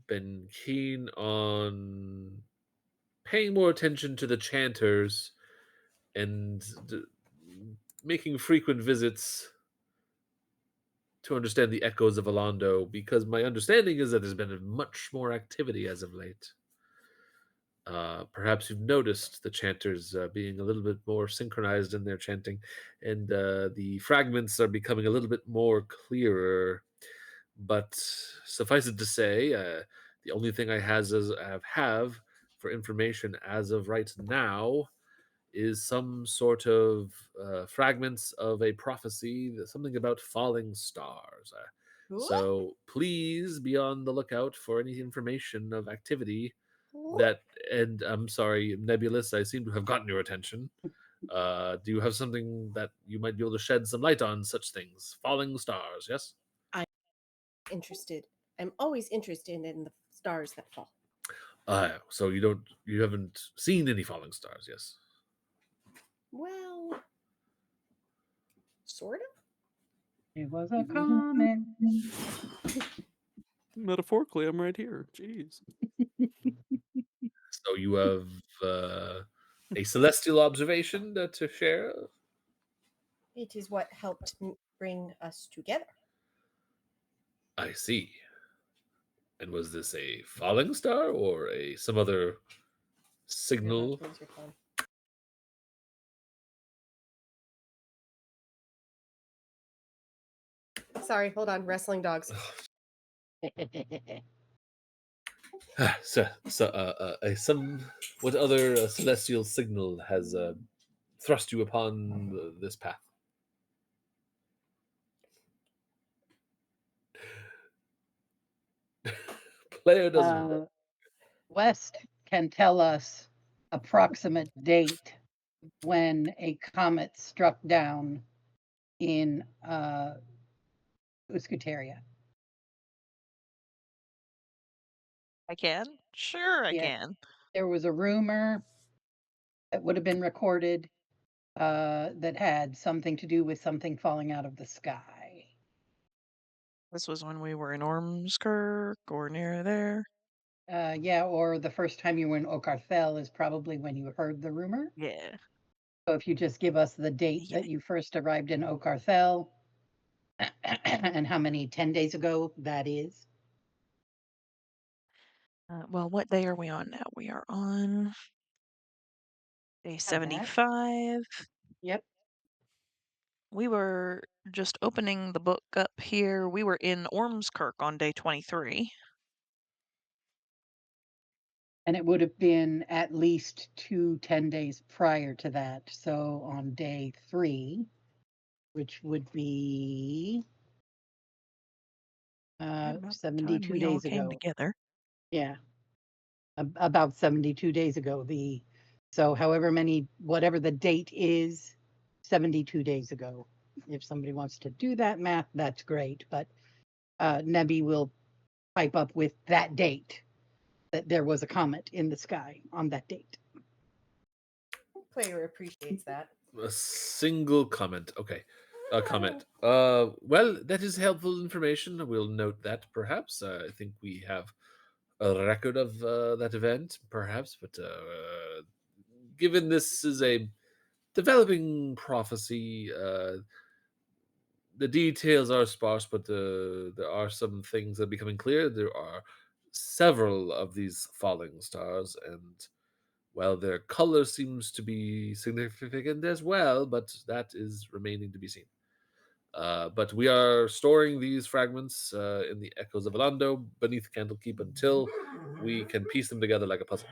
Speaker 5: been keen on paying more attention to the chanters, and making frequent visits to understand the echoes of Alondo, because my understanding is that there's been much more activity as of late. Perhaps you've noticed the chanters being a little bit more synchronized in their chanting, and the fragments are becoming a little bit more clearer. But suffice it to say, the only thing I have for information as of right now is some sort of fragments of a prophecy, something about falling stars.
Speaker 6: What?
Speaker 5: So please be on the lookout for any information of activity
Speaker 6: What?
Speaker 5: that. And I'm sorry, Nebulous, I seem to have gotten your attention. Do you have something that you might be able to shed some light on such things? Falling stars, yes?
Speaker 6: Interested. I'm always interested in the stars that fall.
Speaker 5: So you haven't seen any falling stars, yes?
Speaker 6: Well, sort of.
Speaker 3: It was a comment.
Speaker 2: Metaphorically, I'm right here. Jeez.
Speaker 5: So you have a celestial observation to share?
Speaker 6: It is what helped bring us together.
Speaker 5: I see. And was this a falling star or some other
Speaker 6: Your
Speaker 5: signal?
Speaker 6: headphones are fine. Sorry, hold on. Wrestling dogs.
Speaker 5: What other celestial signal has thrust you upon this path? Player doesn't.
Speaker 3: West can tell us approximate date when a comet struck down in Uskuteria.
Speaker 4: I can? Sure, I
Speaker 3: Yeah.
Speaker 4: can.
Speaker 3: There was a rumor that would have been recorded that had something to do with something falling out of the sky.
Speaker 4: This was when we were in Ormskirk or near there.
Speaker 3: Yeah, or the first time you were in Okarthel is probably when you heard the rumor.
Speaker 4: Yeah.
Speaker 3: So if you just give us the date
Speaker 4: Yeah.
Speaker 3: that you first arrived in Okarthel and how many 10 days ago that is.
Speaker 4: Well, what day are we on now? We are on day
Speaker 3: Have that.
Speaker 4: 75.
Speaker 3: Yep.
Speaker 4: We were just opening the book up here. We were in Ormskirk on day 23.
Speaker 3: And it would have been at least 10 days prior to that. So on day 3, which would be
Speaker 4: Right about the time
Speaker 3: 72
Speaker 4: we all
Speaker 3: days
Speaker 4: came
Speaker 3: ago.
Speaker 4: together.
Speaker 3: Yeah. About 72 days ago. So whatever the date is, 72 days ago. If somebody wants to do that math, that's great. But Nebby will pipe up with that date that there was a comet in the sky on that date.
Speaker 6: Player appreciates that.
Speaker 5: A single comment. Okay. A comment. Well, that is helpful information. We'll note that perhaps. I think we have a record of that event, perhaps, but given this is a developing prophecy, the details are sparse, but there are some things that are becoming clear. There are several of these falling stars, and well, their color seems to be significant as well, but that is remaining to be seen. But we are storing these fragments in the Echoes of Alando beneath Candlekeep until we can piece them together like a puzzle.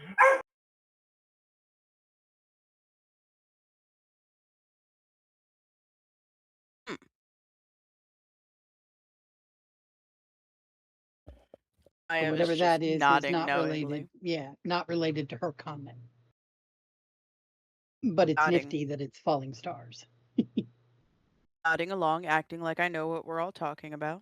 Speaker 7: I was
Speaker 3: Whatever
Speaker 7: just
Speaker 3: that is
Speaker 7: nodding
Speaker 3: not
Speaker 7: knowingly.
Speaker 3: related. Yeah, not related to her comment. But it's
Speaker 7: Nodding.
Speaker 3: nifty that it's falling stars.
Speaker 7: Nodding along, acting like I know what we're all talking about.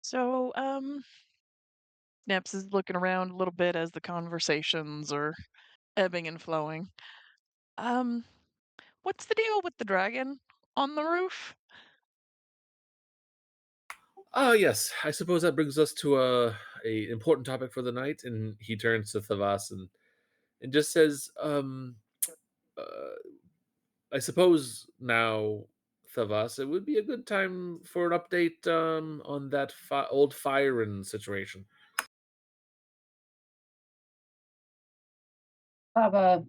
Speaker 4: So, Snaps is looking around a little bit as the conversations are ebbing and flowing. Um, what's the deal with the dragon on the roof?
Speaker 5: Ah, yes. I suppose that brings us to a important topic for the night. And he turns to Thavas and just says, I suppose now, Thavas, it would be a good time for an update on that old Firen situation.
Speaker 3: Baba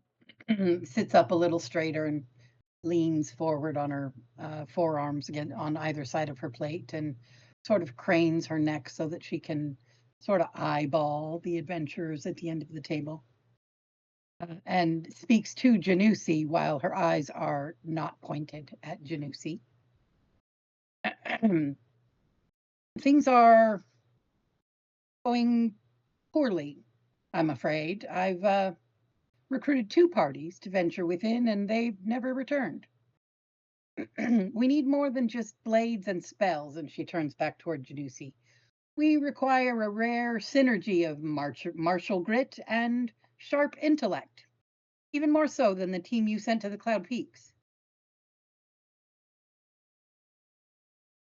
Speaker 3: sits up a little straighter and leans forward on her forearms again on either side of her plate and sort of cranes her neck so that she can sort of eyeball the adventurers at the end of the table. And speaks to Janusi while her eyes are not pointed at Janusi. Things are going poorly, I'm afraid. I've recruited 2 parties to venture within, and they've never returned. We need more than just blades and spells, and she turns back toward Janusi. We require a rare synergy of martial grit and sharp intellect, even more so than the team you sent to the Cloud Peaks.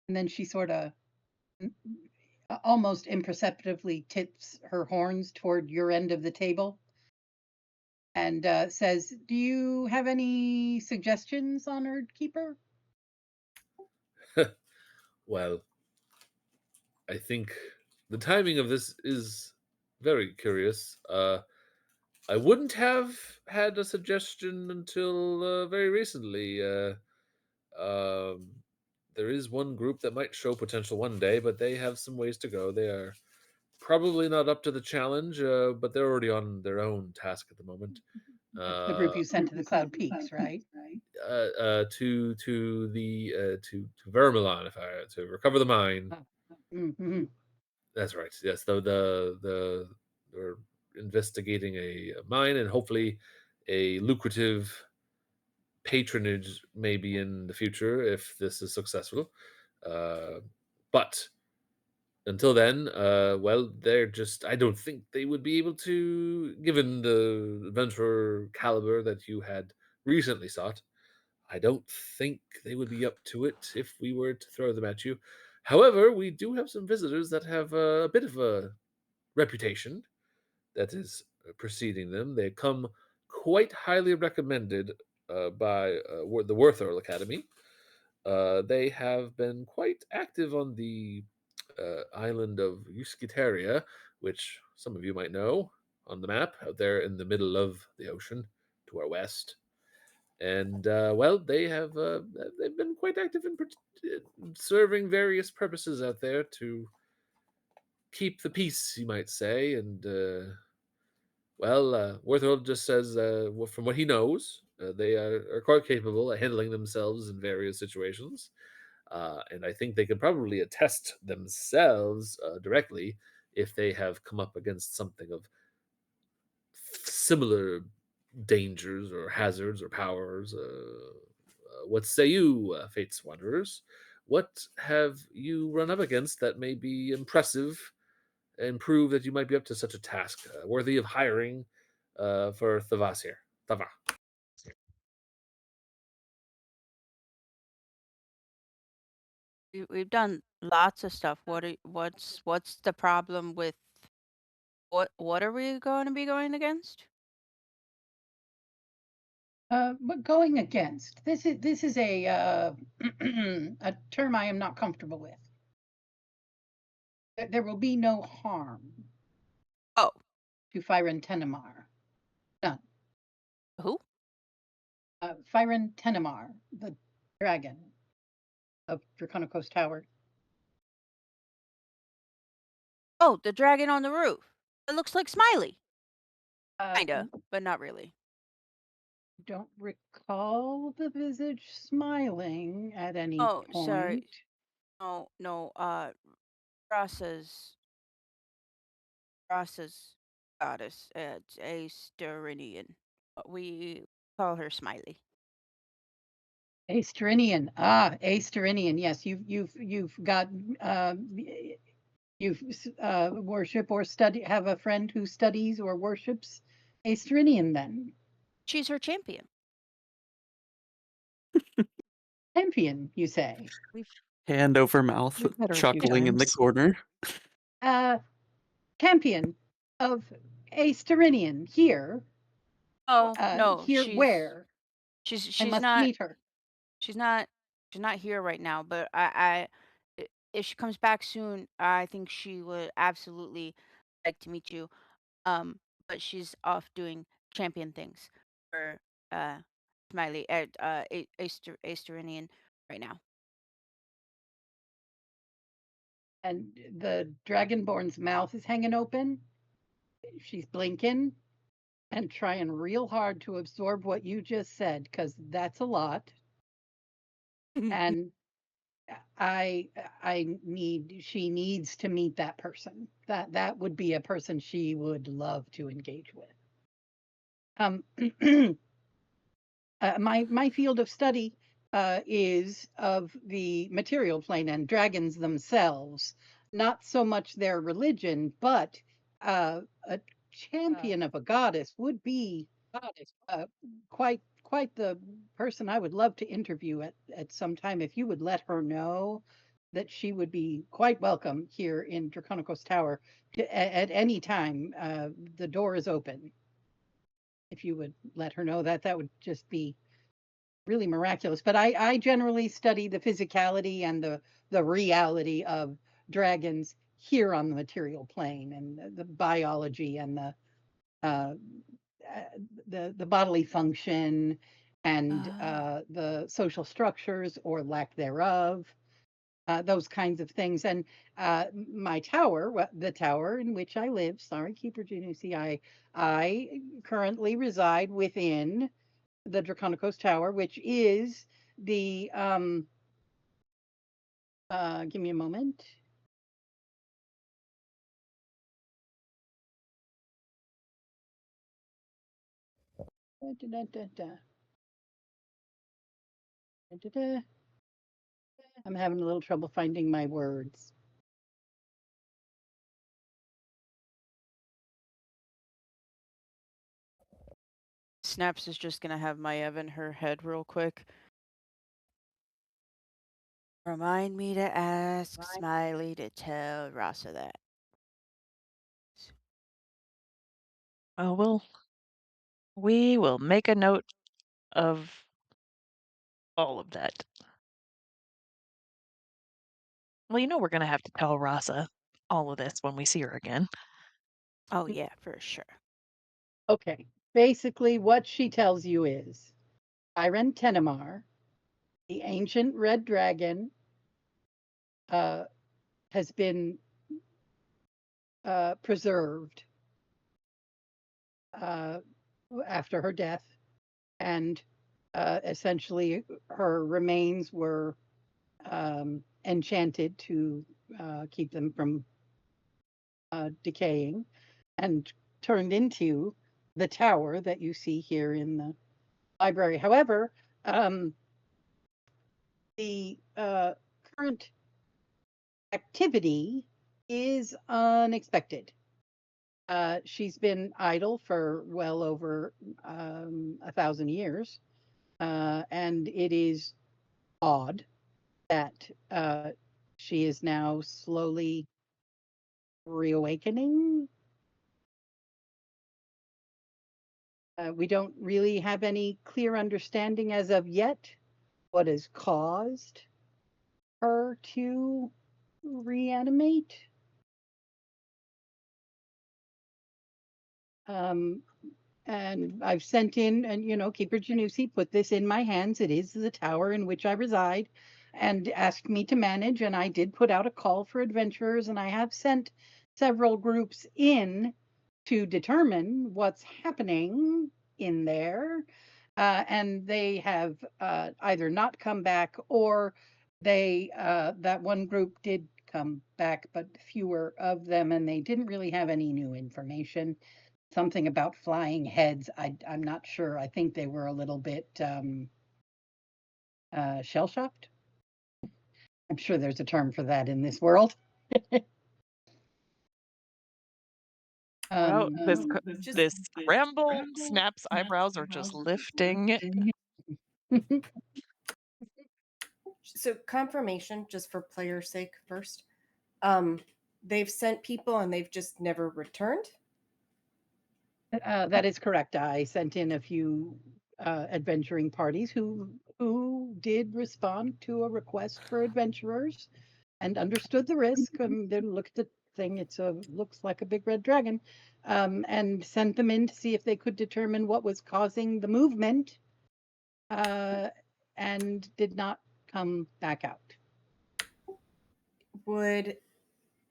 Speaker 3: And then she sort of almost imperceptibly tips her horns toward your end of the table and says, "Do you have any suggestions, Honored Keeper?"
Speaker 5: Well, I think the timing of this is very curious. I wouldn't have had a suggestion until very recently. There is one group that might show potential one day, but they have some ways to go. They are probably not up to the challenge, but they're already on their own task at the moment.
Speaker 3: That's the group you sent to the Cloud Peaks, right?
Speaker 5: To Vermilon, to recover the mine.
Speaker 3: Mm-hmm.
Speaker 5: That's right. Yes, they're investigating a mine and hopefully a lucrative patronage maybe in the future if this is successful. But until then, well, they're just, I don't think they would be able to, given the adventurer caliber that you had recently sought. I don't think they would be up to it if we were to throw them at you. However, we do have some visitors that have a bit of a reputation that is preceding them. They come quite highly recommended by the Worthorl Academy. They have been quite active on the island of Euskiteria, which some of you might know on the map, out there in the middle of the ocean to our west. And well, they've been quite active in serving various purposes out there to keep the peace, you might say. And well, Worthworld just says, from what he knows, they are quite capable at handling themselves in various situations. And I think they could probably attest themselves directly if they have come up against something of similar dangers or hazards or powers. What say you, Fates Wanderers? What have you run up against that may be impressive and prove that you might be up to such a task, worthy of hiring for Thavas here? Thava.
Speaker 7: We've done lots of stuff. What's the problem with what are we going to be going against?
Speaker 3: But going against this is a a term I am not comfortable with. There will be no harm.
Speaker 7: Oh.
Speaker 3: To Firen Tenamar. None.
Speaker 7: Who?
Speaker 3: Firen Tenamar, the dragon of Draconicos Tower.
Speaker 7: Oh, the dragon on the roof. It looks like Smiley. Kinda, but not really.
Speaker 3: Don't recall the visage smiling at any point.
Speaker 7: Sorry. No, Ross's goddess, it's Asterinian. We call her Smiley.
Speaker 3: Asterinian. Asterinian. Yes, you've got you've worship or have a friend who studies or worships Asterinian then.
Speaker 7: She's her champion.
Speaker 3: Champion, you say?
Speaker 2: Hand over mouth,
Speaker 3: You've met her a few
Speaker 2: chuckling in the
Speaker 3: times.
Speaker 2: corner.
Speaker 3: champion of Aesterinian here.
Speaker 7: Oh no,
Speaker 3: Here where? I
Speaker 7: she's
Speaker 3: must
Speaker 7: not
Speaker 3: meet her.
Speaker 7: she's not here right now. But if she comes back soon, I think she would absolutely like to meet you. But she's off doing champion things for Smiley at Aesterinian right now.
Speaker 3: And the Dragonborn's mouth is hanging open. She's blinking and trying real hard to absorb what you just said, because that's a lot. And she needs to meet that person. That would be a person she would love to engage with. My field of study is of the material plane and dragons themselves, not so much their religion, but a champion of a goddess would be quite the person I would love to interview at some time. If you would let her know that she would be quite welcome here in Draconicos Tower at any time. The door is open. If you would let her know that, that would just be really miraculous. But I generally study the physicality and the reality of dragons here on the material plane, and the biology and uh, the bodily function and the social structures or lack thereof, those kinds of things. And my tower, the tower in which I live, sorry, Keeper Janusi, I currently reside within the Draconicos Tower, which is the give me a moment. I'm having a little trouble finding my words.
Speaker 7: Snaps is just gonna have Maiev in her head real quick. Remind me to ask Smiley to tell Rasa that.
Speaker 4: Well, we will make a note of all of that. Well, we're going to have to tell Rasa all of this when we see her again.
Speaker 7: Oh yeah, for sure.
Speaker 3: Okay, basically what she tells you is Iren Tenemar, the ancient red dragon, has been preserved after her death, and essentially her remains were enchanted to keep them from decaying, and turned into the tower that you see here in the library. However, the current activity is unexpected. She's been idle for well over 1,000 years, and it is odd that she is now slowly reawakening. We don't really have any clear understanding as of yet what has caused her to reanimate. And I've sent in, and Keeper Janusi put this in my hands. It is the tower in which I reside, and asked me to manage. And I did put out a call for adventurers, and I have sent several groups in to determine what's happening in there. And they have either not come back, or that one group did come back, but fewer of them, and they didn't really have any new information. Something about flying heads. I'm not sure. I think they were a little bit shell shocked. I'm sure there's a term for that in this world.
Speaker 4: Wow,
Speaker 6: Just
Speaker 4: this scramble, Snap's eyebrows are just lifting.
Speaker 6: so confirmation, just for player's sake first. they've sent people and they've just never returned?
Speaker 3: That is correct. I sent in a few adventuring parties who did respond to a request for adventurers and understood the risk. They looked at the thing; looks like a big red dragon, and sent them in to see if they could determine what was causing the movement, and did not come back out.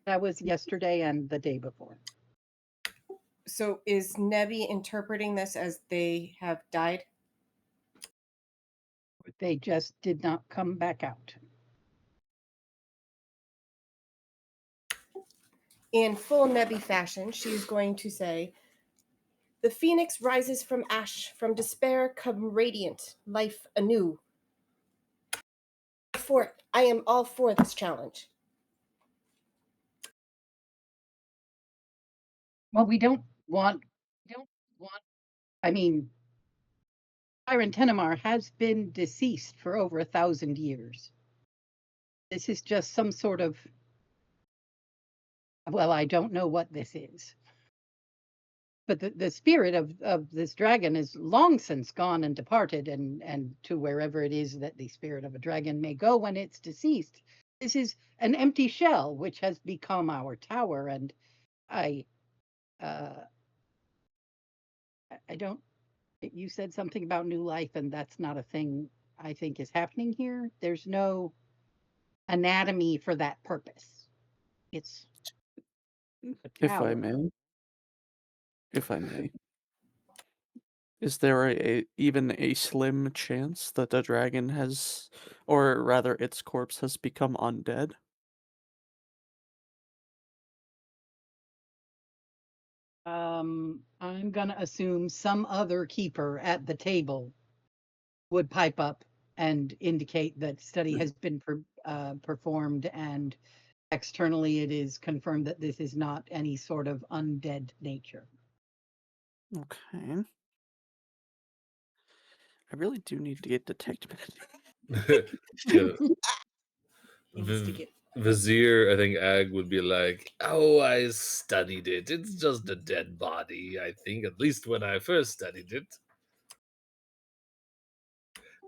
Speaker 3: That was yesterday and the day before.
Speaker 6: So is Nebby interpreting this as they have died?
Speaker 3: They just did not come back out.
Speaker 6: In full Nebby fashion, she's going to say, "The phoenix rises from ash, from despair come radiant, life anew. I am all for this challenge."
Speaker 3: Well, we don't want. I mean, Byron Tennemar has been deceased for over 1,000 years. This is just some sort of. Well, I don't know what this is. But the spirit of this dragon is long since gone and departed, and to wherever it is that the spirit of a dragon may go when it's deceased. This is an empty shell which has become our tower, and I don't. You said something about new life, and that's not a thing I think is happening here. There's no anatomy for that purpose. It's a
Speaker 2: If I
Speaker 3: tower.
Speaker 2: may. If I may. Is there even a slim chance that the dragon has, or rather its corpse has become undead?
Speaker 3: I'm gonna assume some other keeper at the table would pipe up and indicate that study has been performed, and externally it is confirmed that this is not any sort of undead nature.
Speaker 2: Okay. I really do need to get detect magic.
Speaker 5: Yeah.
Speaker 6: Needs to get
Speaker 5: Vizier, I think Ag would be like, "Oh, I studied it. It's just a dead body, I think, at least when I first studied it.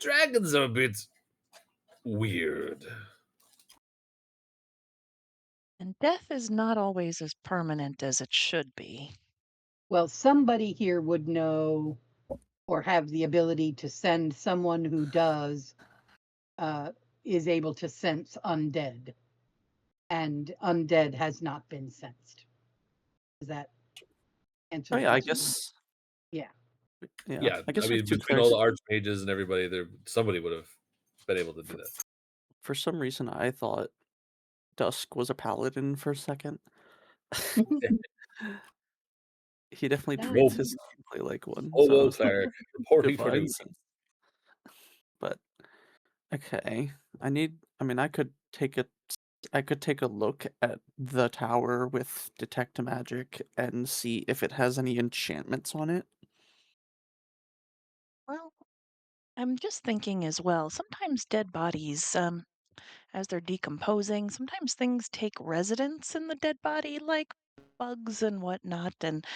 Speaker 5: Dragons are a bit weird."
Speaker 4: And death is not always as permanent as it should be.
Speaker 3: Well, somebody here would know or have the ability to send someone who does is able to sense undead, and undead has not been sensed. Does that answer
Speaker 2: Oh
Speaker 3: the
Speaker 2: yeah, I
Speaker 3: question?
Speaker 2: guess.
Speaker 3: Yeah.
Speaker 5: Yeah,
Speaker 2: I guess
Speaker 5: I
Speaker 2: there's
Speaker 5: mean,
Speaker 2: two
Speaker 5: between all the
Speaker 2: clairs.
Speaker 5: archmages and everybody, somebody would have been able to do that.
Speaker 2: For some reason, I thought Dusk was a paladin for a second. He definitely
Speaker 3: No.
Speaker 2: treats his gameplay like one.
Speaker 5: Oh,
Speaker 2: So
Speaker 5: whoa, cleric, reporting for
Speaker 2: divine
Speaker 5: duty.
Speaker 2: sense. But okay, I mean, I could take a look at the tower with detect magic and see if it has any enchantments on it.
Speaker 4: Well, I'm just thinking as well. Sometimes dead bodies, as they're decomposing, sometimes things take residence in the dead body, like bugs and whatnot, and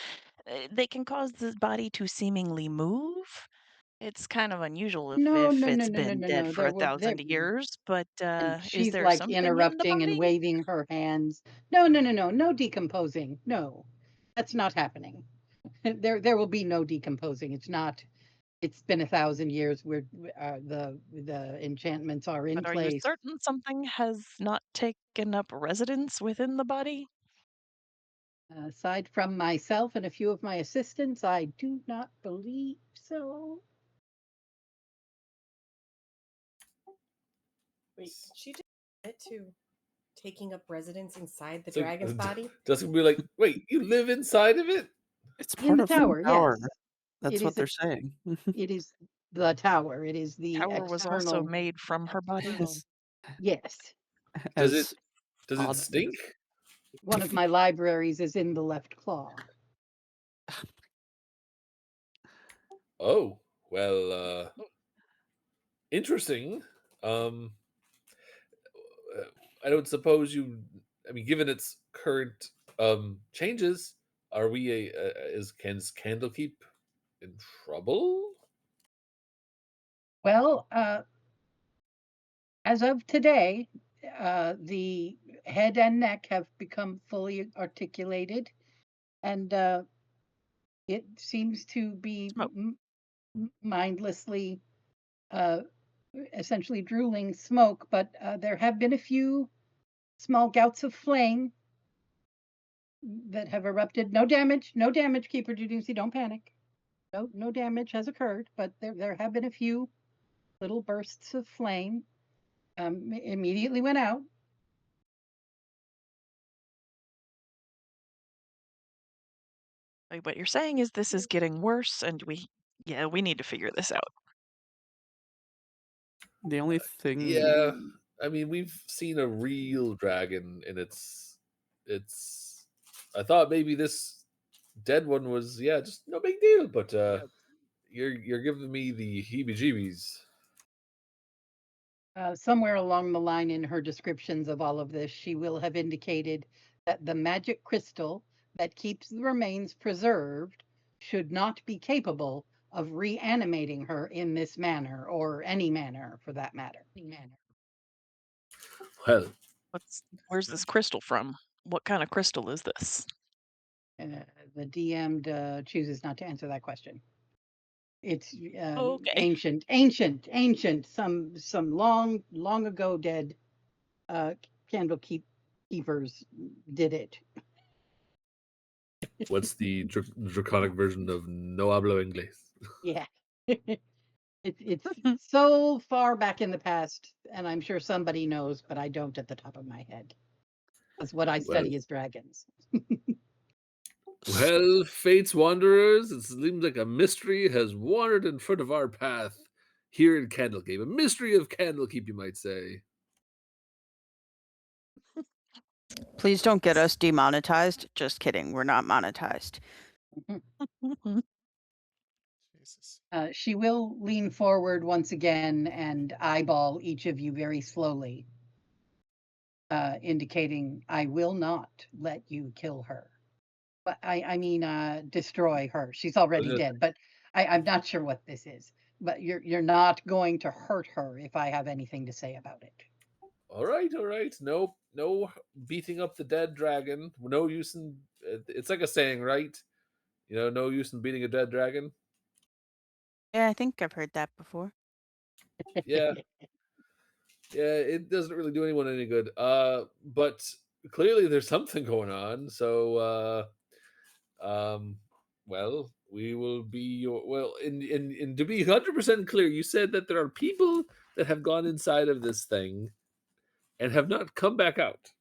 Speaker 4: they can cause the body to seemingly move. It's kind of unusual
Speaker 3: No,
Speaker 4: if
Speaker 3: no, no,
Speaker 4: it's
Speaker 3: no, no,
Speaker 4: been
Speaker 3: no,
Speaker 4: dead
Speaker 3: no.
Speaker 4: for
Speaker 3: There will there
Speaker 4: 1,000 years, but
Speaker 3: and
Speaker 4: is
Speaker 3: she's
Speaker 4: there
Speaker 3: like
Speaker 4: something in the
Speaker 3: interrupting and
Speaker 4: body?
Speaker 3: waving her hands. No, no, no, no, no decomposing. No, that's not happening. There will be no decomposing. It's been 1,000 years where the enchantments are in
Speaker 4: But are you
Speaker 3: place.
Speaker 4: certain something has not taken up residence within the body?
Speaker 3: Aside from myself and a few of my assistants, I do not believe so.
Speaker 6: Wait, did she just admit to taking up residence inside the
Speaker 5: It's like,
Speaker 6: dragon's body?
Speaker 5: Dusk would be like, "Wait, you live inside of it?"
Speaker 2: It's
Speaker 3: In
Speaker 2: part
Speaker 3: the
Speaker 2: of the
Speaker 3: tower,
Speaker 2: tower.
Speaker 3: yes.
Speaker 2: That's
Speaker 3: It
Speaker 2: what
Speaker 3: is
Speaker 2: they're saying.
Speaker 3: it is the tower. It is the
Speaker 4: Tower was also
Speaker 3: external.
Speaker 4: made from her body.
Speaker 3: Yes.
Speaker 5: Does it
Speaker 2: odd.
Speaker 5: stink?
Speaker 3: One of my libraries is in the left claw.
Speaker 5: Oh, well, interesting. I don't suppose you I mean, given its current changes, are we is Candlekeep in trouble?
Speaker 3: Well, as of today, the head and neck have become fully articulated, and it seems to be
Speaker 4: Smoke.
Speaker 3: mindlessly, uh, essentially drooling smoke. But there have been a few small gouts of flame that have erupted. No damage, no damage, Keeper Judusi, don't panic. No damage has occurred, but there have been a few little bursts of flame. Immediately went out.
Speaker 4: Like, what you're saying is this is getting worse, and we need to figure this out.
Speaker 2: The only thing.
Speaker 5: Yeah, I mean, we've seen a real dragon, and it's. I thought maybe this dead one was just no big deal, but you're giving me the heebie-jeebies.
Speaker 3: Somewhere along the line in her descriptions of all of this, she will have indicated that the magic crystal that keeps the remains preserved should not be capable of reanimating her in this manner, or any manner for that matter.
Speaker 5: Well,
Speaker 4: Where's this crystal from? What kind of crystal is this?
Speaker 3: The DM chooses not to answer that question. It's
Speaker 4: Okay.
Speaker 3: ancient. Some long ago dead keepers did it.
Speaker 5: what's the draconic version of no hablo inglés?
Speaker 3: Yeah. It's so far back in the past, and I'm sure somebody knows, but I don't at the top of my head. That's what I study is dragons.
Speaker 5: Well, Fate's Wanderers, it seems like a mystery has wandered in front of our path here in Candlekeep. A mystery of Candlekeep, you might say.
Speaker 7: Please don't get us demonetized. Just kidding. We're not monetized.
Speaker 1: Jesus.
Speaker 3: She will lean forward once again and eyeball each of you very slowly, indicating, I will not let you kill her. But I mean, destroy her. She's already dead, but I'm not sure what this is. But you're not going to hurt her if I have anything to say about it.
Speaker 5: All right. No beating up the dead dragon. No use in. It's like a saying, right? No use in beating a dead dragon.
Speaker 7: Yeah, I think I've heard that before.
Speaker 5: Yeah. It doesn't really do anyone any good. But clearly there's something going on. So, well, we will be your in to be 100% clear. You said that there are people that have gone inside of this thing and have not come back out.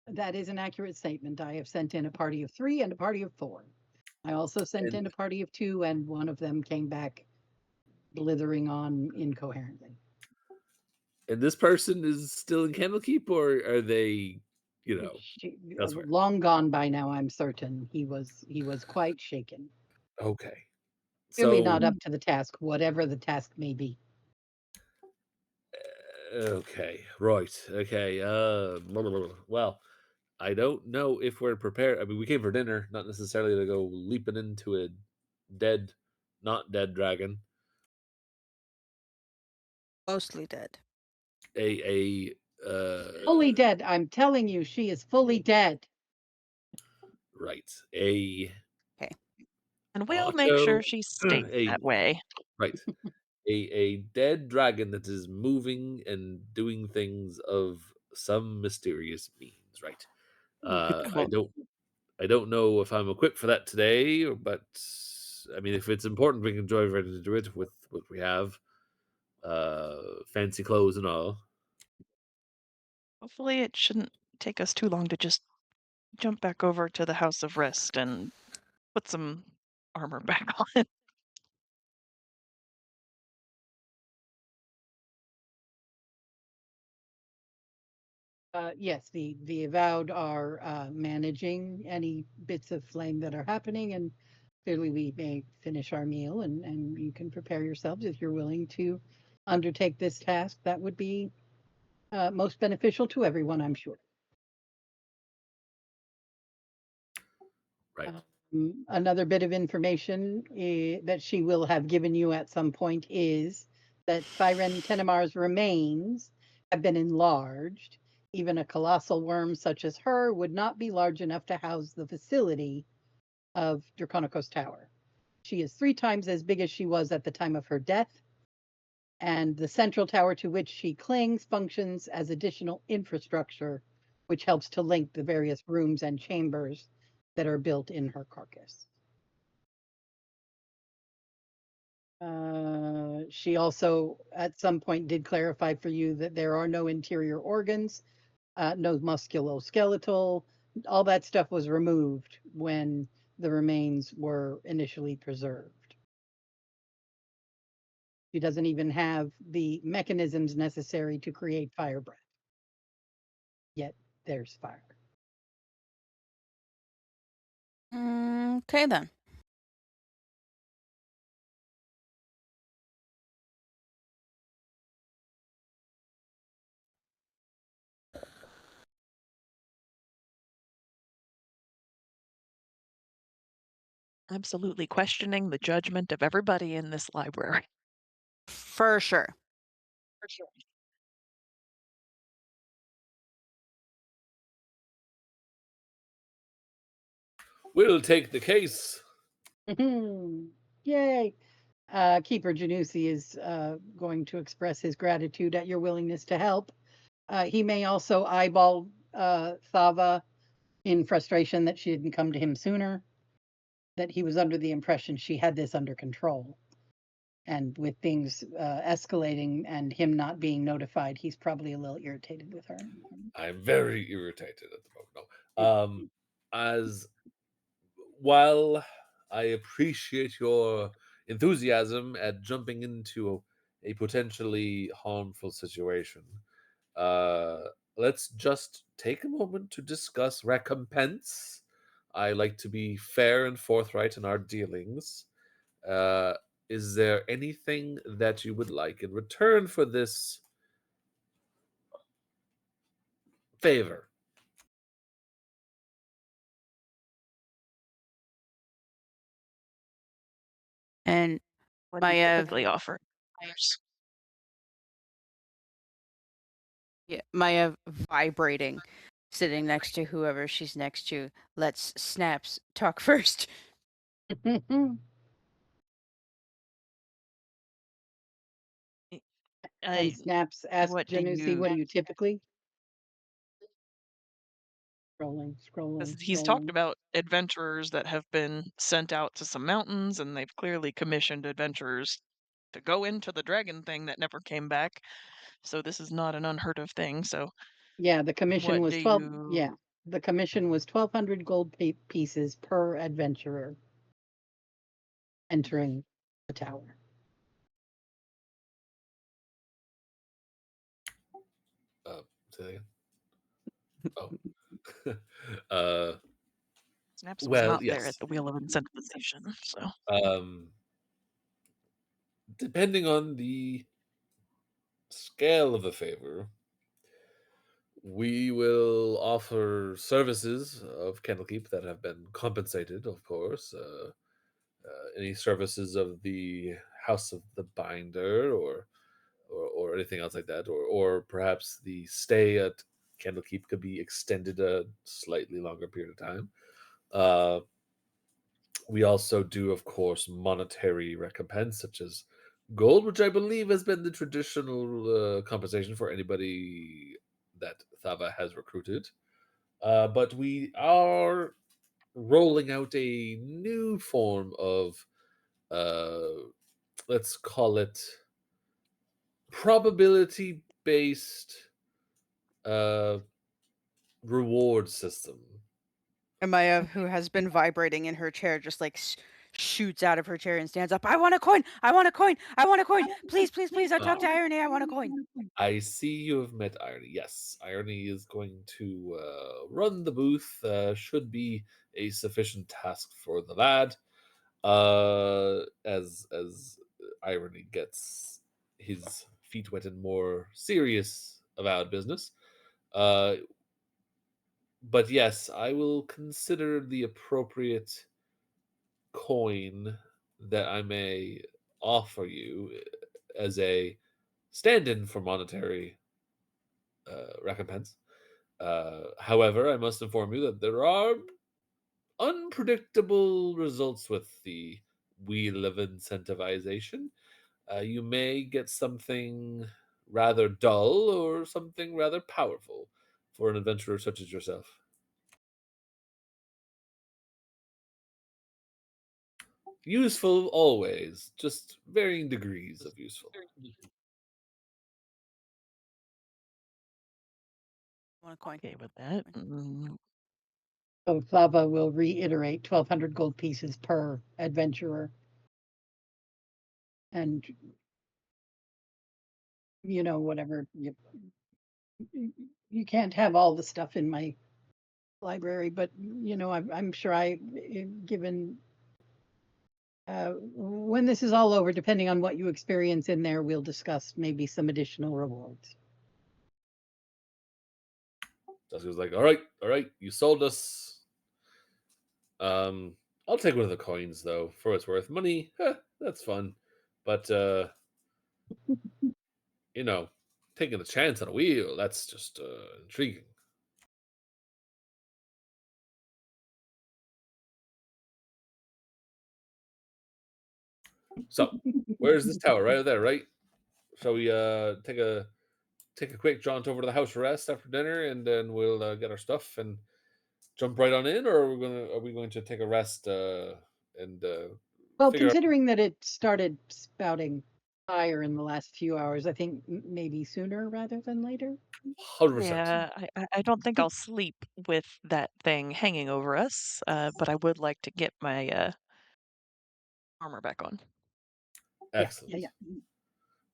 Speaker 3: That is an accurate statement. I have sent in a party of 3 and a party of 4. I also sent in a party of 2, and one of them came back blithering on incoherently.
Speaker 5: And this person is still in Candlekeep, or are they, elsewhere?
Speaker 3: Long gone by now, I'm certain. He was quite shaken.
Speaker 5: Okay.
Speaker 3: Clearly not up to the task, whatever the task may be.
Speaker 5: Okay. Right. Okay. Well, I don't know if we're prepared. I mean, we came for dinner, not necessarily to go leaping into a not dead dragon.
Speaker 7: Mostly dead.
Speaker 3: Fully dead. I'm telling you, she is fully dead.
Speaker 5: Right.
Speaker 4: And we'll make sure she stays that way.
Speaker 5: Right. A dead dragon that is moving and doing things of some mysterious means. Right. I don't know if I'm equipped for that today, but I mean, if it's important, we can join right into it with what we have, fancy clothes and all.
Speaker 4: Hopefully it shouldn't take us too long to just jump back over to the House of Rest and put some armor back on.
Speaker 3: Yes, the Avowed are managing any bits of flame that are happening, and clearly we may finish our meal, and you can prepare yourselves if you're willing to undertake this task. That would be Most beneficial to everyone, I'm sure.
Speaker 5: Right.
Speaker 3: Another bit of information that she will have given you at some point is that Firen Tenemar's remains have been enlarged. Even a colossal worm such as her would not be large enough to house the facility of Draconicos Tower. She is 3 times as big as she was at the time of her death, and the central tower to which she clings functions as additional infrastructure, which helps to link the various rooms and chambers that are built in her carcass. She also, at some point, did clarify for you that there are no interior organs, no musculoskeletal. All that stuff was removed when the remains were initially preserved. She doesn't even have the mechanisms necessary to create fire breath. Yet there's fire.
Speaker 7: Okay then.
Speaker 4: Absolutely questioning the judgment of everybody in this library.
Speaker 7: For sure.
Speaker 4: For sure.
Speaker 5: We'll take the case.
Speaker 3: Yay. Keeper Janusi is going to express his gratitude at your willingness to help. He may also eyeball Thava in frustration that she didn't come to him sooner, that he was under the impression she had this under control. And with things escalating and him not being notified, he's probably a little irritated with her.
Speaker 5: I'm very irritated at the moment. No. As while I appreciate your enthusiasm at jumping into a potentially harmful situation, uh, let's just take a moment to discuss recompense. I like to be fair and forthright in our dealings. Uh, is there anything that you would like in return for this favor?
Speaker 7: And
Speaker 4: What do you
Speaker 7: Maya,
Speaker 4: typically offer? Yes.
Speaker 7: yeah, Maya vibrating, sitting next to whoever she's next to. Let's Snaps talk first.
Speaker 3: And Snaps asked
Speaker 4: What do
Speaker 3: Janusi,
Speaker 4: you?
Speaker 3: what do you typically? Scrolling.
Speaker 4: Because he's talked about adventurers that have been sent out to some mountains, and they've clearly commissioned adventurers to go into the dragon thing that never came back. So this is not an unheard of thing. So
Speaker 3: Yeah, the commission
Speaker 4: what
Speaker 3: was
Speaker 4: do
Speaker 3: 12.
Speaker 4: you?
Speaker 3: Yeah, the commission was 1,200 gold pieces per adventurer entering the tower.
Speaker 5: Say that again? Oh.
Speaker 4: Snaps was
Speaker 5: Well,
Speaker 4: not there at
Speaker 5: yes.
Speaker 4: the wheel of incentivization. So
Speaker 5: Depending on the scale of the favor, we will offer services of Candlekeep that have been compensated, of course. Any services of the House of the Binder, or anything else like that, or perhaps the stay at Candlekeep could be extended a slightly longer period of time. We also do, of course, monetary recompense, such as gold, which I believe has been the traditional compensation for anybody that Thava has recruited. But we are rolling out a new form of, let's call it, probability based reward system.
Speaker 7: And Maya, who has been vibrating in her chair, just like shoots out of her chair and stands up. I want a coin. I want a coin. I want a coin. Please, please, please. I talked to Irony. I want a coin.
Speaker 5: I see you have met Irony. Yes, Irony is going to run the booth. Should be a sufficient task for the lad. As Irony gets his feet wet in more serious avowed business. But yes, I will consider the appropriate coin that I may offer you as a stand-in for monetary recompense. However, I must inform you that there are unpredictable results with the wheel of incentivization. You may get something rather dull or something rather powerful for an adventurer such as yourself. Useful always, just varying degrees of useful.
Speaker 7: Want a coin?
Speaker 4: Okay with that.
Speaker 3: So Flava will reiterate 1,200 gold pieces per adventurer. And, whatever, you can't have all the stuff in my library, but, I'm sure given, when this is all over, depending on what you experience in there, we'll discuss maybe some additional rewards.
Speaker 5: Dusk was like, all right, you sold us. I'll take one of the coins though, for what's worth. Money, that's fun. But taking a chance on a wheel, that's just intriguing. So, where's this tower? Right over there, right? Shall we take a quick jaunt over to the house rest after dinner, and then we'll get our stuff and jump right on in, or are we going to take a rest and
Speaker 3: Well,
Speaker 5: figure out
Speaker 3: considering that it started spouting fire in the last few hours, I think maybe sooner rather than later.
Speaker 5: 100%?
Speaker 4: Yeah, I don't think I'll sleep with that thing hanging over us, but I would like to get my armor back on.
Speaker 5: Excellent.
Speaker 3: Yeah.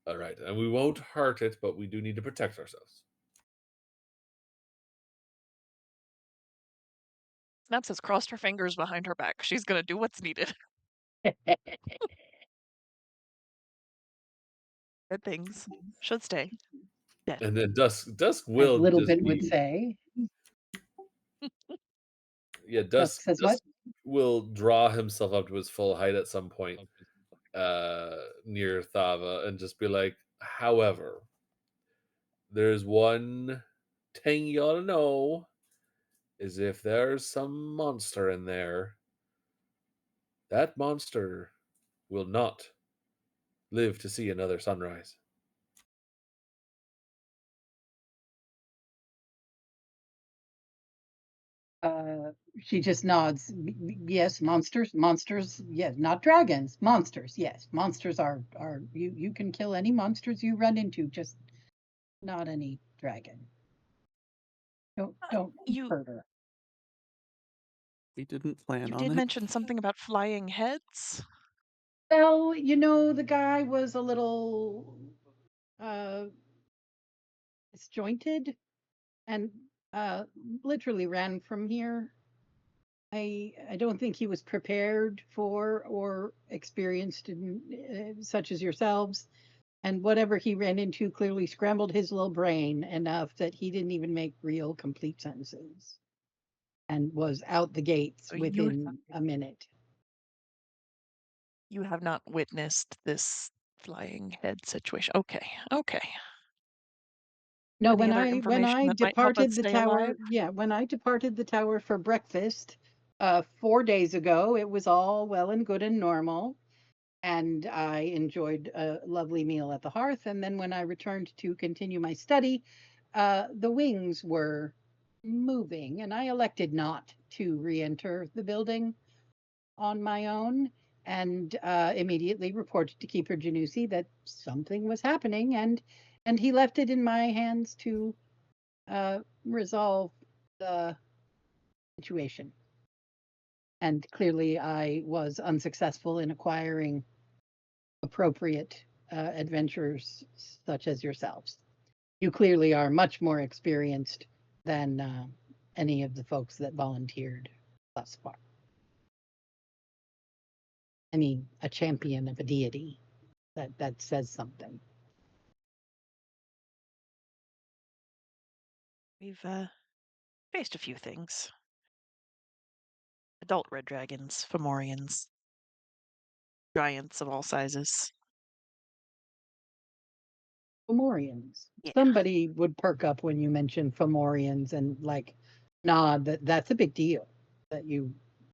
Speaker 5: All right, and we won't hurt it, but we do need to protect ourselves.
Speaker 4: Snaps has crossed her fingers behind her back. She's gonna do what's needed. Dead things should stay dead.
Speaker 5: And then Dusk
Speaker 3: As
Speaker 5: will
Speaker 3: Little
Speaker 5: just
Speaker 3: Bit would
Speaker 5: be
Speaker 3: say.
Speaker 5: Dusk
Speaker 3: Says what?
Speaker 5: will draw himself up to his full height at some point near Thava and just be like, however, there's one thing you ought to know is if there's some monster in there, that monster will not live to see another sunrise.
Speaker 3: She just nods. Yes, monsters. Yes, not dragons. Monsters. Yes, monsters are you can kill any monsters you run into, just not any dragon. Don't
Speaker 4: You
Speaker 3: hurt her.
Speaker 2: We didn't plan
Speaker 4: you
Speaker 2: on
Speaker 4: did
Speaker 2: it.
Speaker 4: mention something about flying heads.
Speaker 3: Well, the guy was a little uh disjointed and literally ran from here. I don't think he was prepared for or experienced in such as yourselves. And whatever he ran into clearly scrambled his little brain enough that he didn't even make real complete sentences and was out the gates
Speaker 4: So
Speaker 3: within a minute.
Speaker 4: you have not witnessed this flying head situation. Okay.
Speaker 3: No,
Speaker 4: Any
Speaker 3: when
Speaker 4: other
Speaker 3: when
Speaker 4: information
Speaker 3: I
Speaker 4: that might help us
Speaker 3: departed the
Speaker 4: stay alive?
Speaker 3: tower, yeah, when I departed the tower for breakfast 4 days ago, it was all well and good and normal. And I enjoyed a lovely meal at the hearth. And then when I returned to continue my study, the wings were moving, and I elected not to re-enter the building on my own, and immediately reported to Keeper Janusi that something was happening, and he left it in my hands to resolve the situation. And clearly, I was unsuccessful in acquiring appropriate adventurers such as yourselves. You clearly are much more experienced than any of the folks that volunteered thus far. I mean, a champion of a deity. That says something.
Speaker 4: We've faced a few things. Adult red dragons, Fomorians, giants of all sizes.
Speaker 3: Fomorians.
Speaker 4: Yeah.
Speaker 3: Somebody would perk up when you mention Fomorians and like nod that that's a big deal that you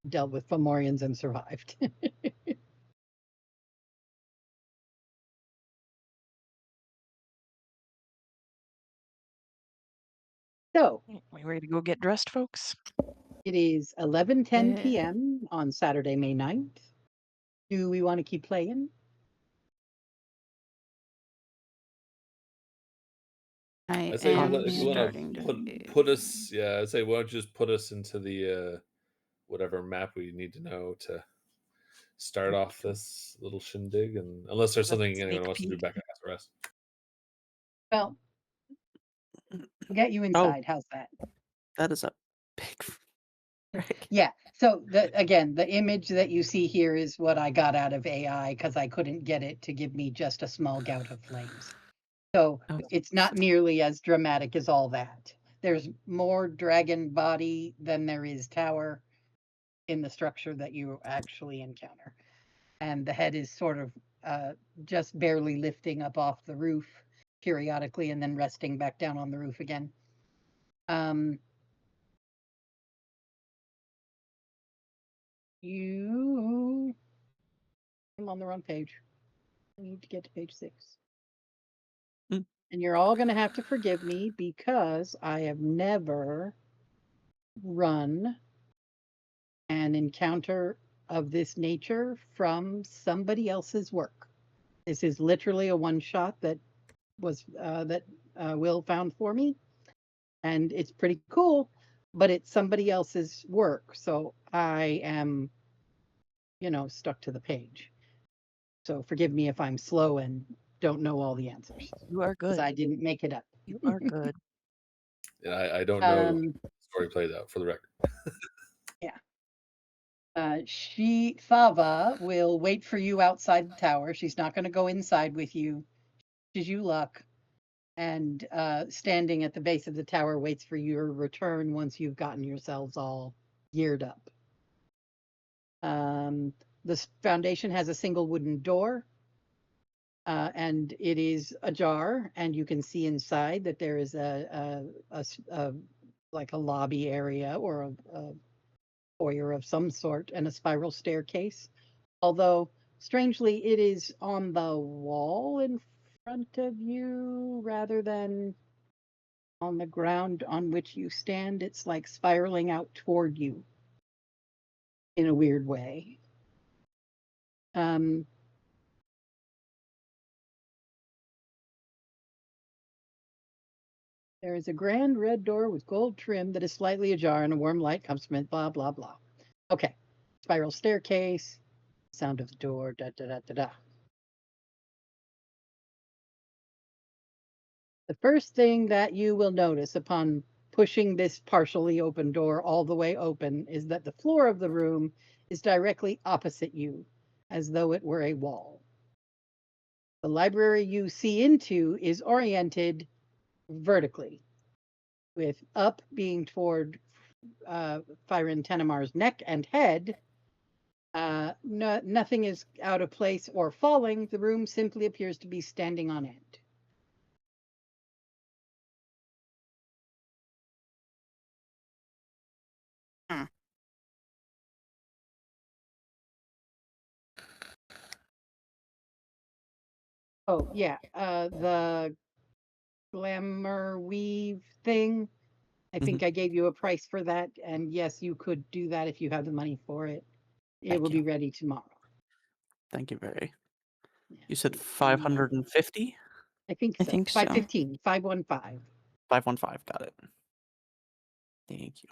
Speaker 3: dealt with Fomorians and survived. So
Speaker 4: We ready to go get dressed, folks?
Speaker 3: it is 11:10
Speaker 4: Yeah.
Speaker 3: p.m. on Saturday, May 9th. Do we want to keep playing?
Speaker 7: I
Speaker 5: I say
Speaker 7: am
Speaker 5: if you want
Speaker 7: starting
Speaker 5: to
Speaker 7: to.
Speaker 5: put us, yeah, I say why don't you just put us into the whatever map we need to know to start off this little shindig, and unless there's
Speaker 4: That's a
Speaker 5: something anyone
Speaker 4: sneak
Speaker 5: wants to do
Speaker 4: peek.
Speaker 5: back at SRS.
Speaker 3: Well, we'll get you
Speaker 2: Oh,
Speaker 3: inside. How's that?
Speaker 2: that is a big frick.
Speaker 3: Yeah. So the image that you see here is what I got out of AI because I couldn't get it to give me just a small gout of flames. So
Speaker 2: Oh,
Speaker 3: it's not nearly as dramatic as all that. There's more dragon body than there is tower in the structure that you actually encounter. And the head is sort of just barely lifting up off the roof periodically and then resting back down on the roof again. I'm on the wrong page. I need to get to page 6.
Speaker 2: Hmm.
Speaker 3: And you're all going to have to forgive me because I have never run an encounter of this nature from somebody else's work. This is literally a one shot that was Will found for me, and it's pretty cool, but it's somebody else's work, so I am, stuck to the page. So forgive me if I'm slow and don't know all the answers
Speaker 4: You are
Speaker 3: because
Speaker 4: good.
Speaker 3: I didn't make it up.
Speaker 4: You are good.
Speaker 5: And I don't know how
Speaker 3: Um,
Speaker 5: the story plays out for the record.
Speaker 3: yeah. Fava will wait for you outside the tower. She's not going to go inside with you. Wishes you luck. And standing at the base of the tower waits for your return once you've gotten yourselves all geared up. The foundation has a single wooden door, and it is ajar, and you can see inside that there is like a lobby area or a foyer of some sort and a spiral staircase. Although, strangely, it is on the wall in front of you rather than on the ground on which you stand. It's like spiraling out toward you in a weird way. There is a grand red door with gold trim that is slightly ajar and a warm light comes from it, blah, blah, blah. Okay. Spiral staircase, sound of the door, da, da, da, da, da. The first thing that you will notice upon pushing this partially open door all the way open is that the floor of the room is directly opposite you, as though it were a wall. The library you see into is oriented vertically, with up being toward Fyron Tenemar's neck and head. Nothing is out of place or falling. The room simply appears to be standing on end. Oh, yeah. The glamour weave thing. I think I gave you a price for that. And yes, you could do that if you have the money for it. It
Speaker 2: Thank
Speaker 3: will
Speaker 2: you.
Speaker 3: be ready tomorrow.
Speaker 2: Thank you very.
Speaker 3: Yeah.
Speaker 2: You said 550?
Speaker 3: I think
Speaker 7: I
Speaker 3: so.
Speaker 7: think so.
Speaker 3: 515, 515.
Speaker 2: 515. Got it. Thank you.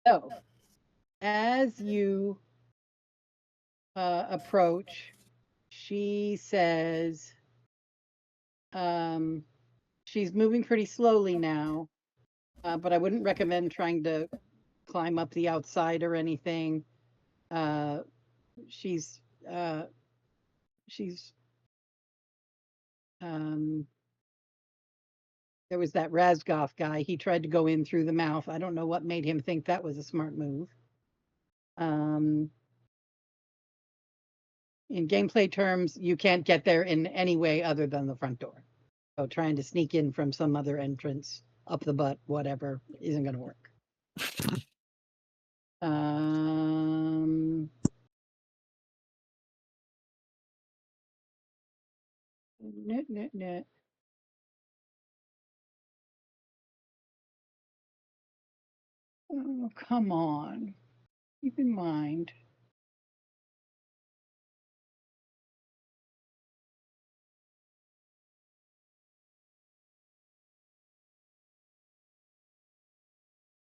Speaker 3: So, as you approach, she says, she's moving pretty slowly now, but I wouldn't recommend trying to climb up the outside or anything. She's There was that Razgoth guy. He tried to go in through the mouth. I don't know what made him think that was a smart move. In gameplay terms, you can't get there in any way other than the front door. So trying to sneak in from some other entrance, up the butt, whatever, isn't going to work. No. Oh, come on. Keep in mind.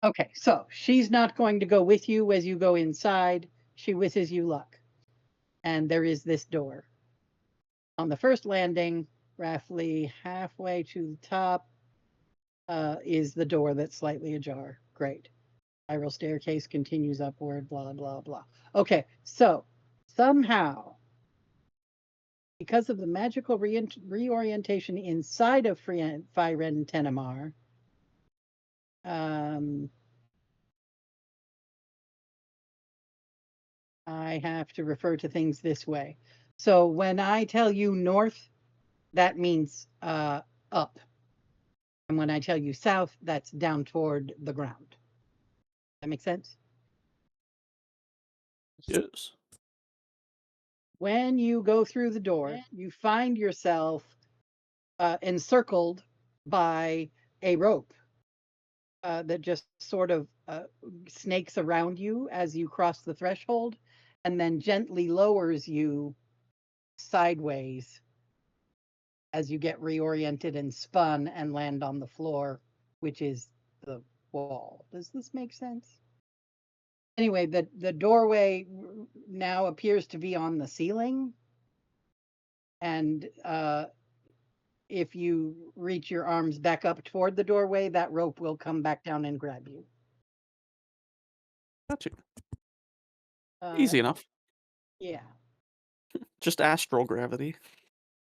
Speaker 3: Okay, so she's not going to go with you as you go inside. She wishes you luck. And there is this door. On the first landing, roughly halfway to the top, is the door that's slightly ajar. Great. Spiral staircase continues upward, blah, blah, blah. Okay, so somehow, because of the magical reorientation inside of Fyren Tenamar, I have to refer to things this way. So when I tell you north, that means up. And when I tell you south, that's down toward the ground. That make sense?
Speaker 2: Yes.
Speaker 3: When you go through the door, you find yourself encircled by a rope that just sort of snakes around you as you cross the threshold and then gently lowers you sideways as you get reoriented and spun and land on the floor, which is the wall. Does this make sense? Anyway, the doorway now appears to be on the ceiling. And if you reach your arms back up toward the doorway, that rope will come back down and grab you.
Speaker 2: Gotcha. Easy enough.
Speaker 3: Yeah.
Speaker 2: Just astral gravity.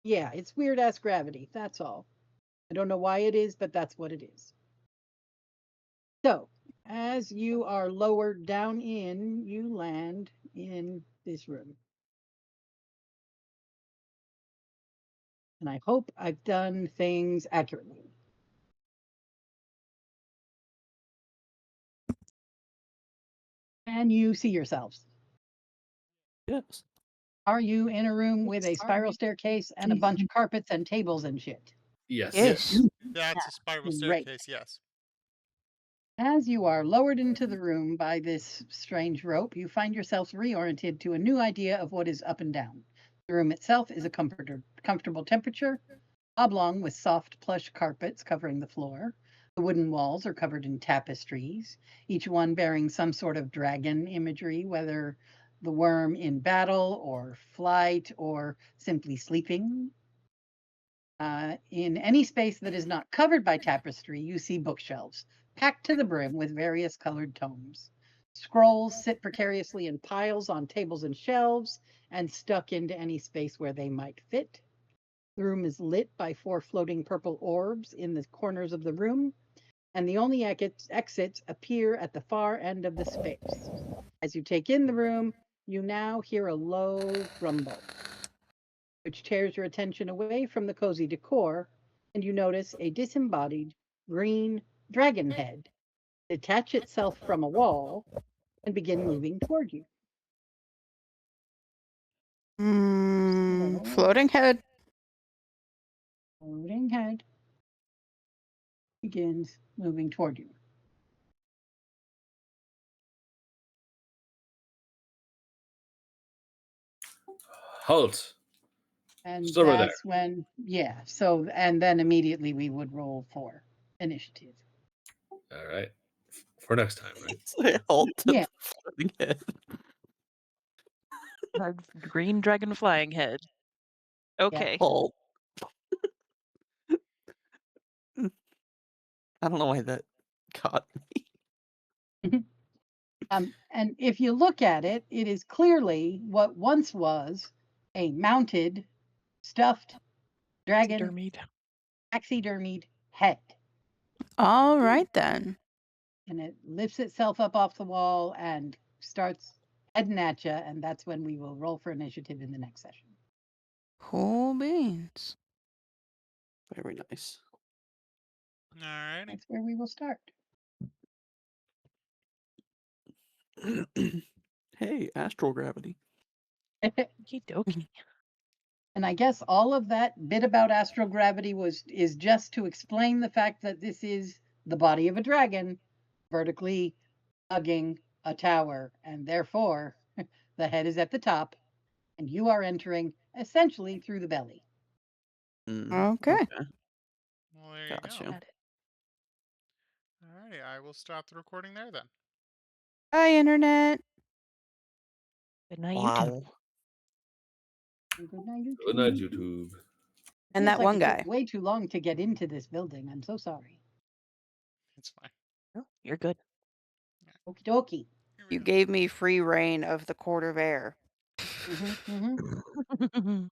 Speaker 3: Yeah, it's weird ass gravity. That's all. I don't know why it is, but that's what it is. So, as you are lowered down in, you land in this room. And I hope I've done things accurately. Can you see yourselves?
Speaker 2: Yes.
Speaker 3: Are you in a room with a spiral staircase and a bunch of carpets and tables and shit?
Speaker 5: Yes.
Speaker 7: Yes.
Speaker 1: That's a spiral
Speaker 3: Great.
Speaker 1: staircase, yes.
Speaker 3: As you are lowered into the room by this strange rope, you find yourselves reoriented to a new idea of what is up and down. The room itself is a comfortable temperature, oblong with soft plush carpets covering the floor. The wooden walls are covered in tapestries, each one bearing some sort of dragon imagery, whether the worm in battle or flight or simply sleeping. In any space that is not covered by tapestry, you see bookshelves, packed to the brim with various colored tomes. Scrolls sit precariously in piles on tables and shelves and stuck into any space where they might fit. The room is lit by 4 floating purple orbs in the corners of the room, and the only exits appear at the far end of the space. As you take in the room, you now hear a low rumble, which tears your attention away from the cozy decor, and you notice a disembodied green dragon head detach itself from a wall and begin moving toward you.
Speaker 7: Floating head.
Speaker 3: Floating head begins moving toward you.
Speaker 5: Halt.
Speaker 3: And
Speaker 5: Just over there.
Speaker 3: that's when, yeah. So, and then immediately we would roll for initiative.
Speaker 5: All right. For next time, right?
Speaker 2: Halt to
Speaker 3: Yeah.
Speaker 2: floating head.
Speaker 4: A green dragon flying head. Okay.
Speaker 2: Halt. I don't know why that caught me.
Speaker 3: And if you look at it, it is clearly what once was a mounted, stuffed dragon
Speaker 4: Taxidermied.
Speaker 3: taxidermied head.
Speaker 7: All right then.
Speaker 3: And it lifts itself up off the wall and starts heading at you, and that's when we will roll for initiative in the next session.
Speaker 7: Cool beans.
Speaker 2: Very nice.
Speaker 1: Alrighty.
Speaker 3: That's where we will start.
Speaker 2: Hey, astral gravity.
Speaker 4: Okie dokie.
Speaker 3: And I guess all of that bit about astral gravity is just to explain the fact that this is the body of a dragon vertically hugging a tower, and therefore the head is at the top, and you are entering essentially through the belly.
Speaker 7: Okay.
Speaker 1: Well, there you
Speaker 2: Got
Speaker 1: go.
Speaker 2: you.
Speaker 4: Got it.
Speaker 1: Alrighty, I will stop the recording there then.
Speaker 7: Bye, internet.
Speaker 4: Good night, YouTube.
Speaker 2: Wow.
Speaker 3: Good night,
Speaker 5: Good night,
Speaker 3: YouTube.
Speaker 5: YouTube.
Speaker 7: And
Speaker 3: Feels
Speaker 7: that
Speaker 3: like
Speaker 7: one
Speaker 3: it
Speaker 7: guy.
Speaker 3: took way too long to get into this building. I'm so sorry.
Speaker 1: It's fine.
Speaker 4: Oh, you're good.
Speaker 3: Okie dokie.
Speaker 1: Here we
Speaker 7: You
Speaker 1: go.
Speaker 7: gave me free reign of the court of air.
Speaker 3: Mm-hmm, mm-hmm.